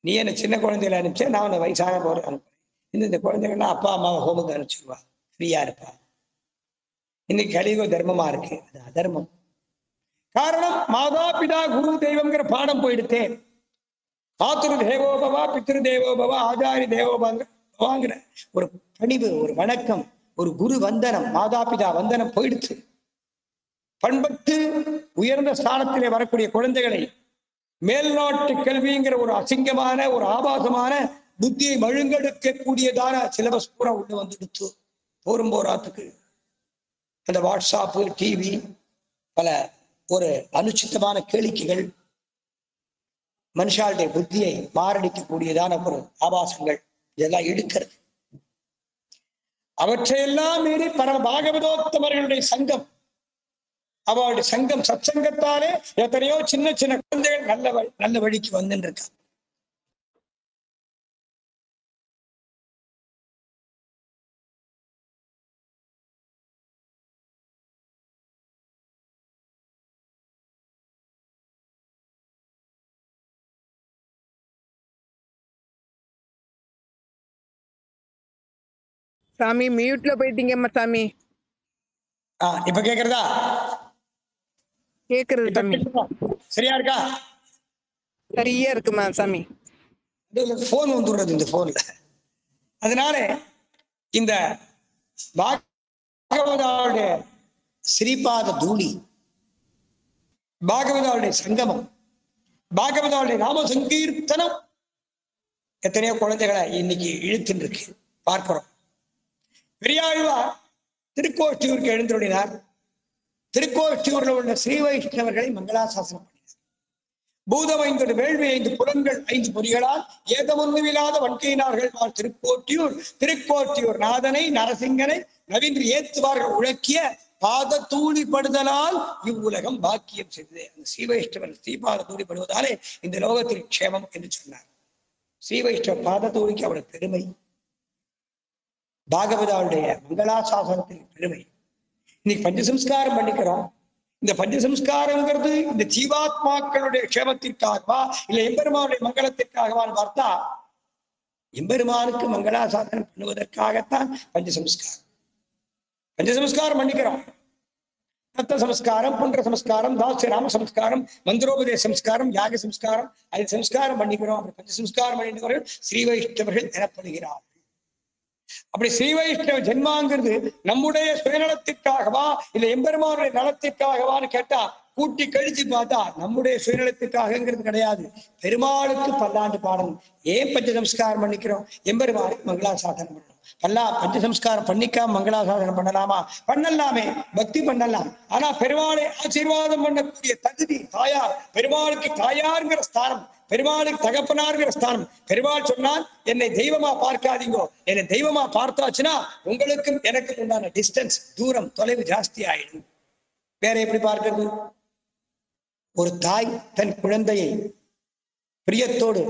நீ என்ன சின்ன குழந்தைகளை அனுப்பிச்சா, நான் உன்னை வயசான போற அனுப்புறேன். இந்த குழந்தைகள்லாம் அப்பா அம்மாவை ஹோமுக்கு அனுப்பிச்சிடுவா, ஃப்ரீயா இருப்பா. இன்னைக்கு கலியுக தர்மமா இருக்கு, அது அதர்மம். காரணம் மாதா பிதா குரு தெய்வம்ங்கிற பாடம் போயிடுத்தே. மாத்ரு தேவோபவா பித்ரு தேவோபவா ஆச்சாரி தேவோபவாங்கிற ஒரு பணிவு, ஒரு வணக்கம், ஒரு குரு வந்தனம், மாதா பிதா வந்தனம் போயிடுச்சு. பண்பட்டு உயர்ந்த ஸ்தானத்திலே வரக்கூடிய குழந்தைகளை மேல்நாட்டு கல்விங்கிற ஒரு அசிங்கமான ஒரு ஆபாசமான புத்தியை மழுங்கெடுக்கக்கூடியதான சிலபஸ் பூரா உள்ள வந்துடுச்சு. போராத்துக்கு அந்த வாட்ஸ்அப்பு, டிவி, பல ஒரு அனுச்சித்தமான கேளிக்கைகள் மனுஷாளுடைய புத்தியை மாரடிக்கக்கூடியதான ஒரு ஆபாசங்கள் இதெல்லாம் எடுக்கிறது. அவற்றையெல்லாம் மீறி பரம பாகவதோத்தமர்களுடைய சங்கம், அவளுடைய சங்கம் சத்சங்கத்தாலே எத்தனையோ சின்ன சின்ன குழந்தைகள் நல்ல வழிக்கு வந்துட்டு இருக்கா. சாமி மியூட்ல போயிட்டீங்கம்மா சாமி. இப்ப கேக்குறதா? கேக்குறது சாமி. சரியா இருக்கா? சரியா இருக்குமா சாமி. போன் வந்துடுறது இந்த போன்ல. அதனால இந்த பாகவதாவுடைய ஸ்ரீபாத தூளி, பாகவதாவுடைய சங்கமம், பாகவதாவுடைய நாம சங்கீர்த்தனம் எத்தனையோ குழந்தைகளை இன்னைக்கு இழுத்துன்னு இருக்கு, பார்க்கிறோம். பெரியாழ்வார் திருக்கோஷ்டியூருக்கு எழுந்தருளினார். திருக்கோஷ்டியூரில் உள்ள ஸ்ரீ வைஷ்ணவர்களை மங்களாசாசனம் பண்ணினார். பூதம் 5 வேள்வி 5 புலன்கள் 5 பொறிகளால் ஏதமொன்னுமில்லாத வன்கையினார்கள் திருக்கோட்டியூர் நாதனை நரசிங்கனை நவீன்று ஏத்துவார்கள் உழக்கிய பாத தூளிப்படுதலால் இவ்வுலகம் பாக்கியம் செய்தது. அந்த ஸ்ரீ வைஷ்ணவர் ஸ்ரீபாத தூளிப்படுவதாலே இந்த லோகத்தில் க்ஷேமம் என்று சொன்னார். ஸ்ரீ வைஷ்ணவ பாத தூளிக்கு அவருடைய பெருமை, பாகவதாவுடைய மங்களாசாசனத்தின் பெருமை. இன்னைக்கு பஞ்சசம்ஸ்காரம் பண்ணிக்கிறோம். இந்த பஞ்சசம்ஸ்காரங்கிறது இந்த ஜீவாத்மாக்களுடைய க்ஷேமத்திற்காகவா இல்ல எம்பெருமானுடைய மங்களத்திற்காகவான்னு பார்த்தா, எம்பெருமானுக்கு மங்களாசாசனம் பண்ணுவதற்காகத்தான் பஞ்சசம்ஸ்காரம். பஞ்சசம்ஸ்காரம் பண்ணிக்கிறோம். ரத்த சம்ஸ்காரம், புண்ட சம்ஸ்காரம், தாஸ்ய ராம சம்ஸ்காரம், மந்திரோபதேச சம்ஸ்காரம், யாக சம்ஸ்காரம், அது சம்ஸ்காரம் பண்ணிக்கிறோம். அப்படி பஞ்சசம்ஸ்காரம் பண்ணிக்கிறவர்கள் ஸ்ரீ வைஷ்ணவர்கள் எனப்படுகிறார். அப்படி ஸ்ரீ வைஷ்ணவ ஜென்மாங்கிறது நம்முடைய சுயநலத்திற்காகவா இல்ல எம்பெருமானுடைய நலத்திற்காகவான்னு கேட்டா கூட்டி கழிச்சு பார்த்தா நம்முடைய சுயநலத்திற்காகங்கிறது கிடையாது. பெருமாளுக்கு பல்லாண்டு பாடணும். ஏன் பஞ்சசம்ஸ்காரம் பண்ணிக்கிறோம்? எம்பெருமானுக்கு மங்களாசாசனம் பண்ணணும். பஞ்சசம்ஸ்காரம் பண்ணிக்காம மங்களாசாசனம் பண்ணலாமா? பண்ணலாமே, பக்தி பண்ணலாம். ஆனா பெருமாளை ஆசீர்வாதம் பண்ணக்கூடிய தகுதி தாயார், பெருமாளுக்கு தாயார்ங்கிற ஸ்தானம், பெருமாளுக்கு தகப்பனார்கிற ஸ்தானம். பெருமாள் சொன்னால் என்னை தெய்வமா பார்க்காதீங்கோ, என்னை தெய்வமா பார்த்தாச்சுன்னா உங்களுக்கும் எனக்கும் உண்டான டிஸ்டன்ஸ், தூரம், தொலைவு ஜாஸ்தி ஆயிடும். வேற எப்படி பார்க்கிறது? ஒரு தாய் தன் குழந்தையை பிரியத்தோடு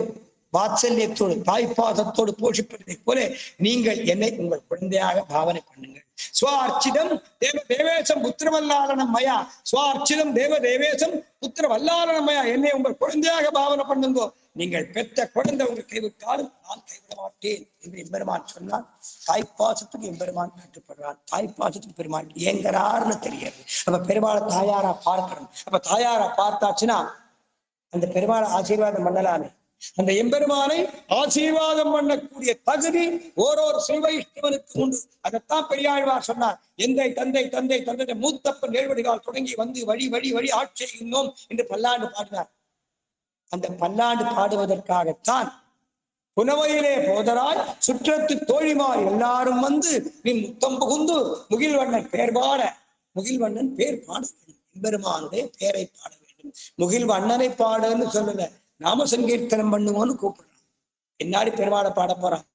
வாத்சல்யத்தோடு தாய்ப்பாசத்தோடு போஷிப்பதை போல நீங்கள் என்னை உங்கள் குழந்தையாக பாவனை பண்ணுங்கள். ஸ்வார்ச்சிதம் தேவேசம் புத்திரவல்லாளனம் மயா, ஸ்வார்ச்சிதம் தேவேசம் புத்திரவல்லாளனம் மயா, என்னை உங்கள் குழந்தையாக பாவனை பண்ணுங்கோ. நீங்கள் பெற்ற குழந்தை உங்கள் கைவிட்டாலும் நான் கைவிட மாட்டேன் என்று எம்பெருமான் சொன்னான். தாய்ப்பாசத்துக்கு எம்பெருமான் கட்டுப்படுறான். தாய்ப்பாசத்துக்கு பெருமான் ஏங்கிறார்னு தெரியாது. அப்ப பெருமாளை தாயாரா பார்க்கணும். அப்ப தாயாரா பார்த்தாச்சுன்னா அந்த பெருமாளை ஆசீர்வாதம் பண்ணலாமே. அந்த எம்பெருமானை ஆசீர்வாதம் பண்ணக்கூடிய தகுதி ஓரோரு சிவைஷ்ணவனுக்கு உண்டு. அதைத்தான் பெரியாழ்வார் சொன்னார். எந்தை தந்தை தந்தை தந்தை மூத்தப்பன் ஏழ்வடிகால் தொடங்கி வந்து வழி வழி வழி ஆட்சி இன்னும் என்று பல்லாண்டு பாடினார். அந்த பல்லாண்டு பாடுவதற்காகத்தான் புனவையிலே போதராய் சுற்றத்து தோழிமார் எல்லாரும் வந்து நீ முத்தம் புகுந்து முகில்வண்ணன் பேர் பாட, முகில்வண்ணன் பேர் பாட வேண்டும், எம்பெருமானுடைய பேரை பாட வேண்டும். முகில்வண்ணனை பாடுன்னு சொல்லல, நாம சங்கீர்த்தனம் பண்ணுவோன்னு கூப்பிடுறான். என்னாடி பெருமாளை பாட போறான்.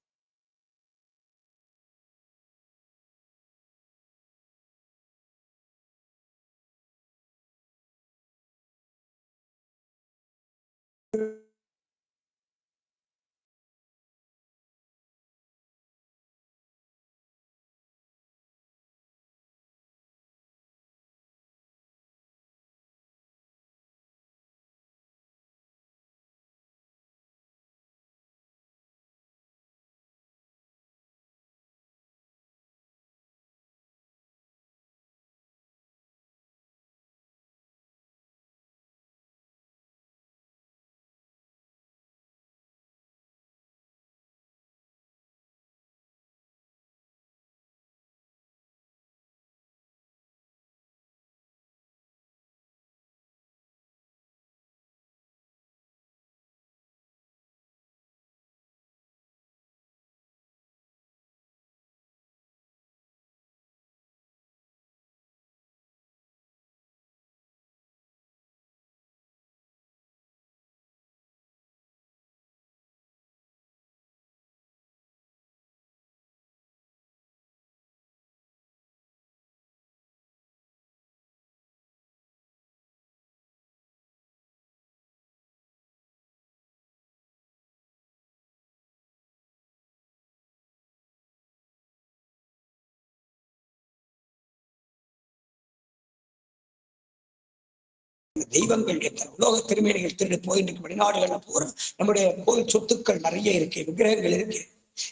தெய்வங்கள் எத்தனை உலோக திருமேனிகள் திருடு போயிட்டு வெளிநாடுகள்ல போற நம்முடைய கோயில் சொத்துக்கள் நிறைய இருக்கு, விக்கிரகங்கள் இருக்கு.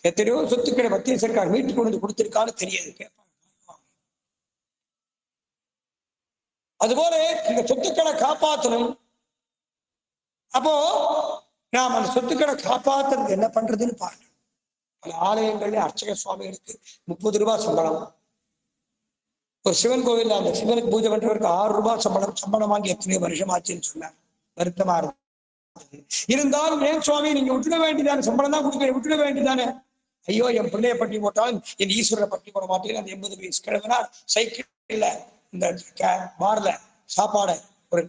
எத்தனையோ சொத்துக்களை மத்திய சர்க்கார் மீட்டு கொண்டு கொடுத்திருக்கான்னு தெரியாது, கேட்பாங்க. அதுபோல இந்த சொத்துக்களை காப்பாற்றணும். அப்போ நாம் அந்த சொத்துக்களை காப்பாற்றுறது என்ன பண்றதுன்னு பாருங்க. பல ஆலயங்கள்ல அர்ச்சக சுவாமிகளுக்கு 30 ரூபாய் சம்பளம். ஒரு சிவன் கோவில் அந்த சிவனுக்கு பூஜை பண்றவருக்கு 6 ரூபாய் சம்பளம் வாங்கி எத்தனையோ வருஷம் ஆச்சுன்னு சொன்னார். வருத்தமா இருந்தது. இருந்தாலும் ஏன் சுவாமி நீங்க விட்டுட வேண்டியதானே, சம்பளம் தான் கொடுக்க விட்டுட வேண்டியதானே. ஐயோ என் பிள்ளைய பட்டி போட்டாலும் என் ஈஸ்வரரை பட்டி போட மாட்டேன். அந்த 80 வயசு கிழவனார் சைக்கிள்ல இந்த பார்ல சாப்பாடை ஒரு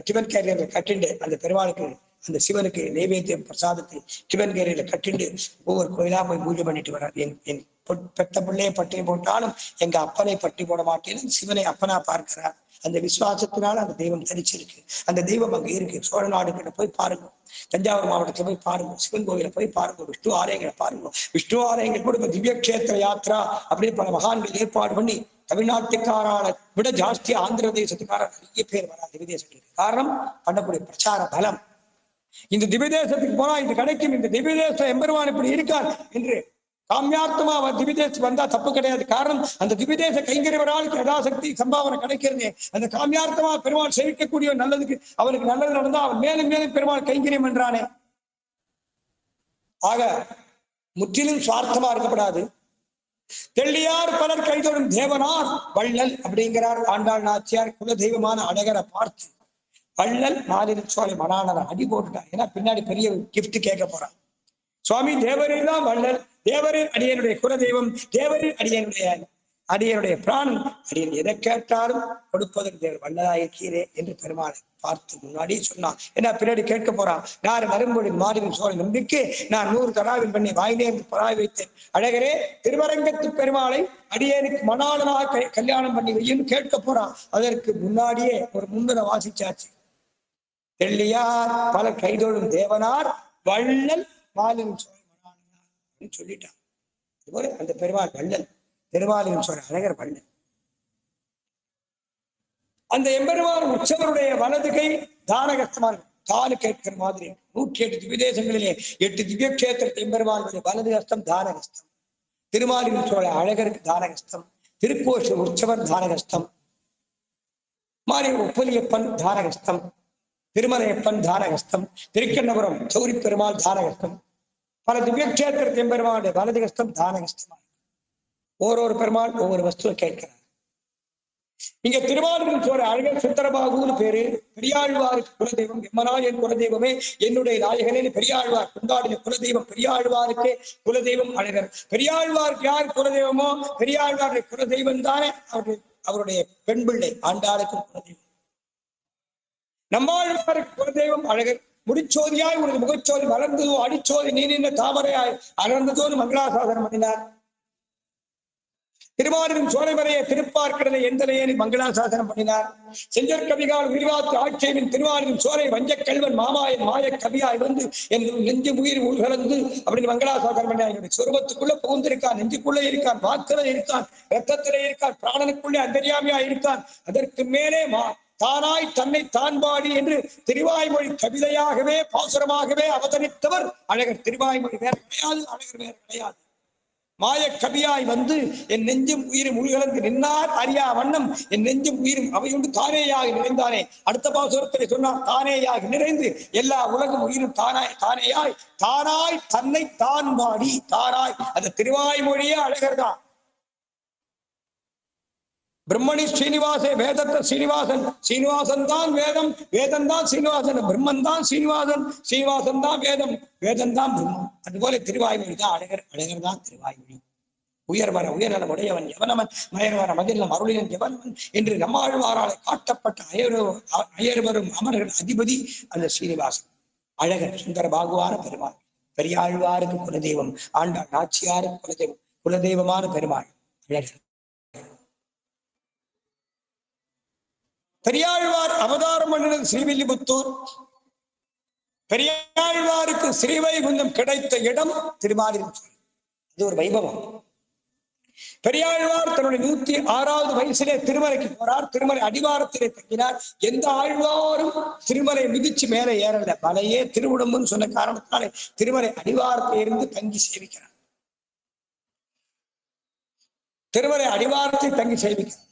டிஃபன் கேரியர்ல கட்டிண்டு அந்த பெருமாளுக்கு அந்த சிவனுக்கு நைவேத்தியம் பிரசாதத்தை டிஃபன் கேரியர்ல கட்டிண்டு ஒவ்வொரு கோயிலா போய் பூஜை பண்ணிட்டு வர்றார். என் பெத்த பிள்ளைய பட்டி போட்டாலும் எங்க அப்பனை பட்டி போட மாட்டேன்னு சிவனை அப்பனா பார்க்கிறார். அந்த விசுவாசத்தினால அந்த தெய்வம் தரிச்சிருக்கு. அந்த தெய்வம் அங்க இருக்கு. சோழ நாடு கிட்ட போய் பாருங்க, தஞ்சாவூர் மாவட்டத்துல போய் பாருங்க, சிவன் கோயில போய் பாருங்க, விஷ்ணு ஆலயங்களை பாருங்க. விஷ்ணு ஆலயங்கள் கூட திவ்ய கஷேத்திர யாத்திரா அப்படின்னு பல மகான்கள் ஏற்பாடு பண்ணி தமிழ்நாட்டுக்காரான விட ஜாஸ்தி ஆந்திர தேசத்துக்கார நிறைய பேர் வரா திவ்ய தேசத்துக்கு. காரணம் பண்ணக்கூடிய பிரச்சார பலம். இந்த திவ்ய தேசத்துக்கு போனா இது கிடைக்கும், இந்த திவ்ய தேச எம்பெருமான் இப்படி இருக்கார் என்று காமியார்த்தமா திவ்ய தேசத்துக்கு வந்தா தப்பு கிடையாது. காரணம் அந்த திவ்ய தேச கைங்கரியவராளுக்கு யதாசக்தி சம்பாவனை கிடைக்கிறது. அந்த காமியார்த்தமா பெருமாள் செவிக்கக்கூடிய நல்லதுக்கு அவனுக்கு நல்லது நடந்தா அவன் மேலும் மேலும் பெருமாள் கைங்கரியம் என்றானே. ஆக முற்றிலும் சுவார்த்தமா இருக்கப்படாது. தெள்ளியார் பலர் கைதொடும் தேவனார் வள்ளல் அப்படிங்கிறார் ஆண்டாள் நாச்சியார். குல தெய்வமான அழகரை பார்த்து வள்ளல் நாளில் சோலை மணாளரை அடி போட்டுட்டார். ஏன்னா பின்னாடி பெரிய கிஃப்ட் கேட்க போறான். சுவாமி தேவரில் தான் வள்ளல், தேவரின் அடியனுடைய குலதெய்வம், தேவரின் அடியனுடைய பிராணன், அடியன் எதை கேட்டாலும் கொடுப்பதற்கு தேவர் வள்ளலாயிருக்கிறே என்று பெருமாளை பார்த்து முன்னாடியே சொன்னான். ஏன்னா பின்னாடி கேட்க போறான். நான் மரும்பொழில் மாறின் சோழ நம்பிக்கை நான் 100 தடாவில் பண்ணி வாயிலேந்து பராய் வைத்தேன். அழகரே திருவரங்கத்து பெருமாளை அடியனுக்கு மணாளனாக கல்யாணம் பண்ணி வையும் கேட்க போறான். அதற்கு முன்னாடியே ஒரு முன்னரை வாசிச்சாச்சு. தெள்ளியார் பல கைதொழும் தேவனார் வள்ளல் மாலின் சோழ மணாளனார் சொல்லிட்டான். அதுபோல அந்த பெருமாள் வள்ளல், திருமாலின் சோழ அழகர் வள்ளல். அந்த எம்பெருமான் உற்சவருடைய வலதுகை தானகஸ்தமான தானு கேட்கிற மாதிரி 108 திவ்யதேசங்களிலே 8 திவ்ய கஷேத்திரத்தை எம்பெருமானுடைய வலது ஹஸ்தம் தானகஸ்தம், திருமாலின் சோழ அழகருக்கு தானகஸ்தம், திருக்கோஷ உற்சவர் தானகஸ்தம், மாறி உப்பலியப்பன் தானகஸ்தம், திருமலையப்பன் தானகஸ்தம், திருக்கண்ணபுரம் சௌரி பெருமாள் தானகஸ்தம், பல திவ்ய கஷேத்திரத்தை எம்பெருமானுடைய வலது ஹஸ்தம் தானகஸ்தமா. ஒவ்வொரு பெருமாள் ஒவ்வொரு வஸ்துவை கேட்கிறார். இங்க திருவாரூரில் சோழ அழகர் சுந்தரபாகுன்னு பேரு. பெரியாழ்வாருக்கு குலதெய்வம் எம்மனா என் குலதெய்வமே என்னுடைய நாயகனே பெரியாழ்வார் கொண்டாடின குலதெய்வம். பெரியாழ்வாருக்கே குலதெய்வம் அழகர். பெரியாழ்வாருக்கு யார் குலதெய்வமோ பெரியாழ்வாருடைய குலதெய்வம் தானே அவருடைய பெண் பிள்ளை ஆண்டாளுக்கும் குலதெய்வம். நம்மாழ்வாருக்கு குலதெய்வம் அழகர். முடிச்சோதியாய் உனது முகச்சோதி வளர்ந்ததோ அடிச்சோதி நீ நின்ற தாமரையாய் அலர்ந்ததோன்னு மங்களாசாசனம் பண்ணினார். திருவாரூரின் சோலைமலையை திருப்பார்க்கடலை எந்தலையேனி மங்களாசாசனம் பண்ணினார். செஞ்சற்கவிகால் விரிவாத்து ஆட்சியின் திருவாரூரின் சோலை வஞ்சக் கல்வன் மாமாயன் மாய கவியாய் வந்து என் நெஞ்சு உயிர் உள்கலந்து அப்படின்னு மங்களாசாசனம் பண்ணினார். என்னுடைய சொருபத்துக்குள்ள புகுந்திருக்கான், நெஞ்சுக்குள்ளே இருக்கான், வாக்கில இருக்கான், ரத்தத்திலே இருக்கான், பிராணனுக்குள்ளே அந்தரியாமியா இருக்கான். அதற்கு மேலே தானாய் தன்னை தான்பாடி என்று திருவாய்மொழி கவிதையாகவே பாசுரமாகவே அவதரித்தவர் அழகர். திருவாய்மொழி வேற கிடையாது, அழகர் வேற கிடையாது. மாய கவியாய் வந்து என் நெஞ்சும் உயிரும் உள்கலந்து நின்னார் அறியா வண்ணம் என் நெஞ்சும் உயிரும் அவையுண்டு தானேயாக நிறைந்தானே. அடுத்த பாசுரத்தை சொன்னார், தானேயாக நிறைந்து எல்லா உலகம் உயிரும் தானேயாய் தானாய் தன்னை தான் பாடி தானாய். அந்த திருவாய்மொழியே அழகர் தான். பிரம்மணி ஸ்ரீனிவாசே வேதத்தை சீனிவாசன், சீனிவாசன் தான் வேதம், வேதம் தான் சீனிவாசன், பிரம்மன் தான் சீனிவாசன், சீனிவாசன் தான் வேதம், வேதம் தான் பிரம்மன். அதுபோல திருவாய்மொழி தான் அழகர், அழகர் தான் திருவாய்மொழி. உயர்வர உயர்நலம் உடையவன் எவனவன் மயர்வர மதிலம் அருளியன் எவனவன் என்று நம்மாழ்வாரால் காட்டப்பட்ட அயர்வரும் அமர்கள் அதிபதி அந்த ஸ்ரீனிவாசன் அழகர். சுந்தர பாகுவான பெருமாள். பெரியாழ்வாருக்கு குலதெய்வம், ஆண்டாள் நாச்சியாருக்கு குலதெய்வம், குலதெய்வமான பெருமாள் அழகர். பெரியாழ்வார் அவதாரம் பண்ணினது ஸ்ரீவில்லிபுத்தூர். பெரியாழ்வாருக்கு ஸ்ரீவைகுண்டம் கிடைத்த இடம் திருமாலின் சோலை. இது ஒரு வைபவம். பெரியாழ்வார் தன்னுடைய 106வது வயசிலே திருமலைக்கு போறார். திருமலை அடிவாரத்திலே தங்கினார். எந்த ஆழ்வாரும் திருமலை மிதிச்சு மேலே ஏறல. மலையே திருவுடம்புன்னு சொன்ன காரணத்தாலே திருமலை அடிவாரத்தில் இருந்து தங்கி சேவிக்கிறார். திருமலை அடிவாரத்தை தங்கி சேவிக்கிறார்.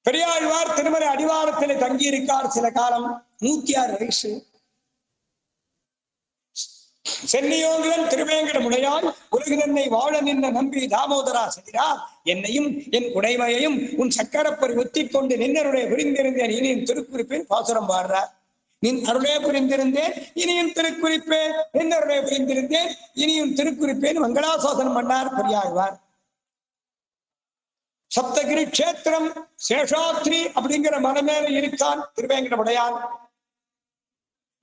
பெரியாழ்வார் திருமலை அடிவாரத்திலே தங்கி இருக்கார் சில காலம். 106 வயசு. சென்னியோங்குதன் திருவேங்கடமுடையாய் உலகினை வாழ நின்ற நம்பி தாமோதரா செகிறார். என்னையும் என் உடைமையையும் உன் சக்கரப்பரி ஒத்திக் கொண்டு நின்னருடைய புரிந்திருந்தேன் இனியும் திருக்குறிப்பேன் பாசுரம் பாடுறார். நின் அருளே புரிந்திருந்தேன் இனியும் திருக்குறிப்பேன், நின்னருடைய புரிந்திருந்தேன் இனியும் திருக்குறிப்பேன் மங்களாசாசனம் பண்ணார் பெரியாழ்வார். சப்தகிரி கஷேத்திரம் சேஷாத்ரி அப்படிங்கிற மனமேல இருக்கான் திருவேங்கடமுடையான்.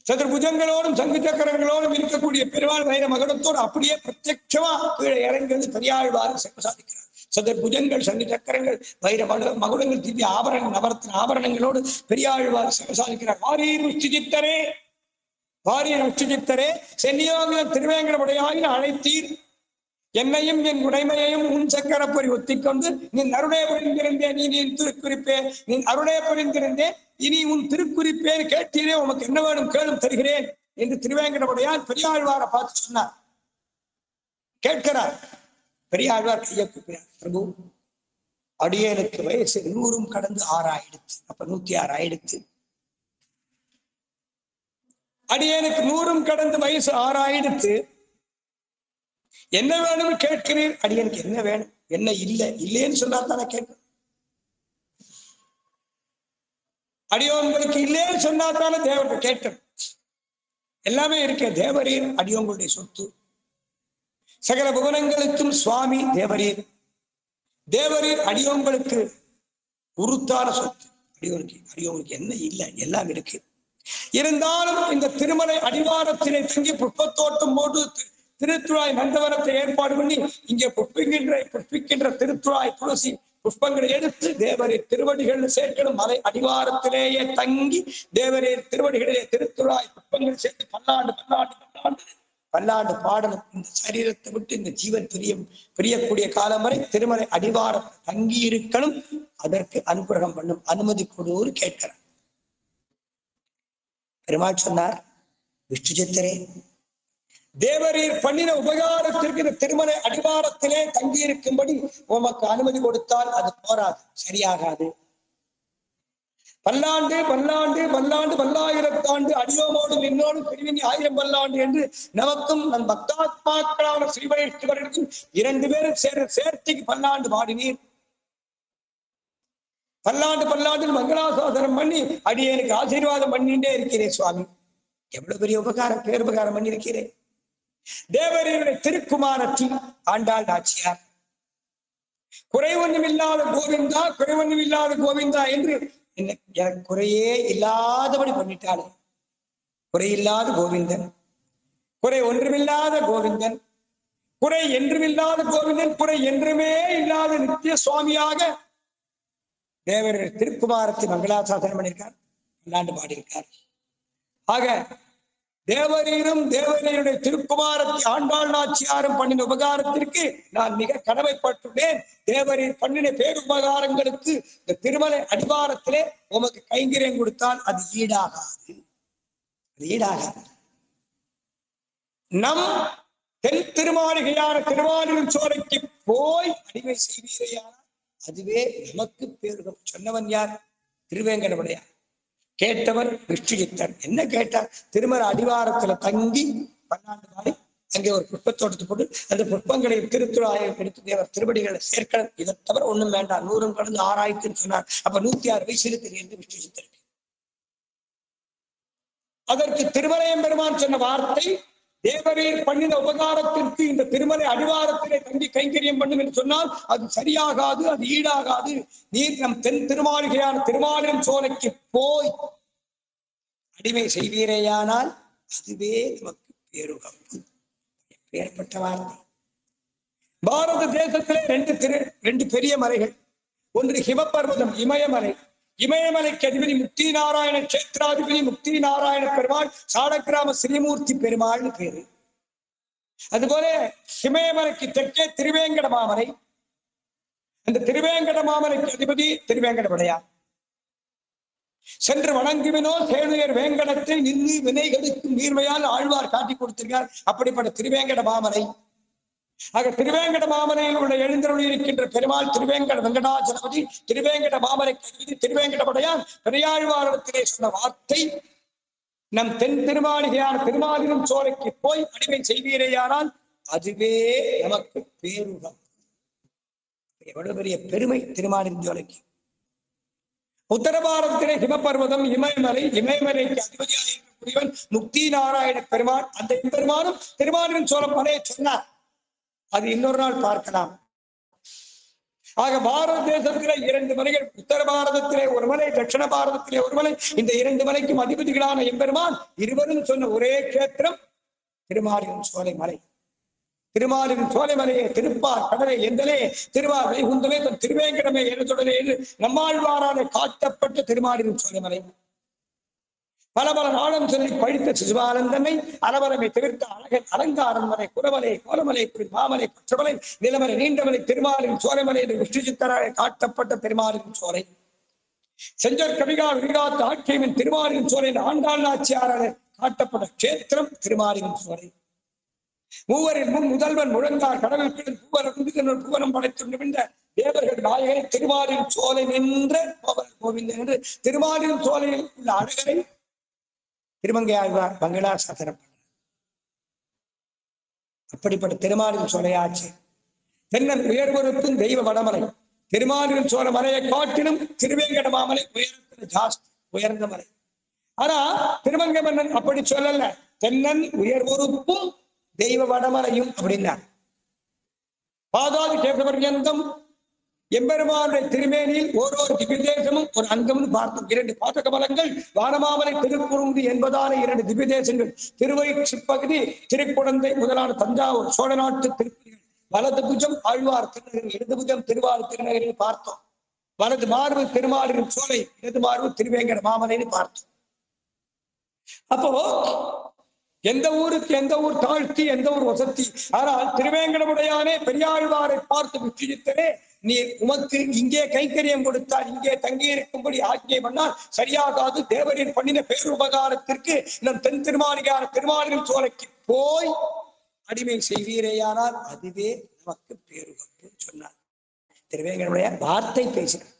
சதுர்புஜங்களோடும் சங்கு சக்கரங்களோடும் இருக்கக்கூடிய பெருமாள் வைர மகுடத்தோடு அப்படியே பிரத்யட்சமா கீழே இறங்குவது பெரியாழ்வார் சாதிக்கிறார். சதுர்புஜங்கள் சங்கு சக்கரங்கள் வைர மகுடங்கள் திவ்ய ஆபரணங்கள் நவரத்தின ஆபரணங்களோடு பெரியாழ்வார் சாதிக்கிறார். வாரீர் உச்சிஜித்தரே, வாரீர் உச்சிஜித்தரே சென்னியோக திருவேங்கடமுடையாயின் அழைத்தீர். என்னையும் என் உடைமையையும் உன் சக்கரப்பொறி ஒத்திக்கொண்டு நின் அருளே புரிந்திருந்தேன் இனி என் திருக்குறிப்பேன், நின் அருளே புரிந்திருந்தேன் இனி உன் திருக்குறிப்பேன் கேட்டீரே, உனக்கு என்ன வேணும் கேளும் தருகிறேன் என்று திருவேங்கடமுடையான் பெரியாழ்வாரை பார்த்து சொன்னார். கேட்கிறார். பெரியாழ்வார் கையை கூப்பினார். பிரபு, அடியேனுக்கு வயசு 100 கடந்து 6 ஆயிடுச்சு. அப்ப 106 ஆயிடுச்சு. அடியேனுக்கு 100 கடந்து வயசு 6 ஆயிடுச்சு. என்ன வேணும் கேட்கிறீர்? அடியனுக்கு என்ன வேணும்? என்ன இல்லைன்னு சொன்னா தானே கேட்கணும். அடியோங்களுக்கு இல்லைன்னு சொன்னா தானே தேவர்கிட்ட கேட்கணும். எல்லாமே இருக்க. தேவரீர் அடியோங்களுடைய சொத்து. சகல புவனங்களுக்கும் சுவாமி தேவரீர். தேவரீர் அடியோங்களுக்கு உருத்தான சொத்து. அடியோங்களுக்கு என்ன இல்லை, எல்லாம் இருக்கு. இருந்தாலும் இந்த திருமலை அடிவாரத்திலே தங்கி புஷ்பத்தோட்டம் போட்டு திருத்துழாய் நந்தவனத்தை ஏற்பாடு பண்ணி இங்கே புஷ்பிக்கின்ற திருத்துழாய் துளசி புஷ்பங்களை எடுத்து தேவரின் திருவடிகள் சேர்க்கணும். மலை அடிவாரத்திலேயே தங்கி தேவரின் திருவடிகளிலே திருத்துழாய் புஷ்பங்கள் சேர்த்து பல்லாண்டு பாடலும். இந்த சரீரத்தை விட்டு இந்த ஜீவன் பிரியக்கூடிய காலம் வரை திருமலை அடிவாரத்தை தங்கி இருக்கணும். அதற்கு அனுகிரகம் பண்ணும் அனுமதி கொடுன்னு கேட்கிறார். பெருமாள் சொன்னார், விஷ்ணு சித்தரே, தேவரீர் பண்ணின உபகாரத்திற்கு இந்த திருமலை அடிவாரத்திலே தங்கி இருக்கும்படி உமக்கு அனுமதி கொடுத்தால் அது போராது, சரியாகாது. பல்லாண்டு பல்லாண்டு பல்லாண்டு பல்லாயிரத்தாண்டு அடியோமோடு நின்னோடும் பிரிவினி 1000 பல்லாண்டு என்று நமக்கும் நம் பக்தாத்மாக்களான ஸ்ரீவைஷ்ணவர்களுக்கும் 2 பேரும் சேர்த்திக்கு பல்லாண்டு பாடினீர். பல்லாண்டு பல்லாண்டு மங்களாசாசனம் பண்ணி அடியேனுக்கு ஆசீர்வாதம் பண்ணிட்டே இருக்கிறேன் சுவாமி. எவ்வளவு பெரிய உபகாரம், பேருபகாரம் பண்ணியிருக்கிறேன். தேவரீருடைய திருக்குமாரத்தி ஆண்டாள் நாச்சியார் குறைவொன்றும் இல்லாத கோவிந்தா, குறைவொன்றும் இல்லாத கோவிந்தா என்று எனக்கு குறையே இல்லாதபடி பண்ணிட்டாளே. குறையில்லாத கோவிந்தன், குறை ஒன்றுமில்லாத கோவிந்தன், குறை என்றுமில்லாத கோவிந்தன், குறை என்றுமே இல்லாத நித்திய சுவாமியாக தேவர் திருக்குமாரத்தை மங்களாசாசனம் பண்ணியிருக்கார், பல்லாண்டு பாடியிருக்கார். ஆக தேவரீரும் தேவரீருடைய திருக்குமாரத்தை ஆண்டாள் நாச்சியாரும் பண்ணின உபகாரத்திற்கு நான் மிக கடமைப்பட்டுள்ளேன். தேவரீர் பண்ணின பேருபகாரங்களுக்கு இந்த திருமலை அடிவாரத்திலே உமக்கு கைங்கரியம் கொடுத்தால் அது ஈடாகாது. நம் தென் திருமாளிகையான திருவாரூர் சோலைக்கு போய் அடிமை செய்வீரையானால் அதுவே நமக்கு பேருகம். சொன்னவன் யார்? திருவேங்கடமுடையார். கேட்டவர் விஷ்ணுசித்தர். என்ன கேட்டார்? திருமலை அடிவாரத்துல தங்கி பல்லாண்டு பாடி அங்கே ஒரு புஷ்பத்தோட்டத்தை போட்டு அந்த புஷ்பங்களை திருத்துழாயம் எடுத்து தேவர் திருவடிகளை சேர்க்கணும். இதை தவிர ஒண்ணும் வேண்டாம். 100 கடந்து 6000 சொன்னார். அப்ப 106 வயசுல தெரியுது விஷ்ணுசித்தருக்கு. அதற்கு திருமலையம் பெருமான் சொன்ன வார்த்தை, தேவரீர் பண்ணின உபகாரத்திற்கு இந்த திருமலை அடிவாரத்திலே தங்கி கைங்கரியம் பண்ணும் என்று சொன்னால் அது சரியாகாது, அது ஈடாகாது. நீர் நம் தென் திருமாளிகையான திருமாலின் சோலைக்கு போய் அடிமை செய்வீரேயானால் அதுவே நமக்கு பேருகம். ஏற்பட்ட வார்த்தை. பாரத தேசத்திலே 2 பெரிய மலைகள். ஒன்று ஹிமபர்வதம், இமயமலை. இமயமலைக்கு அதிபதி முக்தி நாராயண கஷேத்திராதிபதி முக்தி நாராயண பெருமாள், சாடக்கிராம ஸ்ரீமூர்த்தி பெருமாள்னு பேரு. அதுபோல இமயமலைக்கு தெற்கே திருவேங்கட மாமலை. அந்த திருவேங்கட மாமலைக்கு அதிபதி திருவேங்கடமுடையார். சென்று வணங்குவினோ சேனுயர் வேங்கடத்தை நின்று வினைகளுக்கும் நீர்மையால் ஆழ்வார் காட்டி கொடுத்திருக்கார். அப்படிப்பட்ட திருவேங்கட மாமலை. ஆக திருவேங்கட மாமலையில் எழுந்தருளி இருக்கின்ற பெருமாள் திருவேங்கட வெங்கடாச்சலபதி, திருவேங்கட மாமலை கதிபதி திருவேங்கடமுடையார் பெரியாழ்வாரிடத்திலே சொன்ன வார்த்தை, நம் தென் திருமாளிகையான திருமாலினும் சோலைக்கு போய் அடிமை செய்வீரேயானால் அதுவே நமக்கு பேருகம். எவ்வளவு பெரிய பெருமை திருமாலின் சோலைக்கு. உத்தர பாரதத்திலே ஹிமபர்வதம், இமயமலை. இமயமலைக்கு அதிபதியாக இருக்கக்கூடியவன் முக்தி நாராயண பெருமாள். அந்த பெருமானும் திருமாலின் சோழம் மலையை சொன்னார். அது இன்னொரு நாள் பார்க்கலாம். ஆக பாரத தேசத்திலே 2 மலைகள். உத்தர பாரதத்திலே ஒரு மலை, தட்சிண பாரதத்திலே ஒரு மலை. இந்த 2 மலைக்கும் அதிபதிகளான எம்பெருமான் இருவரும் சொன்ன ஒரே கேத்திரம் திருமாலின் சோலை மலை. திருமாலின் சோலை மலையே திருப்பார் கடலை எந்தலே திருவார் வைகுந்தமே தன் திருவேங்கடமே என தொடரே என்று நம்மாழ்வாரான காட்டப்பட்ட திருமாலின் சோலை மலை. பல நாளம் சொல்லி பழித்த சிசுபானந்தனை அலவரமை தவிர்த்த அழகன் அலங்காரன் மலை, குரமலை, கோலமலை, மாமலை, பற்றமலை, நிலமலை, நீண்டமலை, திருமாலின் சோலைமலை என்று விஷ்ணு சித்தராக காட்டப்பட்ட திருமாலின் சோலை. செஞ்சர் கவிகால் விரிகாத்த ஆட்சியமின் திருமாலின் சோலை ஆண்டாள் நாச்சியாரான காட்டப்பட்ட கஷேத்திரம் திருமாலின் சோலை. மூவரின் முதல்வன் முழங்கார் கடவுள் பூவனம் படைத்து நிமிர்ந்த தேவர்கள் நாயகனை திருமாலின் சோலை நின்ற கோவிந்தன் என்று திருமாலின் சோலையில் உள்ள அழகரை திருமங்கை ஆழ்வார் மங்களாசாசனம். அப்படிப்பட்ட திருமாலின் சோலையாச்சு. தென்னன் உயர்வருக்கும் தெய்வ வடமலை. திருமாலின் சோழ மலையை காட்டிலும் திருவேங்கட மாமலை உயரத்தில் ஜாஸ்தி, உயர்ந்த மலை. ஆனா திருமங்கை மன்னன் அப்படி சொல்லல. தென்னன் உயர்வருப்பும் தெய்வ வடமலையும் அப்படின்னார். பாதாதி கேசபர்யந்தம் எம்பெருமானுடைய திருமேனியில் ஓரோ திவ்யதேசமும் ஒரு அங்கம்னு பார்த்தோம். 2 பாதக பலங்கள், வானமாமலை, திருக்குறுங்கு என்பதான 2 திவ்யதேசங்கள். திருவை சிற்பகுதி, திருக்குடந்தை முதலான தஞ்சாவூர் சோழ நாட்டு திருப்பதிகள். வலது புஜம் ஆழ்வார் திருநகரில், இடது புஜம் திருவாரூர் திருநகரில் பார்த்தோம். வலது மார்பு திருமாலின் சோலை, இடது மார்பு திருவேங்கட மாமலைன்னு பார்த்தோம். அப்போ எந்த ஊருக்கு எந்த ஊர் தாழ்த்தி, எந்த ஊர் வசத்தி. ஆனால் திருவேங்கடமுடையானே பெரியாழ்வாரை பார்த்து விட்டுத்தரே, நீ உமக்கு இங்கே கைங்கரியம் கொடுத்தால் இங்கே தங்கி இருக்கும்படி ஆజ్ఞை பண்ணால் சரியாகாது. தேவரின் பண்ணின பேருபகாரத்திற்கு நம் தென் திருமாளிகான திருமாலின் சோலைக்கு போய் அடிமை செய்வீரேயானால் அதுவே நமக்கு பேருகப்பு சொன்னார். திருவேங்கடமுடைய வார்த்தை பேசினார்.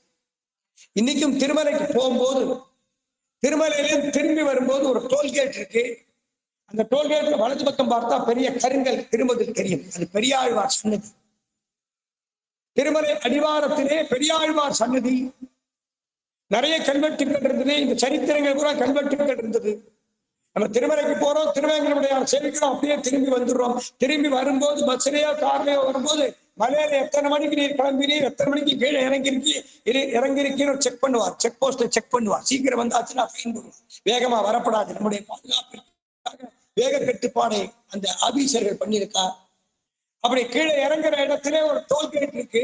இன்னைக்கும் திருமலைக்கு போகும்போது, திருமலையிலும் திரும்பி வரும்போது ஒரு டோல்கேட் இருக்கு. அந்த டோல்கேட்ல வலது பக்கம் பார்த்தா பெரிய கருங்கல் திரும்புதல் தெரியும். அது பெரியாழ்வார் சன்னதி. திருமலை அடிவாரத்திலே பெரியாழ்வார் சன்னதி. நிறைய கல்வெட்டுகள் இருந்தது. இந்த சரித்திரங்கள் கூட கல்வெட்டுகள் இருந்தது. நம்ம திருமலைக்கு போறோம், திருவேங்கடமுடையார் சேவிக்கிறோம், அப்படியே திரும்பி வந்துடுறோம். திரும்பி வரும்போது பஸ்லயோ கார்லயோ வரும்போது மலையில எத்தனை மணிக்கு நீர் கிளம்பினீர், எத்தனை மணிக்கு கீழே இறங்கிருக்கீன்னு செக் பண்ணுவார். செக் போஸ்ட்ல செக் பண்ணுவார். சீக்கிரம் வந்தாச்சுன்னா ஃபைன் பண்ணுவார். வேகமா வரப்படாது. நம்முடைய பாதுகாப்பிற்காக வேக கட்டுப்பாடை அந்த ஆபீசர்கள் பண்ணியிருக்கார். அப்படி கீழே இறங்குற இடத்துல ஒரு டோல்கேட் இருக்கு.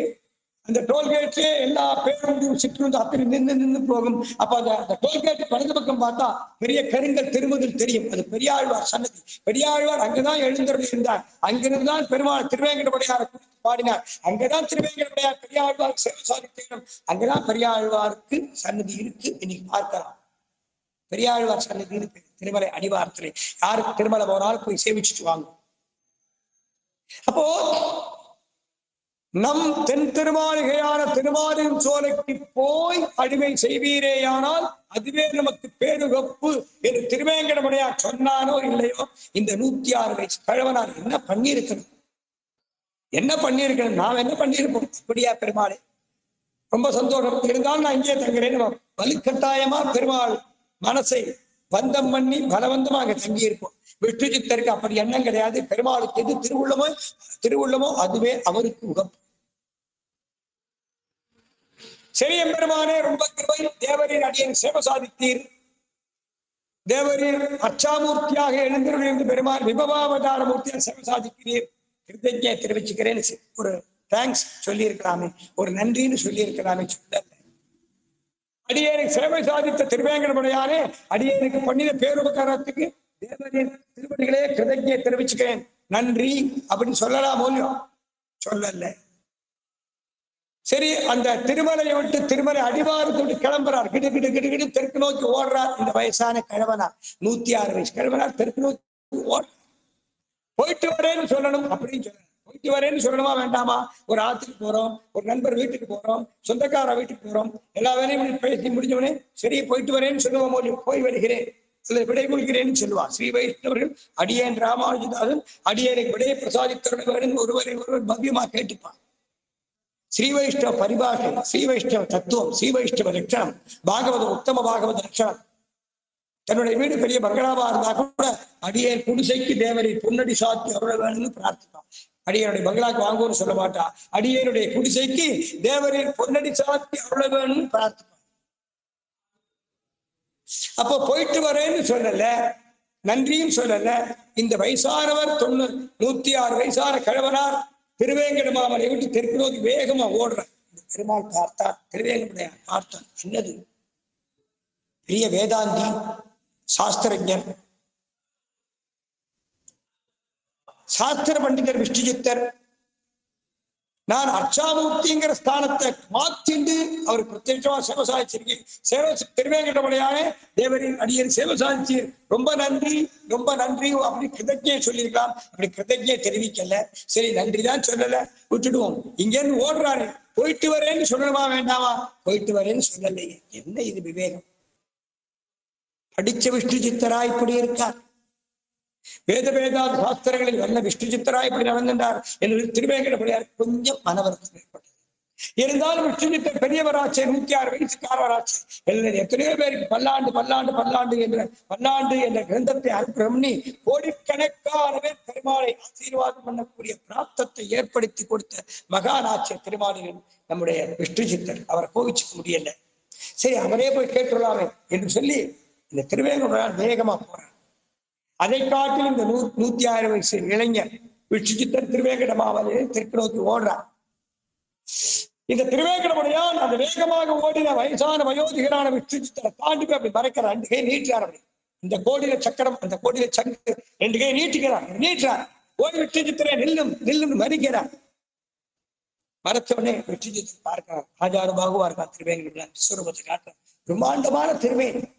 அந்த டோல்கேட்ல எல்லா பேருந்தும் சிற்றுந்து அப்படி நின்று போகும். அப்ப அந்த டோல்கேட் வலது பக்கம் பார்த்தா பெரிய கருங்கல் திருமுதல் தெரியும். அது பெரியாழ்வார் சன்னதி. பெரியாழ்வார் அங்கதான் எழுந்தருளி இருந்தார். அங்கிருந்துதான் பெருமாள் திருவேங்கடமுடையாரை குறித்து பாடினார். அங்கதான் திருவேங்கடமுடையார் பெரியாழ்வார் சேவை சாதித்தேனும். அங்கதான் பெரியாழ்வாருக்கு சன்னதி இருக்கு. இன்னைக்கு பார்க்கலாம். பெரியாழ்வார் சன்னதி இருக்கு திருமலை அடிவாரத்திலே. யாருக்கு திருமலை போனாலும் போய் சேவிச்சுட்டு வாங்க. அப்போ நம் தென் திருமாளிகையான திருமாலின் சோலைக்கு போய் அடிமை செய்வீரேயானால் அதுவே நமக்கு பேருகப்பு என்று திருவேங்கடமுடையார் சொன்னானோ இல்லையோ, இந்த 106 வயசு கழவனார் என்ன பண்ணியிருக்கணும், என்ன பண்ணியிருக்கணும், நாம் என்ன பண்ணியிருப்போம். இப்படியா பெருமாளே, ரொம்ப சந்தோஷம். இருந்தாலும் நான் இங்கே தங்குறேன். வலுக்கட்டாயமா பெருமாள் மனசை பந்தம் பண்ணி பலவந்தமாக தங்கி இருப்போம். விஷ்ணு சித்தருக்கு அப்படி எண்ணம் கிடையாது. பெருமாளுக்கு எது திருவுள்ளமோ அதுவே அவருக்கு உகப்பு. சரி எம்பெருமானே, ரொம்ப கிருபை. தேவரின் அடியன் சேவை சாதித்தீர். தேவரின் அச்சாமூர்த்தியாக எழுந்திருந்து பெருமாள் விபவாவதார மூர்த்தியாக சேவை சாதிக்கிறீர். கிருத்தஜ்ஞை தெரிவிச்சுக்கிறேன்னு ஒரு தேங்க்ஸ் சொல்லி இருக்கலாமே, ஒரு நன்றின்னு சொல்லி இருக்கலாமே. சொல்ல அடியேனுக்கு சேவை சாதித்த திருவேங்கடமுடையானே, அடியேனுக்கு பண்ணின பேருபகாரத்துக்கு தேவரின் திருவடிகளே கிருதஜ்ஞை தெரிவிச்சுக்கிறேன், நன்றி அப்படின்னு சொல்லலாம். மூலியம் சொல்லல. சரி, அந்த திருமலையை விட்டு திருமலை அடிவாரத்தை விட்டு கிளம்புறார். கிடு தெற்கு நோக்கி ஓடுறார். இந்த வயசான கிழவனார், 106 வயசு கிழவனார் தெற்கு நோக்கி ஓடுறார். போயிட்டு வரேன்னு சொல்லணும் அப்படின்னு சொல்லணும். போயிட்டு வரேன்னு சொல்லணுமா வேண்டாமா? ஒரு ஆத்துக்கு போறோம், ஒரு நண்பர் வீட்டுக்கு போறோம், சொந்தக்கார வீட்டுக்கு போறோம், எல்லா வேலையும் பேசி முடிஞ்சவனே சரி போயிட்டு வரேன்னு சொல்லுவோம். போய் வருகிறேன் அல்லது விடை கொள்கிறேன்னு சொல்லுவார். ஸ்ரீ வைஷ்ணவர்கள் அடியேன் ராமானுஜதாசன் அடியேனுக்கு விடையை பிரசாதித்தவர்கள் ஒருவரை ஒருவர் பவ்யமா கேட்டுப்பார். ஸ்ரீ வைஷ்ணவ பரிபாஷை, ஸ்ரீ வைஷ்ணவ தத்துவம், ஸ்ரீ வைஷ்ணவ லட்சணம், பாகவத உத்தம பாகவத லட்சணம். தன்னுடைய வீடு பெரிய பங்களாவா இருந்தா கூட அடியேன் குடிசைக்கு தேவரை பொன்னடி சாத்தி அருள வேணும்னு பிரார்த்திப்பான். அடியனுடைய பங்களாக்கு வாங்குவோம்னு சொல்ல மாட்டா. அடியனுடைய குடிசைக்கு தேவரின் பொன்னடி சாத்தி அருள வேணும்னு பிரார்த்திப்பான். அப்போ போயிட்டு வரேன்னு சொல்லல, நன்றியும் சொல்லல. இந்த வயசானவர் 106 வயசான கிழவனார் திருவேங்கட மாமலை விட்டு தெற்கு நோக்கி வேகமா ஓடுற பெருமாள் பார்த்தார். திருவேங்கடையார் பார்த்தார். என்னது? பெரிய வேதாந்தி, சாஸ்திரஜர், சாஸ்திர பண்டிதர் விஷ்ணு சித்தர். நான் அர்ச்சாமூர்த்திங்கிற ஸ்தானத்தை மாத்திண்டு அவர் பிரத்யட்சமா சேவை சாதிச்சிருக்கேன். திருவேங்கடமுடையான தேவரின் அடியன் சேவை சாதிச்சு ரொம்ப நன்றி ரொம்ப நன்றி அப்படி கிருதஜ்ஞை சொல்லியிருக்கலாம். அப்படி கிருதஜ்ஞை தெரிவிக்கல. சரி நன்றி தான் சொல்லல, விட்டுடுவோம். இங்கேருந்து ஓடுறாரு. போயிட்டு வரேன்னு சொல்லணுமா வேண்டாமா? போயிட்டு வரேன்னு சொல்லலையே. என்ன இது விவேகம்? படிச்ச விஷ்ணு சித்தரா இப்படி இருக்கார். வேதாந்த சாஸ்திரங்களில் வந்த விஷ்ணு சித்தரா இப்படி நடந்தார் என்று திருவேங்கடமுடையார் கொஞ்சம் மனவருத்தம் ஏற்பட்டது. இருந்தாலும் விஷ்ணு சித்தர் பெரியவராட்சி, 106 வயசுக்காரவராட்சி. எத்தனையோ பேருக்கு பல்லாண்டு என்ற கிரந்தத்தை அனுப்பினி கோடிக்கணக்கான பேர் பெருமாளை ஆசீர்வாதம் பண்ணக்கூடிய பிராப்தத்தை ஏற்படுத்தி கொடுத்த மகானாட்சி திருமாலின் நம்முடைய விஷ்ணு சித்தர். அவரை கோவிச்சுக்க முடியல. சரி அவரே போய் கேட்டுடலாமே என்று சொல்லி இந்த திருவேங்கடமுடையார் வேகமா போறார். அதை காட்டில் இந்த 106 வயசு இளைஞர் விஷ்ணுசித்தர் திருவேங்கடமாவது தெற்கு நோக்கி ஓடுறார். இந்த திருவேங்கடமுடையான் அந்த வேகமாக ஓடின வயசான வயோதிகரான விஷ்ணுசித்தரை தாண்டி போய் அப்படி மறைக்கிற 2 கை நீட்டுறார். அப்படி இந்த கோடியில சக்கரம், அந்த கோடியில சங்கு 2 கை நீட்டுகிறார், நீட்டுறார். ஓடி விஷ்ணுசித்தரை நில்லும் நில்லும் மறிக்கிறார். மறைச்சவனே விஷ்ணுசித்தர் பார்க்கிறார். ஆஜானுபாகுவா இருக்கா திருவேங்கடம் விஸ்வரூபத்தை காட்டுற பிரம்மாண்டமான திருவேங்கடம்.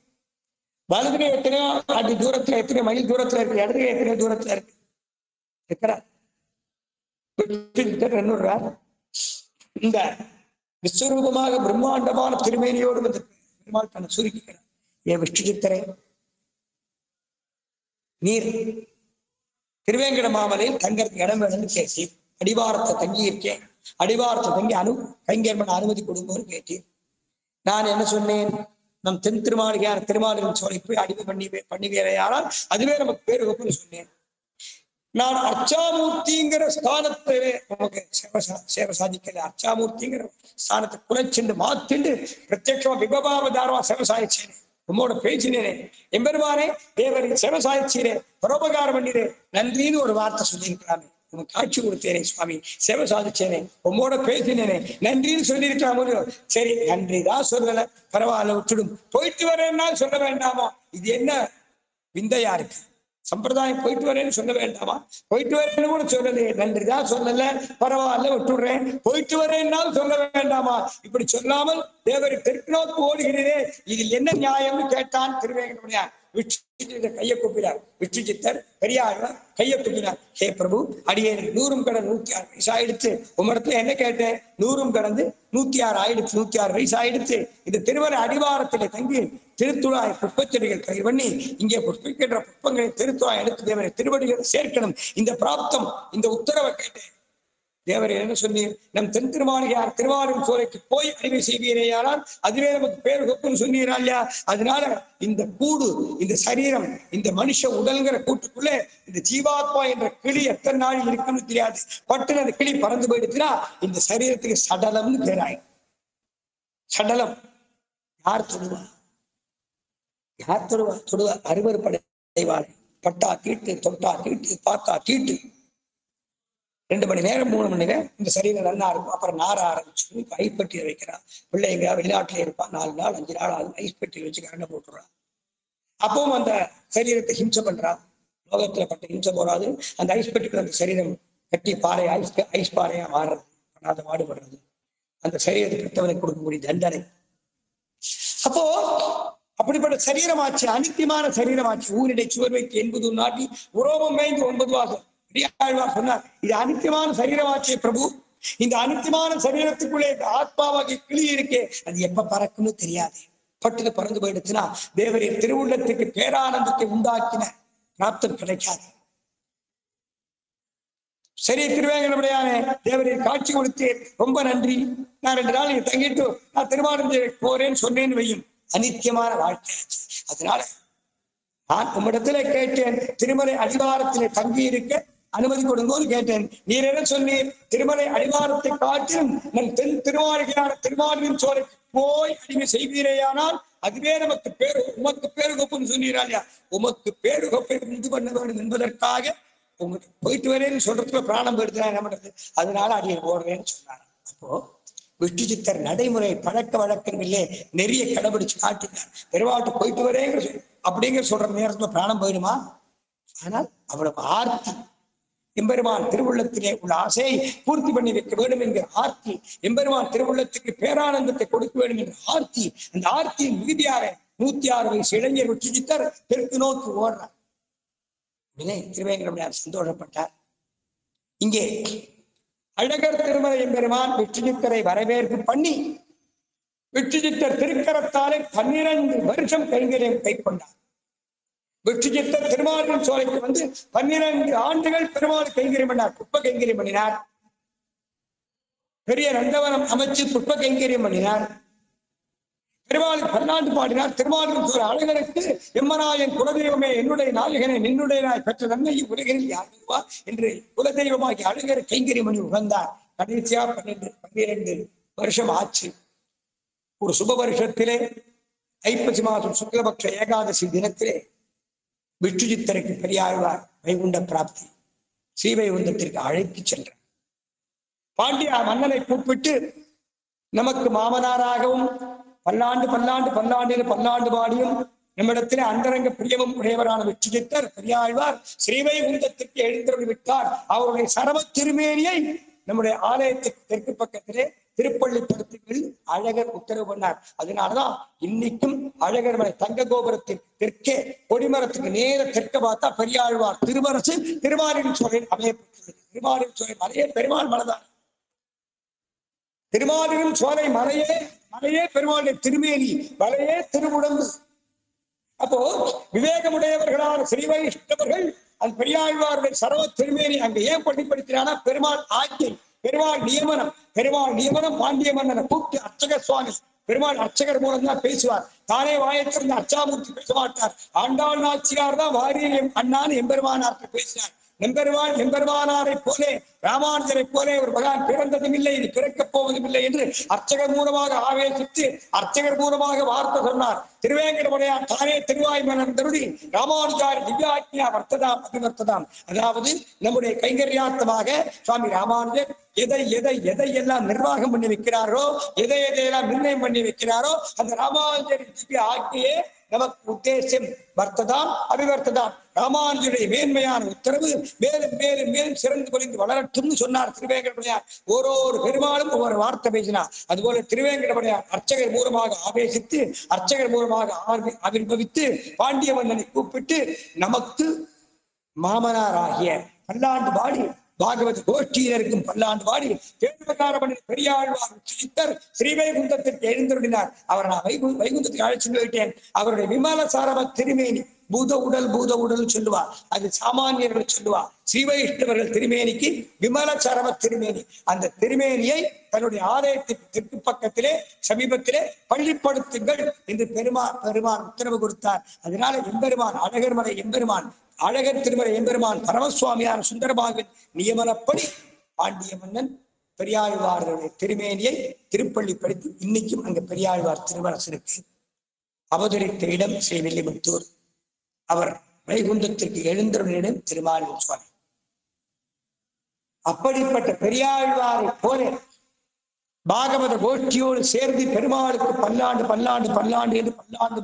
வலதுகை எத்தனையோ அடி தூரத்துல, எத்தனையோ மைல் தூரத்துல இருக்கு, இடதுகை எத்தனையோ தூரத்துல இருக்கு இருக்கிறார். விஷ்ணுசித்தர் என்னுறார், இந்த விஸ்வரூபமாக பிரம்மாண்டமான திருமேனியோடு பெருமாள் தன்னை சுருக்கிறார். ஏன் விஷ்ணுசித்தரே, நீர் திருவேங்கட மாமலையில் தங்கறதுக்கு இடம் வேணும்னு கேட்டீர். அடிவாரத்தை தங்கி இருக்கேன், அடிவாரத்தை தங்கி கைங்கேர்மன் அனுமதி கொடுங்கன்னு கேட்டீர். நான் என்ன சொன்னேன், நம் தென் திருமாளிகையான திருமாலின் சோலை போய் அடிமை பண்ணுவேயானால் அதுவே நமக்கு பேரு கொப்புன்னு சொன்னேன். நான் அர்ச்சாமூர்த்திங்கிற ஸ்தானத்திலே நமக்கு சேவை சாதிக்கல. அர்ச்சாமூர்த்திங்கிற ஸ்தானத்தை குலைச்சென்று மாத்திண்டு பிரத்யட்சமா விபபாவதாரமா சேவை சாதிச்சேனே, உம்மோட பேசினேனே. எம்பெருமானே தேவரை சேவை சாதிச்சீரே, பரோபகாரம் பண்ணிரே, நன்றின்னு ஒரு வார்த்தை சொல்லியிருக்கலாமே. உனக்கு காட்சி கொடுத்தேனே சுவாமி, சேவை சாதிச்சேனே, உம்மோட பேசினேனே, நன்றின்னு சொல்லியிருக்கலாம். சரி, நன்றிதான் சொல்லல, பரவாயில்ல விட்டுடும். போயிட்டு வரேன்னா சொல்ல வேண்டாமா? இது என்ன விந்தையா இருக்கு? சம்பிரதாயம் போயிட்டு வரேன்னு சொல்ல வேண்டாமா? போயிட்டு வரேன்னு கூட சொல்லலையே, நன்றிதான் சொல்லல, பரவாயில்ல விட்டுடுறேன். போயிட்டு வரேன்னாலும் சொல்ல வேண்டாமா? இப்படி சொல்லாமல் தேவரை தெற்கு நோக்கி ஓடுகிறீரே, இதில் என்ன நியாயம்னு கேட்டான் திருவேங்கடமுடையான். விஷ்ணுசித்தர் கையை கூப்பினார். விஷ்ணுசித்தர் பெரியாழ்வார் கையை கூப்பினார். ஹே பிரபு, அடியேனுக்கு 100 கடந்து 106 வயசு ஆயிடுச்சு. உம்மிடத்துல என்ன கேட்டேன்? 100 கடந்து 106 ஆயிடுச்சு, 106 வயசு ஆயிடுச்சு. இந்த திருவரை அடிவாரத்திலே தங்கி திருத்துழாய் புஷ்பச்செடிகள் கை பண்ணி இங்கே புஷ்பிக்கின்ற புஷ்பங்களை திருத்துழாய் எடுத்து தேவரை திருவடிகளை சேர்க்கணும். இந்த பிராப்தம், இந்த உத்தரவை கேட்டேன். தேவர் என்ன சொன்னீர்? நம் தென் திருமாளிகையார் திருவாரூர் சோலைக்கு போய் அறிவை செய்வீரேயானால் அதுவே நமக்கு பேரு கொப்புன்னு சொன்னீரா இல்லையா? அதனால இந்த கூடு, இந்த சரீரம், இந்த மனுஷ உடல்கிற கூட்டுக்குள்ளே இந்த ஜீவாத்மா என்ற கிளி எத்தனை நாள் இருக்குன்னு தெரியாது. பட்டுன்னு அந்த கிளி பறந்து போயிடுச்சுன்னா இந்த சரீரத்துக்கு சடலம்னு பேராய். சடலம் யார் தொடுவா? யார் தொடுவா? தொடுவா அறுவறுப்படைவாள். பட்டா தீட்டு, தொட்டா தீட்டு, பார்த்தா தீட்டு. 2 மணி நேரம் 3 மணி நேரம் இந்த சரீரம் நல்லா இருக்கும். அப்புறம் நார ஆரம்பிச்சு ஐஸ் பெட்டியை வைக்கிறான். பிள்ளைங்க வெளிநாட்டுல இருப்பான், 4 நாள் 5 நாள் ஆகும். ஐஸ் பெட்டியை வச்சு கரண்டை போட்டுறான். அப்பவும் அந்த சரீரத்தை ஹிம்சை பண்றான். லோகத்துல பட்ட ஹிம்சை போறாது. அந்த ஐஸ் பெட்டிக்கு அந்த சரீரம் கட்டி பாறை ஐஸ் பாறையா மாறுறது, அதை பாடுபடுறது அந்த சரீரத்தை பெற்றவனை கொடுக்கக்கூடிய தண்டனை. அப்போ அப்படிப்பட்ட சரீரமாச்சு, அனித்தியமான சரீரமாச்சு. ஊரிடை சுவர் வைத்து 80 நாட்டி உரோமம் மேய்ந்து 9 வாசம். பெரியாழ்வார் சொன்னார், இது அனித்தியமான சரீரமாச்சே பிரபு. இந்த அனித்தியமான சரீரத்துக்குள்ளே இந்த ஆத்மாவாகிய கிளி இருக்கே, அது எப்ப பறக்குன்னு தெரியாது. பட்டுக்கு பறந்து போயிடுச்சுன்னா தேவரின் திருவுள்ளத்துக்கு பேரானந்தத்தை உண்டாக்கின பிராப்தம் கிடைக்காது. சரி, திருவேங்கடமுடையானே, தேவரின் காட்சி கொடுத்து ரொம்ப நன்றி. நான் 2 நாள் இங்க தங்கிட்டு நான் திருமாவளவன் போறேன்னு சொன்னேன்னு வையும். அனித்தியமான வாழ்க்கையாச்சு. அதனால நான் உம்மிடத்துல கேட்டேன், திருமலை அடிவாரத்திலே தங்கி இருக்க அனுமதி கொடுங்கோன்னு கேட்டேன். நீர் என்ன சொன்னீர்? திருமலை அடிவாரத்தை காட்டிலும் நம் தென் திருமாளிகையான திருமாலின் சோலைக்கு போய் அடிமை செய்வீரேயானால் அதுவே நமக்கு பேரு, உமக்கு பேரு கொப்புன்னு சொன்னீரா இல்லையா? உமக்கு பேரு கொப்பை உண்டு பண்ண வேண்டும் என்பதற்காக உங்களுக்கு போயிட்டு வரேன்னு சொல்றதுக்குள்ள பிராணம் போயிடுச்சுனா என்ன பண்றது? அதனால அடியை போடுறேன்னு சொன்னார். அப்போ விஷ்ணுசித்தர் நடைமுறை பழக்க வழக்கங்களிலே நெறிய கடைபிடிச்சு காட்டினார். பெருவாட்டு போயிட்டு வரேங்கிற அப்படிங்கிற சொல்ற நேரத்துல பிராணம் போயிடுமா? ஆனால் அவ்வளவு ஆர்த்தி, எம்பெருமான் திருவுள்ளத்திலே உள்ள ஆசையை பூர்த்தி பண்ணி வைக்க வேண்டும் என்கிற ஆர்த்தி, எம்பெருமான் திருவுள்ளத்துக்கு பேரானந்தத்தை கொடுக்க வேண்டும் என்ற ஆர்த்தி, அந்த ஆர்த்தியின் மிகுதியாக 106 வயசு இளைஞர் விஷ்ணுசித்தர் தெற்கு நோக்கி ஓடுறார். உடனே திருவேங்கடமுடையார் சந்தோஷப்பட்டார். இங்கே அழகர் திருமலை எம்பெருமான் விஷ்ணுசித்தரை வரவேற்பு பண்ணி விஷ்ணுசித்தர் திருக்கரத்தாலே 12 வருஷம் கைங்கரியம் கைக்கொண்டார். விஷ்ணுசித்தர் திருமாலின் சோலைக்கு வந்து 12 ஆண்டுகள் பெருமாள் கைங்கரியம் பண்ணார். புஷ்ப கைங்கரியம் பண்ணினார். பெரிய நந்தவனம் அமைச்சு புஷ்ப கைங்கரியம் பண்ணினார். பெருமாளுக்கு 14 பாடினார். திருமாலின் சோலை அழகருக்கு எம்மனாயன் குலதெய்வமே, என்னுடைய நாயகனை நின்னுடைய நாய் பெற்ற நன்மை உலகில் யாருவா என்று குலதெய்வமாகி அழகர் கைங்கரியம் பண்ணி உகந்தார். கடைசியா 12 வருஷம் ஆச்சு. ஒரு சுப வருஷத்திலே ஐப்பசி மாதம் சுக்லபக்ஷ ஏகாதசி தினத்திலே விஷ்ணுசித்தருக்கு பெரியாழ்வார் வைகுண்ட பிராப்தி. ஸ்ரீவைகுண்டத்திற்கு அழைத்து சென்றார். பாண்டிய மன்னனை கூப்பிட்டு நமக்கு மாமனாராகவும் பல்லாண்டு பல்லாண்டு பல்லாண்டு பல்லாண்டு பாடியும் நம்மிடத்திலே அந்தரங்க பிரியமும் உடையவரான வெற்றித்தர் பெரியாழ்வார் ஸ்ரீவைகுண்டத்திற்கு எழுந்தருளி விட்டார். அவருடைய சரம திருமேனியை நம்முடைய ஆலயத்துக்கு தெற்கு பக்கத்திலே திருப்பள்ளிப்படுத்துங்கள் அழகர் உத்தரவு பண்ணார். அதனாலதான் இன்னைக்கும் அழகர் மலை தங்க கோபுரத்தின் தெற்கே கொடிமரத்துக்கு நேர தெற்க பார்த்தா பெரியாழ்வார் திருவரசு திருமாலின் சோழன் அமையப்பட்டுள்ளது. திருமாலின் சோழன் மலையே பெருமாள் மலைதான். திருமாலின் சோலை மலையே பெருமாளுடைய திருமேனி, மலையே திருமுடம்பு. அப்போ விவேகமுடையவர்களான ஸ்ரீவைஷ்ணவர்கள் அந்த பெரியாழ்வாருடைய சரவ திருமேனி அங்க ஏன் பள்ளிப்படுத்தினா பெருமாள் ஆட்சி, பெருமாள் நியமனம் பாண்டிய மன்னனை கூப்பிட்டு அர்ச்சகர் சுவாமி பெருமாள் அர்ச்சகர் மூலம் தான் பேசுவார். தானே வாயத்திலிருந்து அச்சாமூர்த்தி பேச மாட்டார். ஆண்டாள் நாச்சியார் தான் வாரிய அண்ணான்னு எம்பெருமானார்கிட்ட பேசினார். எம்பெருமானாரை போலே ராமானுஜரை போலே ஒரு மகான் பிறந்ததும் இல்லை, இது பிறக்கப் போவதும் இல்லை என்று அர்ச்சகர் மூலமாக ஆவேசித்து அர்ச்சகர் மூலமாக வார்த்தை சொன்னார். திருவேங்கடமுடையார் தானே திருவாய் மலர்ந்தருளி ராமானுஜாரி திவ்யாஜ்ஞா வர்த்ததாம் அபிவர்த்ததாம். அதாவது நம்முடைய கைங்கரியார்த்தமாக சுவாமி ராமானுஜர் எதை எல்லாம் நிர்வாகம் பண்ணி வைக்கிறாரோ, எதையெல்லாம் நிர்ணயம் பண்ணி வைக்கிறாரோ அந்த ராமானுஜரின் திவ்ய ஆக்ஞையே நமக்கு உத்தேசம் வர்த்ததாம் அபிவர்த்ததாம். ராமானுஜருடைய மேன்மையான உத்தரவு மேலும் மேலும் மேலும் சிறந்து கொலிந்து வளரட்டும்னு சொன்னார் திருவேங்கடமுடையார். ஒரு பெருமாளும் ஒவ்வொரு வார்த்தை பேசினார். அதுபோல திருவேங்கடமுடையார் அர்ச்சகர் மூலமாக ஆவேசித்து அர்ச்சகர் மூலமாக ஆவிர்வவித்து பாண்டிய மன்னனை கூப்பிட்டு நமக்கு மாமனாராகிய பல்லாண்டு பாடி பாகவத கோஷ்டியில் இருக்கும் பல்லாண்டு பாடி தேர்தகாரமணி பெரியாழ்வார் உச்சித்தர் ஸ்ரீவைகுண்டத்திற்கு எழுந்தருளினார். அவர் நான் வைகுந்தத்துக்கு அழைச்சு போயிட்டேன். அவருடைய விமல சாரம திருமேனி பூத உடல் சொல்லுவார், அது சாமானியர்கள் சொல்லுவார். ஸ்ரீவைஷ்ணவர்கள் திருமேனிக்கு விமல சரம திருமேனி. அந்த திருமேனியை தன்னுடைய ஆலயத்துக்கு தெற்கு பக்கத்திலே சமீபத்திலே பள்ளிப்படுத்துங்கள் என்று பெருமான் உத்தரவு கொடுத்தார். அதனால எம்பெருமான் அழகர் மலை எம்பெருமான் அழகர் திருமலை எம்பெருமான் பரமசுவாமியான சுந்தரபாகவின் நியமனப்படி பாண்டிய மன்னன் பெரியாழ்வார்களுடைய திருமேனியை திருப்பள்ளிப்படுத்தி இன்னைக்கும் அங்க பெரியாழ்வார் திருவரசருக்கு அவதரித்த இடம் ஸ்ரீவில்லிபுத்தூர். அவர் வைகுந்தத்திற்கு எழுந்தருளிய இடம் திருமாலின் சுவாமி. அப்படிப்பட்ட பெரியாழ்வாரை போல பாகவத கோஷ்டியோடு சேர்ந்து பெருமாளுக்கு பல்லாண்டு என்று பல்லாண்டு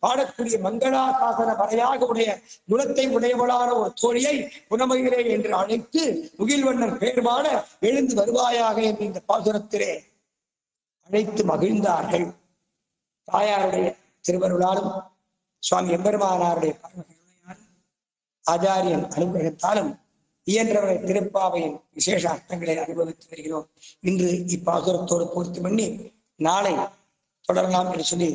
பாடக்கூடிய மங்களாசாசன வரையாக உடைய குணத்தை உடையவளான ஒரு தோழியை புனமயிலே என்று அழைத்து முகில்வண்ணன் பேர்பாட எழுந்து வருவாயாக என்று இந்த பாசுரத்திலே அழைத்து மகிழ்ந்தார்கள். தாயாருடைய திருவருளாலும் சுவாமி எம்பெருமானாருடைய ஆச்சாரியன் அனுகிரகத்தாலும் இயன்றவரை திருப்பாவையின் விசேஷ அர்த்தங்களை அனுபவித்து வருகிறோம். இன்று இப்பாசுரத்தோடு பூர்த்தி பண்ணி நாளை தொடரலாம் என்று சொல்லி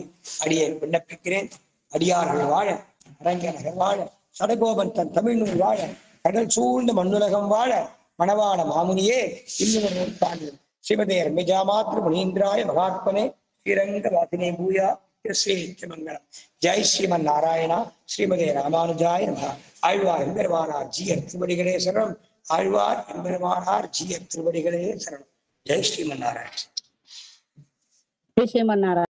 அடியை விண்ணப்பிக்கிறேன். அடியார்கள் வாழ, அரங்கநகர் வாழ, சடகோபன் தன் தமிழ் நூல் வாழ, கடல் சூழ்ந்த மண்ணுலகம் வாழ, மணவாள மாமுனியே இன்னொரு நூற்றாண்டு ஸ்ரீமதேர் மிஜாமாத்ரு முனீந்திராய மகாத்மனே ஸ்ரீரங்க வாசினே பூயா ஸ்ரீமங்கலம். ஜெய் ஸ்ரீமன் நாராயணா. ஸ்ரீமதே ராமானுஜாய நமஹ. ஆழ்வார் எம்பெருமானார் ஜீயர் திருவடிகளே சரணம். ஆழ்வார் எம்பெருமானார் ஜீயர் திருவடிகளே சரணம். ஜெய் ஸ்ரீமன் நாராயண. ஸ்ரீமன் நாராயண.